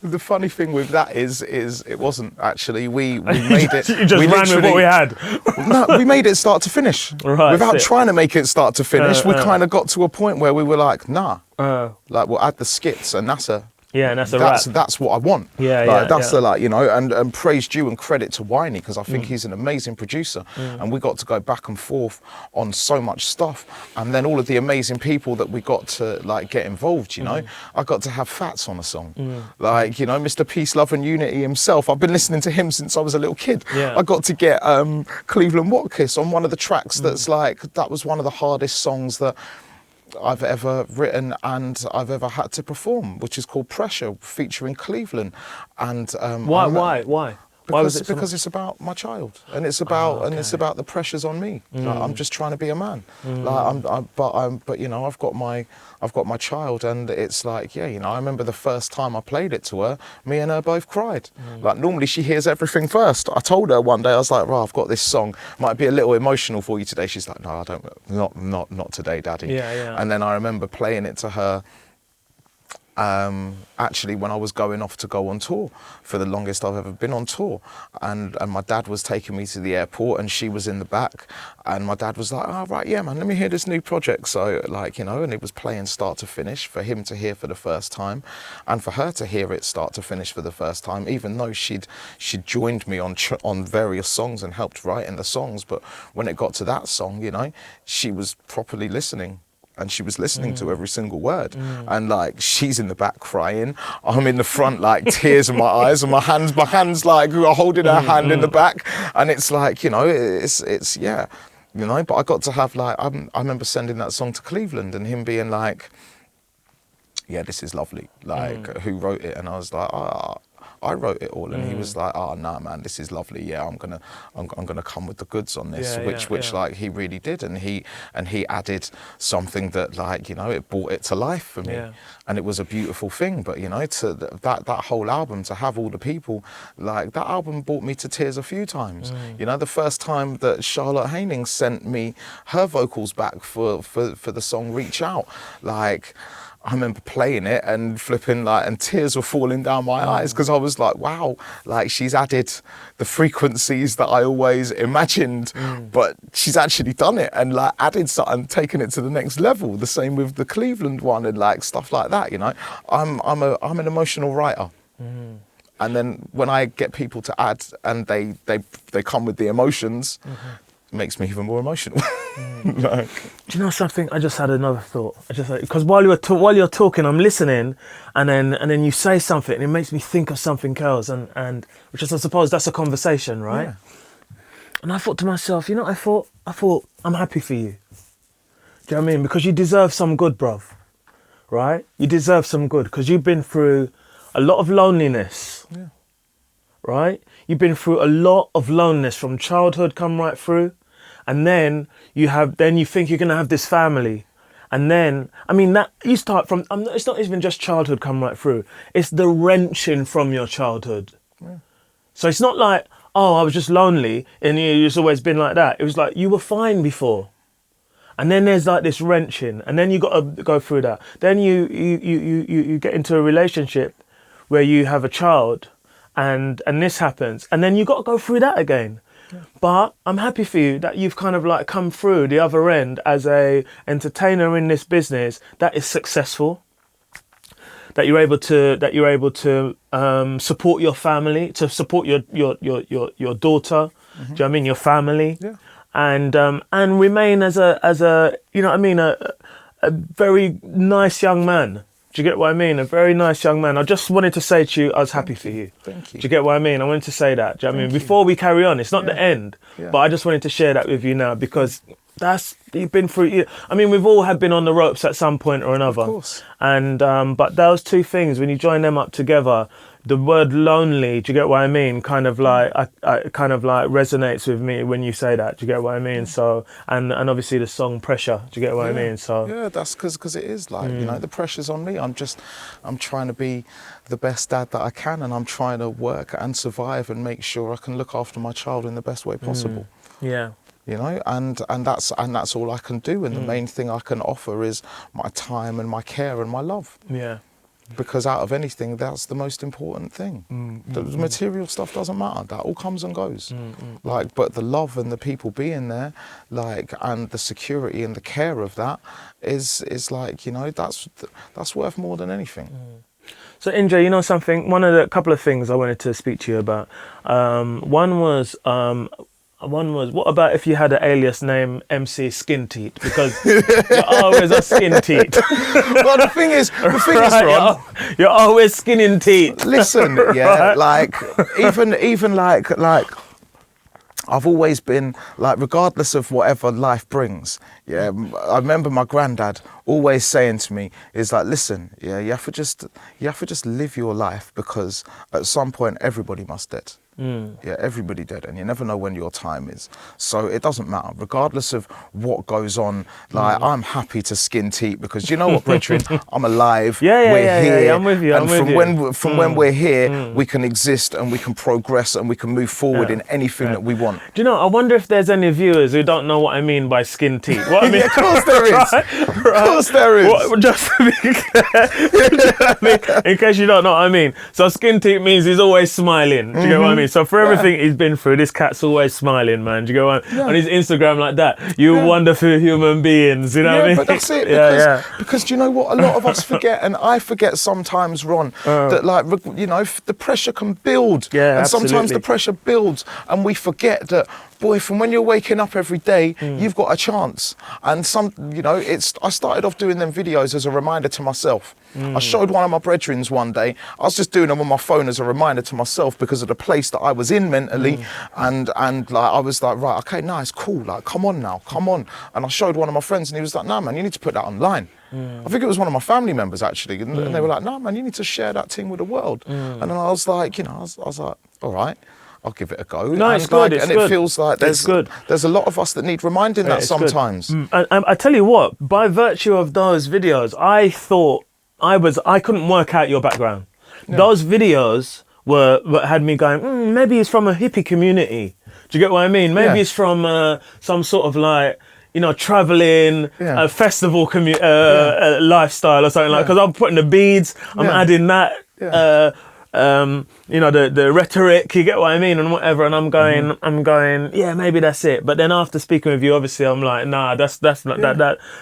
[SPEAKER 2] The funny thing with that is it wasn't actually. We made it.
[SPEAKER 3] You just ran with what we had.
[SPEAKER 2] No, we made it start to finish.
[SPEAKER 3] Right,
[SPEAKER 2] Without
[SPEAKER 3] sick.
[SPEAKER 2] trying to make it start to finish, we kind of got to a point where we were like, nah. Like, we'll add the skits, and that's a
[SPEAKER 3] Yeah, and that's
[SPEAKER 2] that's what I want.
[SPEAKER 3] Yeah,
[SPEAKER 2] like,
[SPEAKER 3] yeah,
[SPEAKER 2] that's
[SPEAKER 3] yeah.
[SPEAKER 2] the, like, you know, and praise due and credit to Whiny, because I think he's an amazing producer, and we got to go back and forth on so much stuff, and then all of the amazing people that we got to like get involved. You know, I got to have Fats on a song, like, you know, Mr. Peace, Love and Unity himself. I've been listening to him since I was a little kid.
[SPEAKER 3] Yeah.
[SPEAKER 2] I got to get Cleveland Watkins on one of the tracks. That's like, that was one of the hardest songs that I've ever written and I've ever had to perform, which is called Pressure, featuring Cleveland. And
[SPEAKER 3] Why? Why was it?
[SPEAKER 2] Because it's about my child, and it's about it's about the pressures on me. Like, I'm just trying to be a man. Like, but you know, I've got my child, and it's like, yeah, you know, I remember the first time I played it to her, me and her both cried. Like, normally she hears everything first. I told her one day, I was like, "Right, I've got this song. Might be a little emotional for you today." She's like, "No, I don't. Not today, Daddy."
[SPEAKER 3] Yeah, yeah.
[SPEAKER 2] And then I remember playing it to her. Actually, when I was going off to go on tour, for the longest I've ever been on tour, and my dad was taking me to the airport, and she was in the back, and my dad was like, "Oh, right, yeah, man, let me hear this new project." So, like, you know, and it was playing start to finish for him to hear for the first time, and for her to hear it start to finish for the first time, even though she'd joined me on various songs and helped write in the songs. But when it got to that song, you know, she was properly listening. And she was listening to every single word. And like, she's in the back crying. I'm in the front, like, tears in my eyes, and my hands like are holding her hand in the back. And it's like, you know, it's yeah, you know. But I got to have, like, I remember sending that song to Cleveland and him being like, "Yeah, this is lovely." Like, who wrote it? And I was like, I wrote it all, and he was like, "Oh, nah, man, this is lovely. Yeah, I'm gonna come with the goods on this," which like he really did, and he added something that, like, you know, it brought it to life for me, and it was a beautiful thing. But, you know, to that whole album, to have all the people, like, that album brought me to tears a few times. You know, the first time that Charlotte Haining sent me her vocals back for the song "Reach Out," like, I remember playing it and flipping, like, and tears were falling down my eyes, because I was like, wow, like, she's added the frequencies that I always imagined, but she's actually done it and, like, added something, taken it to the next level. The same with the Cleveland one and, like, stuff like that. You know, I'm an emotional writer. And then when I get people to add and they come with the emotions, makes me even more emotional. Like,
[SPEAKER 1] Do you know something? I just had another thought. I just because while you're talking, I'm listening, and then you say something, and it makes me think of something else, and which is, I suppose, that's a conversation, right?
[SPEAKER 2] yeah.
[SPEAKER 1] And I thought to myself, you know, I thought I'm happy for you. Do you know what I mean? Because you deserve some good, bruv. Right? You deserve some good because you've been through a lot of loneliness.
[SPEAKER 2] Yeah.
[SPEAKER 1] Right? You've been through a lot of loneliness from childhood, come right through, and then you think you're gonna have this family, and then I mean that you start from. It's not even just childhood, come right through. It's the wrenching from your childhood.
[SPEAKER 2] Yeah.
[SPEAKER 1] So it's not like, oh, I was just lonely and it's always been like that. It was like you were fine before. And then there's like this wrenching, and then you got to go through that. Then you get into a relationship where you have a child, and this happens, and then you got to go through that again. Yeah. But I'm happy for you that you've kind of like come through the other end as a entertainer in this business that is successful. That you're able to support your family, to support your daughter. Mm-hmm. Do you know what I mean? Your family.
[SPEAKER 2] Yeah.
[SPEAKER 1] And remain as a you know what I mean, a very nice young man. Do you get what I mean? A very nice young man. I just wanted to say to you, I was happy for you.
[SPEAKER 2] Thank you.
[SPEAKER 1] Do you get what I mean? I wanted to say that. Do you know what I mean? Before we carry on, it's not the end, but I just wanted to share that with you now because you've been through. I mean, we've all been on the ropes at some point or another.
[SPEAKER 2] Of course.
[SPEAKER 1] And but those two things, when you join them up together, the word lonely, do you get what I mean? Kind of like, I kind of like resonates with me when you say that. Do you get what I mean? So, and obviously the song Pressure. Do you get what I mean? So
[SPEAKER 2] yeah, that's because it is like, you know, the pressure's on me. I'm trying to be the best dad that I can, and I'm trying to work and survive and make sure I can look after my child in the best way possible.
[SPEAKER 1] Yeah.
[SPEAKER 2] You know, and that's all I can do, and the main thing I can offer is my time and my care and my love.
[SPEAKER 1] Yeah.
[SPEAKER 2] Because out of anything, that's the most important thing. The material stuff doesn't matter. That all comes and goes. Like, but the love and the people being there, like, and the security and the care of that is like, you know, that's worth more than anything.
[SPEAKER 1] So Inja, you know something? A couple of things I wanted to speak to you about. One was, what about if you had an alias name MC Skin Teat? Because you're always a skin teat.
[SPEAKER 2] Well, the thing is, Ron,
[SPEAKER 1] you're always skinning teat.
[SPEAKER 2] Listen, yeah, like even like I've always been like, regardless of whatever life brings. Yeah, I remember my granddad always saying to me, is like, listen, yeah, you have to just live your life, because at some point everybody must dead. Yeah, everybody dead, and you never know when your time is. So it doesn't matter, regardless of what goes on. Like, I'm happy to skin teat, because you know what, brethren, I'm alive. We're here.
[SPEAKER 1] Yeah, I'm with you.
[SPEAKER 2] And from when we're here, we can exist and we can progress and we can move forward in anything that we want.
[SPEAKER 1] Do you know? I wonder if there's any viewers who don't know what I mean by skin teat. What I mean,
[SPEAKER 2] yeah, of course there is. Of course there is.
[SPEAKER 1] Just to be clear, in case you don't know what I mean. So skin teat means he's always smiling. Do you get what I mean? So for everything he's been through, this cat's always smiling, man. Do you get what I mean? On his Instagram like that, you wonderful human beings. You know what I mean?
[SPEAKER 2] But that's it. Because do you know what? A lot of us forget, and I forget sometimes, Ron, that, like, you know, the pressure can build.
[SPEAKER 1] Yeah,
[SPEAKER 2] and
[SPEAKER 1] absolutely.
[SPEAKER 2] sometimes the pressure builds, and we forget that, boy, from when you're waking up every day, you've got a chance. And you know, I started off doing them videos as a reminder to myself. I showed one of my brethren one day. I was just doing them on my phone as a reminder to myself because of the place that I was in mentally. And like, I was like, right, okay, nice, cool. Like, come on now, come on. And I showed one of my friends, and he was like, nah, man, you need to put that online. I think it was one of my family members, actually. And they were like, no, man, you need to share that thing with the world. And then I was like, you know, I was like, all right, I'll give it a go.
[SPEAKER 1] No, it's good. It's good.
[SPEAKER 2] It feels like there's a lot of us that need reminding that sometimes.
[SPEAKER 1] I tell you what, by virtue of those videos, I thought I couldn't work out your background. Yeah. Those videos had me going, maybe it's from a hippie community. Do you get what I mean? Maybe it's from some sort of, like, you know, traveling, festival lifestyle or something like. Because I'm putting the beads, I'm adding that. you know, the rhetoric, you get what I mean, and whatever. And I'm going, yeah, maybe that's it. But then after speaking with you, obviously, I'm like, nah, that's not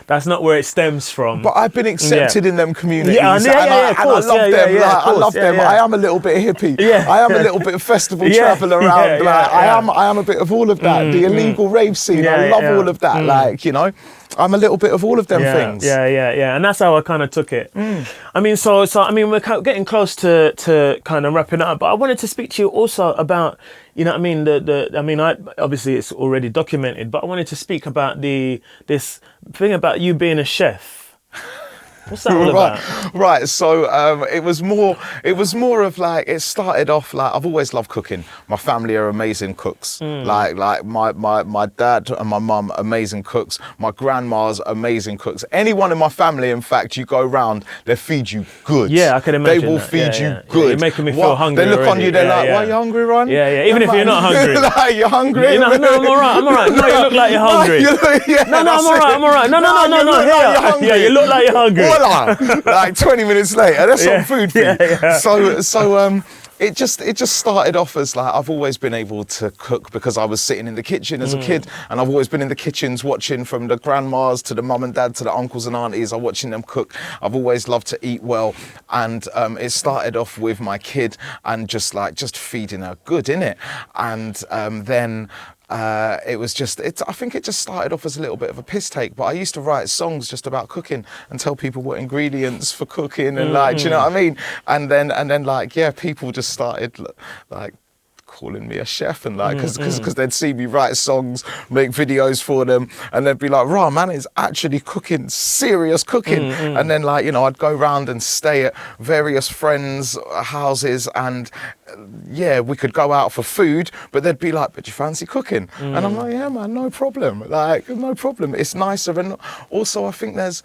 [SPEAKER 1] that's not where it stems from.
[SPEAKER 2] But I've been accepted in them communities.
[SPEAKER 1] Yeah,
[SPEAKER 2] and I love them. I love them.
[SPEAKER 1] Yeah.
[SPEAKER 2] I am a little bit hippie.
[SPEAKER 1] Yeah.
[SPEAKER 2] I am a little bit festival travel around. I am a bit of all of that. The illegal rave scene. I love all of that. Like, you know, I'm a little bit of all of them things.
[SPEAKER 1] Yeah. And that's how I kind of took it. I mean, so I mean, we're getting close to kind of wrapping up, but I wanted to speak to you also about, you know what I mean, I obviously it's already documented, but I wanted to speak about this thing about you being a chef. What's that all about?
[SPEAKER 2] Right. So it was more of like, it started off like, I've always loved cooking. My family are amazing cooks. Like my dad and my mum, amazing cooks. My grandma's amazing cooks. Anyone in my family, in fact, you go round, they feed you good.
[SPEAKER 1] Yeah, I can imagine.
[SPEAKER 2] They will feed you good.
[SPEAKER 1] You're making me feel hungry.
[SPEAKER 2] They look
[SPEAKER 1] already.
[SPEAKER 2] on you, they're like, why are you hungry, Ron?
[SPEAKER 1] Yeah. Even if you're not hungry.
[SPEAKER 2] Like, you're hungry?
[SPEAKER 1] No, I'm all right. No, you look like you're hungry. No, I'm all right. No. Yeah, you look like you're hungry.
[SPEAKER 2] Like 20 minutes later, that's some food for you. So it just started off as like, I've always been able to cook because I was sitting in the kitchen as a kid, and I've always been in the kitchens watching, from the grandmas to the mum and dad to the uncles and aunties, I'm watching them cook. I've always loved to eat well, and it started off with my kid and just feeding her good, innit? And then I think it just started off as a little bit of a piss take, but I used to write songs just about cooking and tell people what ingredients for cooking and like, do you know what I mean? And then like, yeah, people just started like calling me a chef, and like, because they'd see me write songs, make videos for them, and they'd be like, "Rah, man is actually cooking, serious cooking." And then, like, you know, I'd go around and stay at various friends' houses, and yeah, we could go out for food, but they'd be like, "But you fancy cooking?" And I'm like, "Yeah, man, no problem. Like, no problem. It's nicer." And also, I think there's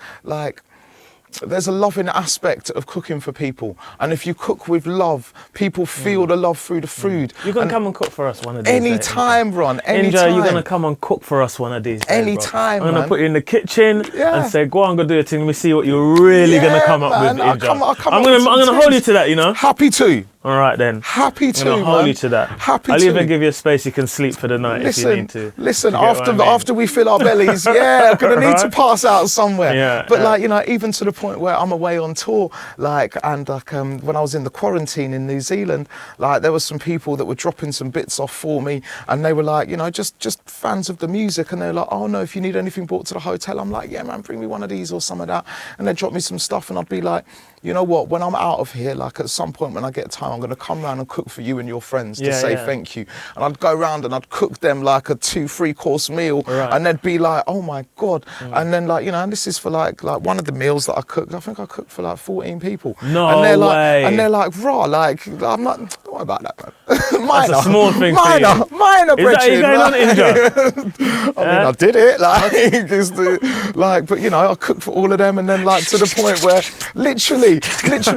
[SPEAKER 2] a loving aspect of cooking for people, and if you cook with love, people feel the love through the food.
[SPEAKER 1] You're gonna come and cook for us one of these
[SPEAKER 2] anytime,
[SPEAKER 1] days.
[SPEAKER 2] Ron.
[SPEAKER 1] Inja, you're gonna come and cook for us one of these days,
[SPEAKER 2] anytime.
[SPEAKER 1] I'm gonna put you in the kitchen and say, "Go on, go do your thing. Let me see what you're really gonna come up with, Inja." I'm gonna hold you to that, you know.
[SPEAKER 2] Happy to.
[SPEAKER 1] All right then.
[SPEAKER 2] Happy to.
[SPEAKER 1] I'm gonna hold you to that.
[SPEAKER 2] Happy
[SPEAKER 1] I'll
[SPEAKER 2] to.
[SPEAKER 1] even give you a space you can sleep for the night if you need to.
[SPEAKER 2] Listen, after we fill our bellies, I'm gonna need to pass out somewhere.
[SPEAKER 1] Yeah,
[SPEAKER 2] but like, you know, even to the point where I'm away on tour, like, and like when I was in the quarantine in New Zealand, like there was some people that were dropping some bits off for me, and they were like, you know, just fans of the music, and they were like, "Oh no, if you need anything brought to the hotel," I'm like, "Yeah, man, bring me one of these or some of that," and they drop me some stuff, and I'd be like, "You know what, when I'm out of here, like at some point when I get time, I'm going to come round and cook for you and your friends to say thank you." And I'd go round and I'd cook them like a 2-3 course meal, and they'd be like, "Oh my God." And then, like, you know, and this is for like one of the meals that I cooked, I think I cooked for like 14 people.
[SPEAKER 1] No
[SPEAKER 2] and they're
[SPEAKER 1] way.
[SPEAKER 2] And they're like, "Raw, like, I'm not, don't worry about that, man." Minor.
[SPEAKER 1] That's a small thing for you.
[SPEAKER 2] Minor,
[SPEAKER 1] Is that how you going on, Inja?
[SPEAKER 2] I mean, I did it, like, but you know, I cooked for all of them, and then like to the point where literally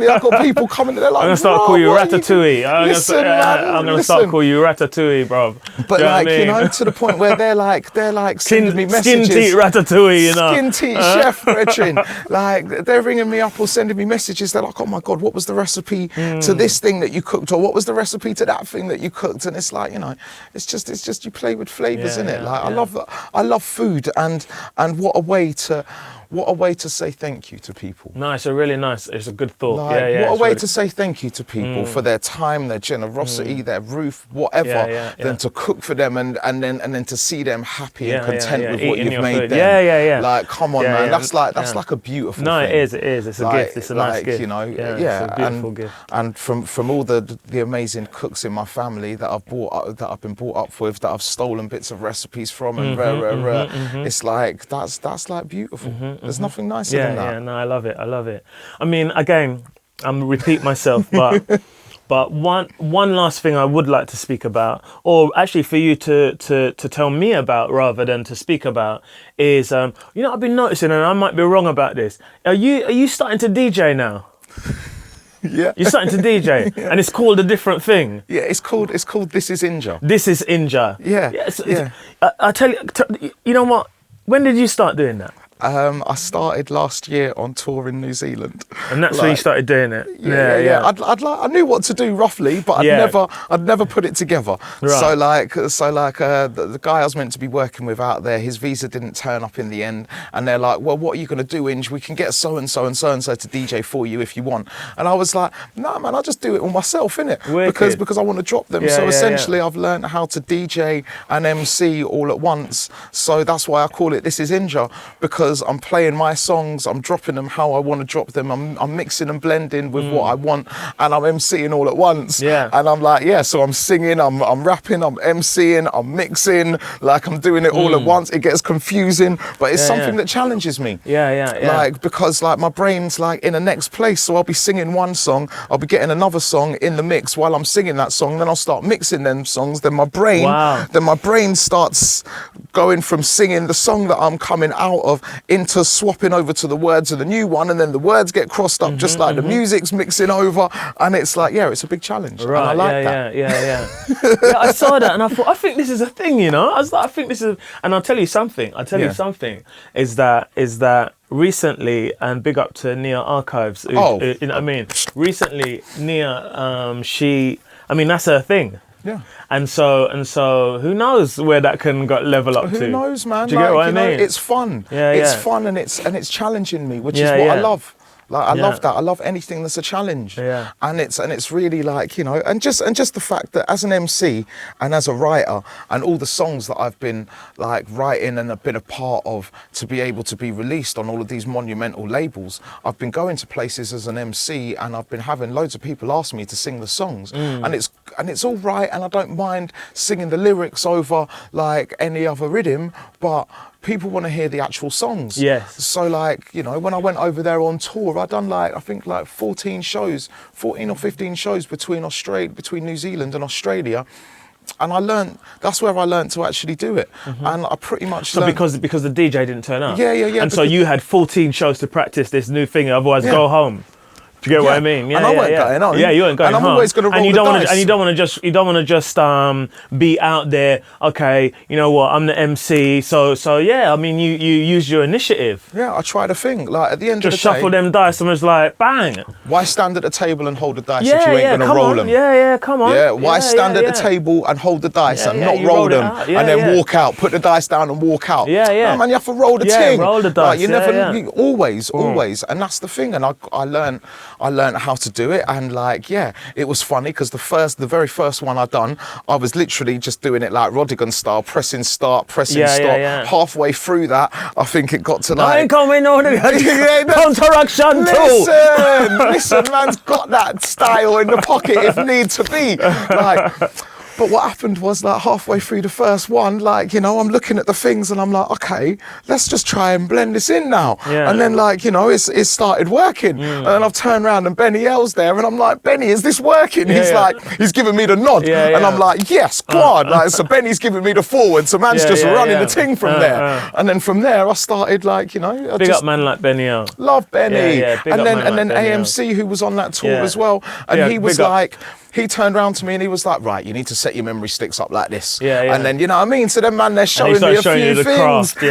[SPEAKER 2] I've got people coming and they're like,
[SPEAKER 1] I'm gonna start calling you Ratatouille.
[SPEAKER 2] I'm
[SPEAKER 1] gonna start calling you Ratatouille, bro.
[SPEAKER 2] But like, you know, to the point where they're like sending me messages.
[SPEAKER 1] Skin teat Ratatouille, you know.
[SPEAKER 2] Skin teat chef, Brethren. Like, they're ringing me up or sending me messages. They're like, "Oh my God, what was the recipe to this thing that you cooked, or what was the recipe to that thing that you cooked?" And it's like, you know, it's just you play with flavors, innit? Like, I love food, and what a way to say thank you to people.
[SPEAKER 1] Nice, really nice. It's a good thought.
[SPEAKER 2] Like, what a way to say thank you to people for their time, their generosity, their roof, whatever, than to cook for them and then to see them happy and content with what you've made them.
[SPEAKER 1] Yeah.
[SPEAKER 2] Like, come on, man, that's like a beautiful thing.
[SPEAKER 1] It is. It's a gift. It's a nice gift.
[SPEAKER 2] You know,
[SPEAKER 1] it's a beautiful gift.
[SPEAKER 2] And from all the amazing cooks in my family that I've been brought up with, that I've stolen bits of recipes from, and it's like that's like beautiful. There's nothing nicer than that.
[SPEAKER 1] Yeah, no, I love it. I mean, again, I'm gonna repeat myself, but one last thing I would like to speak about, or actually for you to tell me about rather than to speak about, is you know, I've been noticing, and I might be wrong about this. Are you starting to DJ now?
[SPEAKER 2] Yeah.
[SPEAKER 1] You're starting to DJ, and it's called a different thing.
[SPEAKER 2] Yeah, it's called This Is Inja.
[SPEAKER 1] This is Inja.
[SPEAKER 2] Yeah.
[SPEAKER 1] I tell you, you know what? When did you start doing that?
[SPEAKER 2] I started last year on tour in New Zealand.
[SPEAKER 1] And that's where you started doing it.
[SPEAKER 2] Yeah. I knew what to do roughly, but I'd never put it together.
[SPEAKER 1] Right.
[SPEAKER 2] So the guy I was meant to be working with out there, his visa didn't turn up in the end, and they're like, well, what are you going to do, Inj? We can get so and so and so and so to DJ for you if you want. And I was like, nah, man, I'll just do it all myself, innit? Because I want to drop them. So essentially, I've learned how to DJ and MC all at once. So that's why I call it This Is Inja, because I'm playing my songs, I'm dropping them how I want to drop them, I'm mixing and blending with what I want, and I'm MCing all at once.
[SPEAKER 1] Yeah.
[SPEAKER 2] And I'm like, so I'm singing, I'm rapping, I'm MCing, I'm mixing, like I'm doing it all at once. It gets confusing, but it's something that challenges me. Like, because like my brain's like in the next place, so I'll be singing one song, I'll be getting another song in the mix while I'm singing that song, then I'll start mixing them songs, then my brain starts going from singing the song that I'm coming out of into swapping over to the words of the new one, and then the words get crossed up just like the music's mixing over, and it's like, it's a big challenge.
[SPEAKER 1] Right,
[SPEAKER 2] and I like that.
[SPEAKER 1] Yeah, I saw that and I thought, I think this is a thing, you know? I was like, I think this is, and I'll tell you something, is that recently, and big up to Nia Archives, you know what I mean? Recently, Nia, that's her thing.
[SPEAKER 2] Yeah.
[SPEAKER 1] And so who knows where that can level up to?
[SPEAKER 2] Who knows, man?
[SPEAKER 1] Do you get what I mean?
[SPEAKER 2] It's fun. It's fun, and it's challenging me, which is what I love. Like I love that. I love anything that's a challenge.
[SPEAKER 1] Yeah.
[SPEAKER 2] And it's really like, and just the fact that as an MC and as a writer, and all the songs that I've been like writing and have been a part of to be able to be released on all of these monumental labels, I've been going to places as an MC, and I've been having loads of people ask me to sing the songs, and it's all right, and I don't mind singing the lyrics over like any other rhythm, but people want to hear the actual songs.
[SPEAKER 1] Yes.
[SPEAKER 2] So like, when I went over there on tour, I done I think 14 or 15 shows between New Zealand and Australia. And that's where I learned to actually do it. And I pretty much
[SPEAKER 1] because the DJ didn't turn up.
[SPEAKER 2] Yeah.
[SPEAKER 1] And so you had 14 shows to practice this new thing, otherwise go home. Do you get what I mean?
[SPEAKER 2] Yeah, and I weren't going on.
[SPEAKER 1] Yeah, you weren't going
[SPEAKER 2] home. And I'm always going to roll the dice.
[SPEAKER 1] And you don't want to just be out there. Okay, you know what? I'm the MC. So yeah. I mean, you use your initiative.
[SPEAKER 2] Yeah, I tried a thing. Like at the end of the day,
[SPEAKER 1] just shuffle them dice and was like, bang.
[SPEAKER 2] Why stand at the table and hold the dice if you ain't going to roll them?
[SPEAKER 1] Yeah, come on.
[SPEAKER 2] Yeah, why stand at the table and hold the dice and not roll them and then walk out, put the dice down and walk out?
[SPEAKER 1] Yeah.
[SPEAKER 2] No, man, you have to roll the thing.
[SPEAKER 1] Roll the dice.
[SPEAKER 2] Like, you always, and that's the thing. And I learned how to do it, and it was funny because the very first one I done, I was literally just doing it like Rodigan style, pressing start. Halfway through that, I think it got to like
[SPEAKER 1] incoming order, counteraction too.
[SPEAKER 2] Listen, man's got that style in the pocket if need to be. But what happened was halfway through the first one, I'm looking at the things and I'm like, okay, let's just try and blend this in now.
[SPEAKER 1] Yeah.
[SPEAKER 2] And then it started working. And then I've turned around and Benny L's there and I'm like, Benny, is this working? He's giving me the nod. And I'm like, yes, go on. So Benny's giving me the forward. So man's just running the ting from there. And then from there I started
[SPEAKER 1] big up man like Benny L.
[SPEAKER 2] Love Benny.
[SPEAKER 1] And
[SPEAKER 2] then AMC, who was on that tour as well. And he was he turned around to me and he was like, right, you need to set your memory sticks up like this. And then, you know what I mean? So then, man, they're showing me a few things.
[SPEAKER 1] Craft.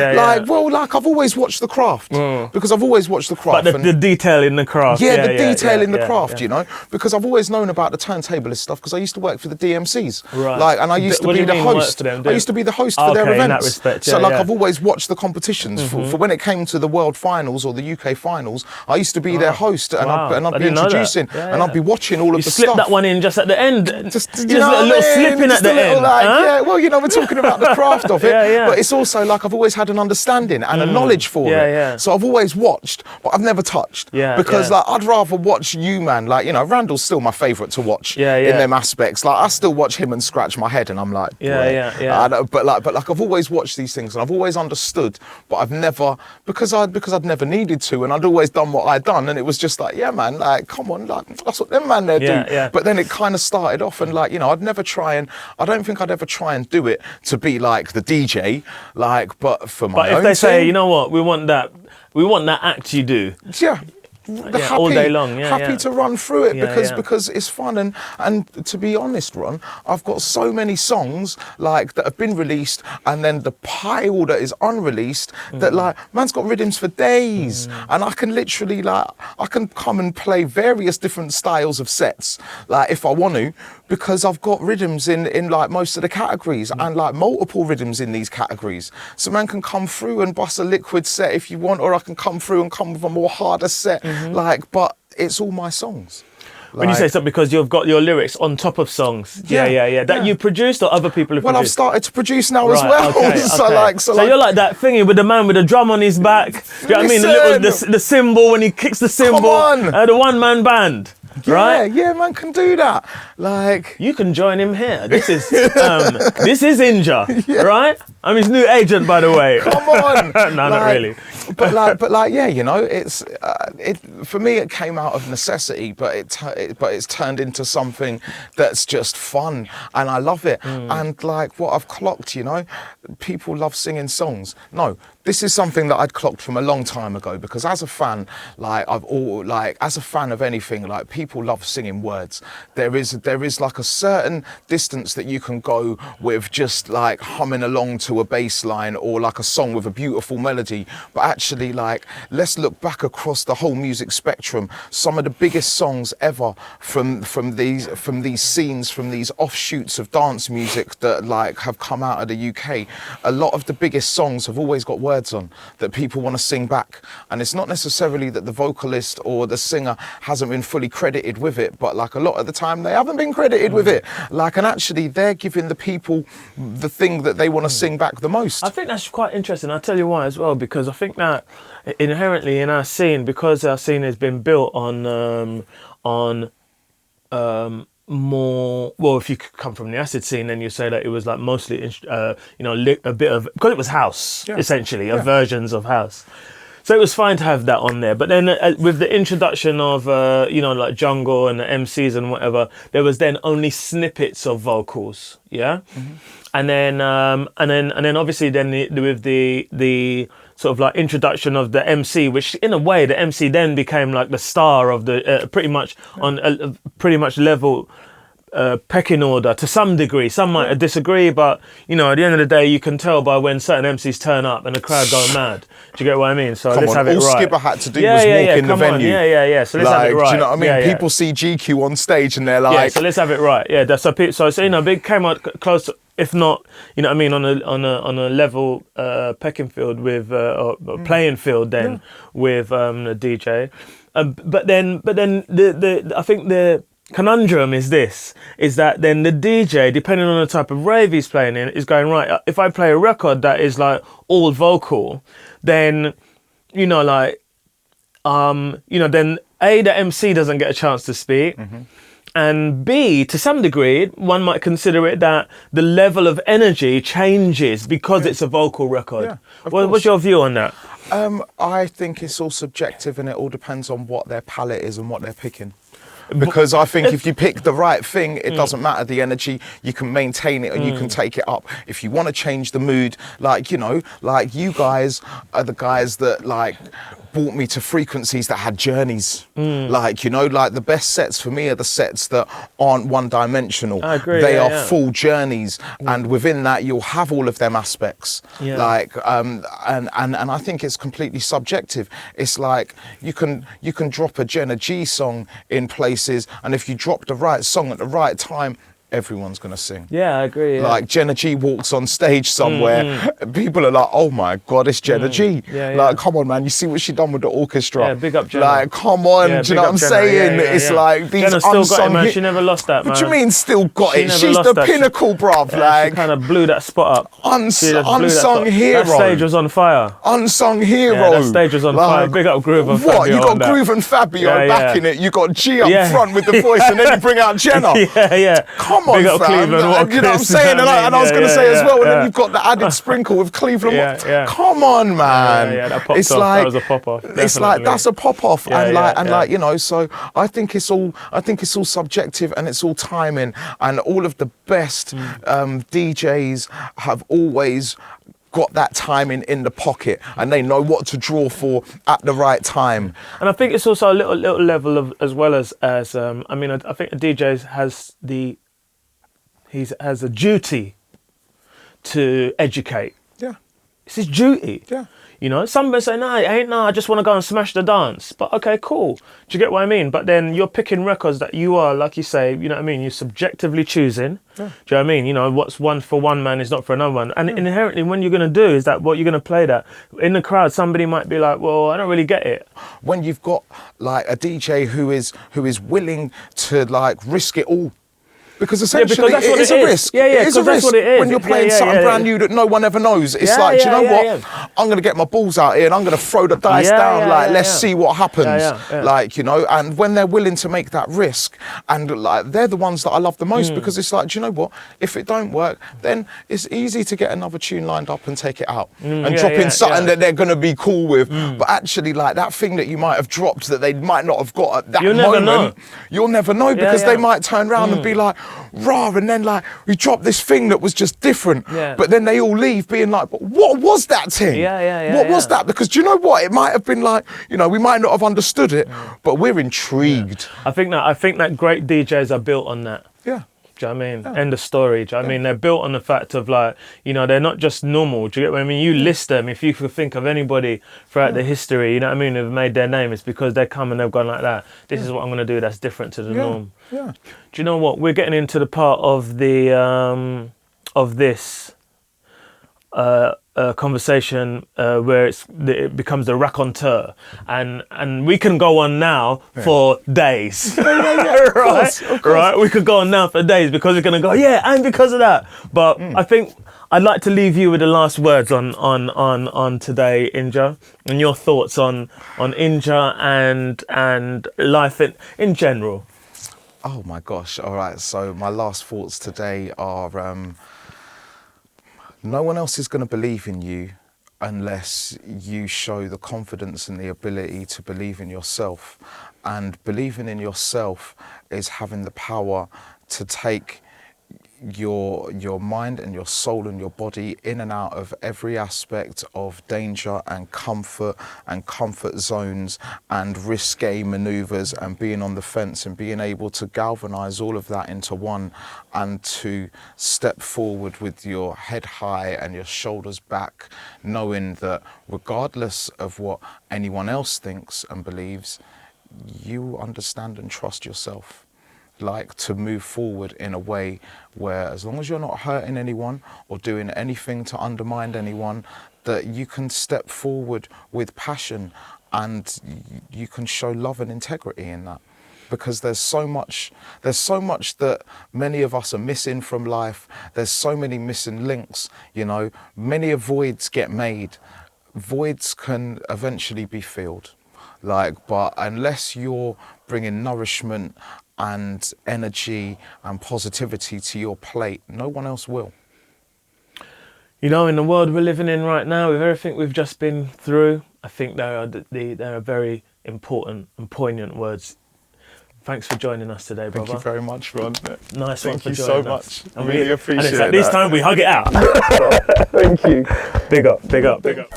[SPEAKER 2] I've always watched The Craft. Because I've always watched The Craft.
[SPEAKER 1] But the detail in the craft.
[SPEAKER 2] The detail in the craft, you know? Because I've always known about the turntablist stuff because I used to work for the DMCs.
[SPEAKER 1] Right.
[SPEAKER 2] And I used to be the host. I used to be the host for their events.
[SPEAKER 1] In that respect,
[SPEAKER 2] so I've always watched the competitions. For when it came to the World Finals or the UK Finals, I used to be their host and I'd be introducing and I'd be watching all of the stuff.
[SPEAKER 1] You slipped that one in just at the end.
[SPEAKER 2] Just
[SPEAKER 1] a little slipping at the end.
[SPEAKER 2] We're talking about the craft of it, but it's also I've always had an understanding and a knowledge for it. So I've always watched, but I've never touched. Because I'd rather watch you, man. Randall's still my favourite to watch in them aspects. I still watch him and scratch my head, and I'm like, But I've always watched these things, and I've always understood, but I've never because I'd never needed to, and I'd always done what I'd done, and it was just man, come on, that's what them man there do. But then it kind of started off. And I don't think I'd ever try and do it to be like the DJ, but for my own
[SPEAKER 1] But if they say,
[SPEAKER 2] thing,
[SPEAKER 1] you know what, we want that act you do.
[SPEAKER 2] Yeah. happy,
[SPEAKER 1] all day long. Yeah,
[SPEAKER 2] happy
[SPEAKER 1] yeah.
[SPEAKER 2] to run through it
[SPEAKER 1] Yeah,
[SPEAKER 2] because it's fun. And to be honest, Ron, I've got so many songs like that have been released, and then the pile that is unreleased that like man's got rhythms for days, and I can literally like I can come and play various different styles of sets like if I want to, because I've got rhythms in like most of the categories and like multiple rhythms in these categories. So man can come through and bust a liquid set if you want, or I can come through and come with a more harder set. Like, but it's all my songs.
[SPEAKER 1] When you say something, because you've got your lyrics on top of songs. Yeah. That you produced or other people have produced?
[SPEAKER 2] Well, I've started to produce now as well.
[SPEAKER 1] Okay,
[SPEAKER 2] so
[SPEAKER 1] okay.
[SPEAKER 2] like,
[SPEAKER 1] so you're like that thingy with the man with the drum on his back. Do you know what I mean? The cymbal when he kicks the cymbal.
[SPEAKER 2] Come on.
[SPEAKER 1] The one-man band. Right?
[SPEAKER 2] Yeah, man can do that. Like,
[SPEAKER 1] you can join him here. This is Inja, right? I'm his new agent, by the way.
[SPEAKER 2] Come on.
[SPEAKER 1] No, not really.
[SPEAKER 2] but yeah, you know, it's for me it came out of necessity, but it's turned into something that's just fun, and I love it. And like what I've clocked, you know, people love singing songs. No, this is something that I'd clocked from a long time ago, because as a fan, like as a fan of anything, like people love singing words. There is like a certain distance that you can go with just like humming along to a bass line or like a song with a beautiful melody. But actually, like, let's look back across the whole music spectrum. Some of the biggest songs ever from these scenes, from these offshoots of dance music that like have come out of the UK. A lot of the biggest songs have always got words on that people want to sing back, and it's not necessarily that the vocalist or the singer hasn't been fully credited with it, but like a lot of the time they haven't been credited with it. Like, and actually they're giving the people the thing that they want to sing back the most.
[SPEAKER 1] I think that's quite interesting. I'll tell you why as well, because I think that inherently in our scene, because our scene has been built on more, well, if you come from the acid scene, then you say that it was like mostly a bit of, because it was house, essentially, versions of house. So it was fine to have that on there. But then with the introduction of, like jungle and the MCs and whatever, there was then only snippets of vocals. Yeah. And then obviously then with the sort of like introduction of the MC, which in a way the MC then became like the star of the pretty much on a pretty much level pecking order to some degree. Some might disagree, but you know, at the end of the day, you can tell by when certain MCs turn up and the crowd go mad. Do you get what I mean? So let's have it right.
[SPEAKER 2] All Skibber had to do was walk in the venue.
[SPEAKER 1] Yeah. So let's have it right.
[SPEAKER 2] Do you know what I mean? People see GQ on stage and they're like,
[SPEAKER 1] yeah. So let's have it right. Yeah. So you know, Big came out close, if not, you know what I mean, on a level pecking field with or playing field then with the DJ. But then I think the conundrum is that then the DJ, depending on the type of rave he's playing in, is going, right, if I play a record that is like all vocal, then then A, the MC doesn't get a chance to speak, and B, to some degree, one might consider it that the level of energy changes because it's a vocal record. What's your view on that?
[SPEAKER 2] I think it's all subjective, and it all depends on what their palette is and what they're picking. Because I think if you pick the right thing, it doesn't matter the energy, you can maintain it and you can take it up. If you want to change the mood, like, you know, like you guys are the guys that like brought me to frequencies that had journeys. Like, you know, like the best sets for me are the sets that aren't one-dimensional.
[SPEAKER 1] I agree,
[SPEAKER 2] they are full journeys, and within that you'll have all of them aspects. Like and I think it's completely subjective. It's like you can drop a Jenna G song in places, and if you drop the right song at the right time, everyone's gonna sing.
[SPEAKER 1] Yeah, I agree.
[SPEAKER 2] Like Jenna G walks on stage somewhere, people are like, "Oh my God, it's Jenna G!" Like, come on, man, you see what she done with the orchestra?
[SPEAKER 1] Yeah, big up Jenna.
[SPEAKER 2] Like, come on, do you know what I'm saying? It's like these
[SPEAKER 1] Jenna still
[SPEAKER 2] unsung
[SPEAKER 1] got it, man. She never lost that, man.
[SPEAKER 2] What do you mean, still got it? She's the pinnacle, bruv. Like,
[SPEAKER 1] she kind of blew that spot up.
[SPEAKER 2] Unsung hero.
[SPEAKER 1] That stage was on fire.
[SPEAKER 2] Unsung hero.
[SPEAKER 1] Yeah, that stage was on fire. Big up Groove and Fabio.
[SPEAKER 2] What? You got Groove and Fabio backing it. You got G up front with the voice, and then you bring out Jenna. Come on,
[SPEAKER 1] big up
[SPEAKER 2] fam.
[SPEAKER 1] Cleveland.
[SPEAKER 2] You know what I'm saying? And I was going to say as well, and then you've got the added sprinkle with Cleveland. Come on, man.
[SPEAKER 1] That popped off. That was a pop off.
[SPEAKER 2] It's like that's a pop off, like you know. So I think it's all subjective, and it's all timing, and all of the best DJs have always got that timing in the pocket and they know what to draw for at the right time.
[SPEAKER 1] And I think it's also a little level of, as well as I think a DJ has a duty to educate.
[SPEAKER 2] Yeah.
[SPEAKER 1] It's his duty.
[SPEAKER 2] Yeah.
[SPEAKER 1] You know, some men say, no, it ain't, no, I just want to go and smash the dance. But okay, cool. Do you get what I mean? But then you're picking records that you are, like you say, you know what I mean? You're subjectively choosing. Yeah. Do you know what I mean? You know, what's one for one man is not for another one. And inherently, when you're going to do is that what you're going to play that. In the crowd, somebody might be like, well, I don't really get it.
[SPEAKER 2] When you've got like a DJ who is willing to like risk it all. Because essentially
[SPEAKER 1] because
[SPEAKER 2] it is a risk.
[SPEAKER 1] Yeah,
[SPEAKER 2] it is a risk
[SPEAKER 1] what it is.
[SPEAKER 2] when you're playing something brand new that no one ever knows. It's like, do you know what? I'm going to get my balls out here and I'm going to throw the dice down. Let's see what happens. Like, you know, and when they're willing to make that risk, and like they're the ones that I love the most because it's like, do you know what? If it don't work, then it's easy to get another tune lined up and take it out and drop in something that they're going to be cool with. But actually, like that thing that you might have dropped that they might not have got at that moment, you'll never know because they might turn around and be like, rah, and then like we dropped this thing that was just different, but then they all leave being like, but what was that thing? What was that? Because do you know what? It might have been like, you know, we might not have understood it, but we're intrigued.
[SPEAKER 1] I think that great DJs are built on that.
[SPEAKER 2] Yeah.
[SPEAKER 1] Do you know what I mean? End of story. Do you know what I mean? They're built on the fact of like, you know, they're not just normal. Do you get what I mean? You list them. If you could think of anybody throughout the history, you know what I mean, who've made their name, it's because they come and they've gone like that. This is what I'm going to do that's different to the norm.
[SPEAKER 2] Yeah.
[SPEAKER 1] Do you know what? We're getting into the part of the of this conversation where it becomes the raconteur, and we can go on now for days. Right? We could go on now for days because we're gonna go, and because of that. But I think I'd like to leave you with the last words on today, Inja, and your thoughts on Inja and life in general.
[SPEAKER 2] Oh my gosh! All right. So my last thoughts today are. No one else is going to believe in you unless you show the confidence and the ability to believe in yourself. And believing in yourself is having the power to take your mind and your soul and your body in and out of every aspect of danger and comfort zones and risque maneuvers and being on the fence and being able to galvanize all of that into one and to step forward with your head high and your shoulders back, knowing that regardless of what anyone else thinks and believes, you understand and trust yourself. Like to move forward in a way where as long as you're not hurting anyone or doing anything to undermine anyone, that you can step forward with passion and you can show love and integrity in that. Because there's so much that many of us are missing from life. There's so many missing links, you know, many voids get made. Voids can eventually be filled. But unless you're bringing nourishment and energy and positivity to your plate, no one else will.
[SPEAKER 1] You know, in the world we're living in right now, with everything we've just been through, I think there are very important and poignant words. Thanks for joining us today, brother.
[SPEAKER 2] Thank you very much, Ron.
[SPEAKER 1] Nice one for joining us.
[SPEAKER 2] Thank you so much. I really appreciate it.
[SPEAKER 1] And it's at this time we hug it out.
[SPEAKER 2] Thank you.
[SPEAKER 1] Big up, big up, big up.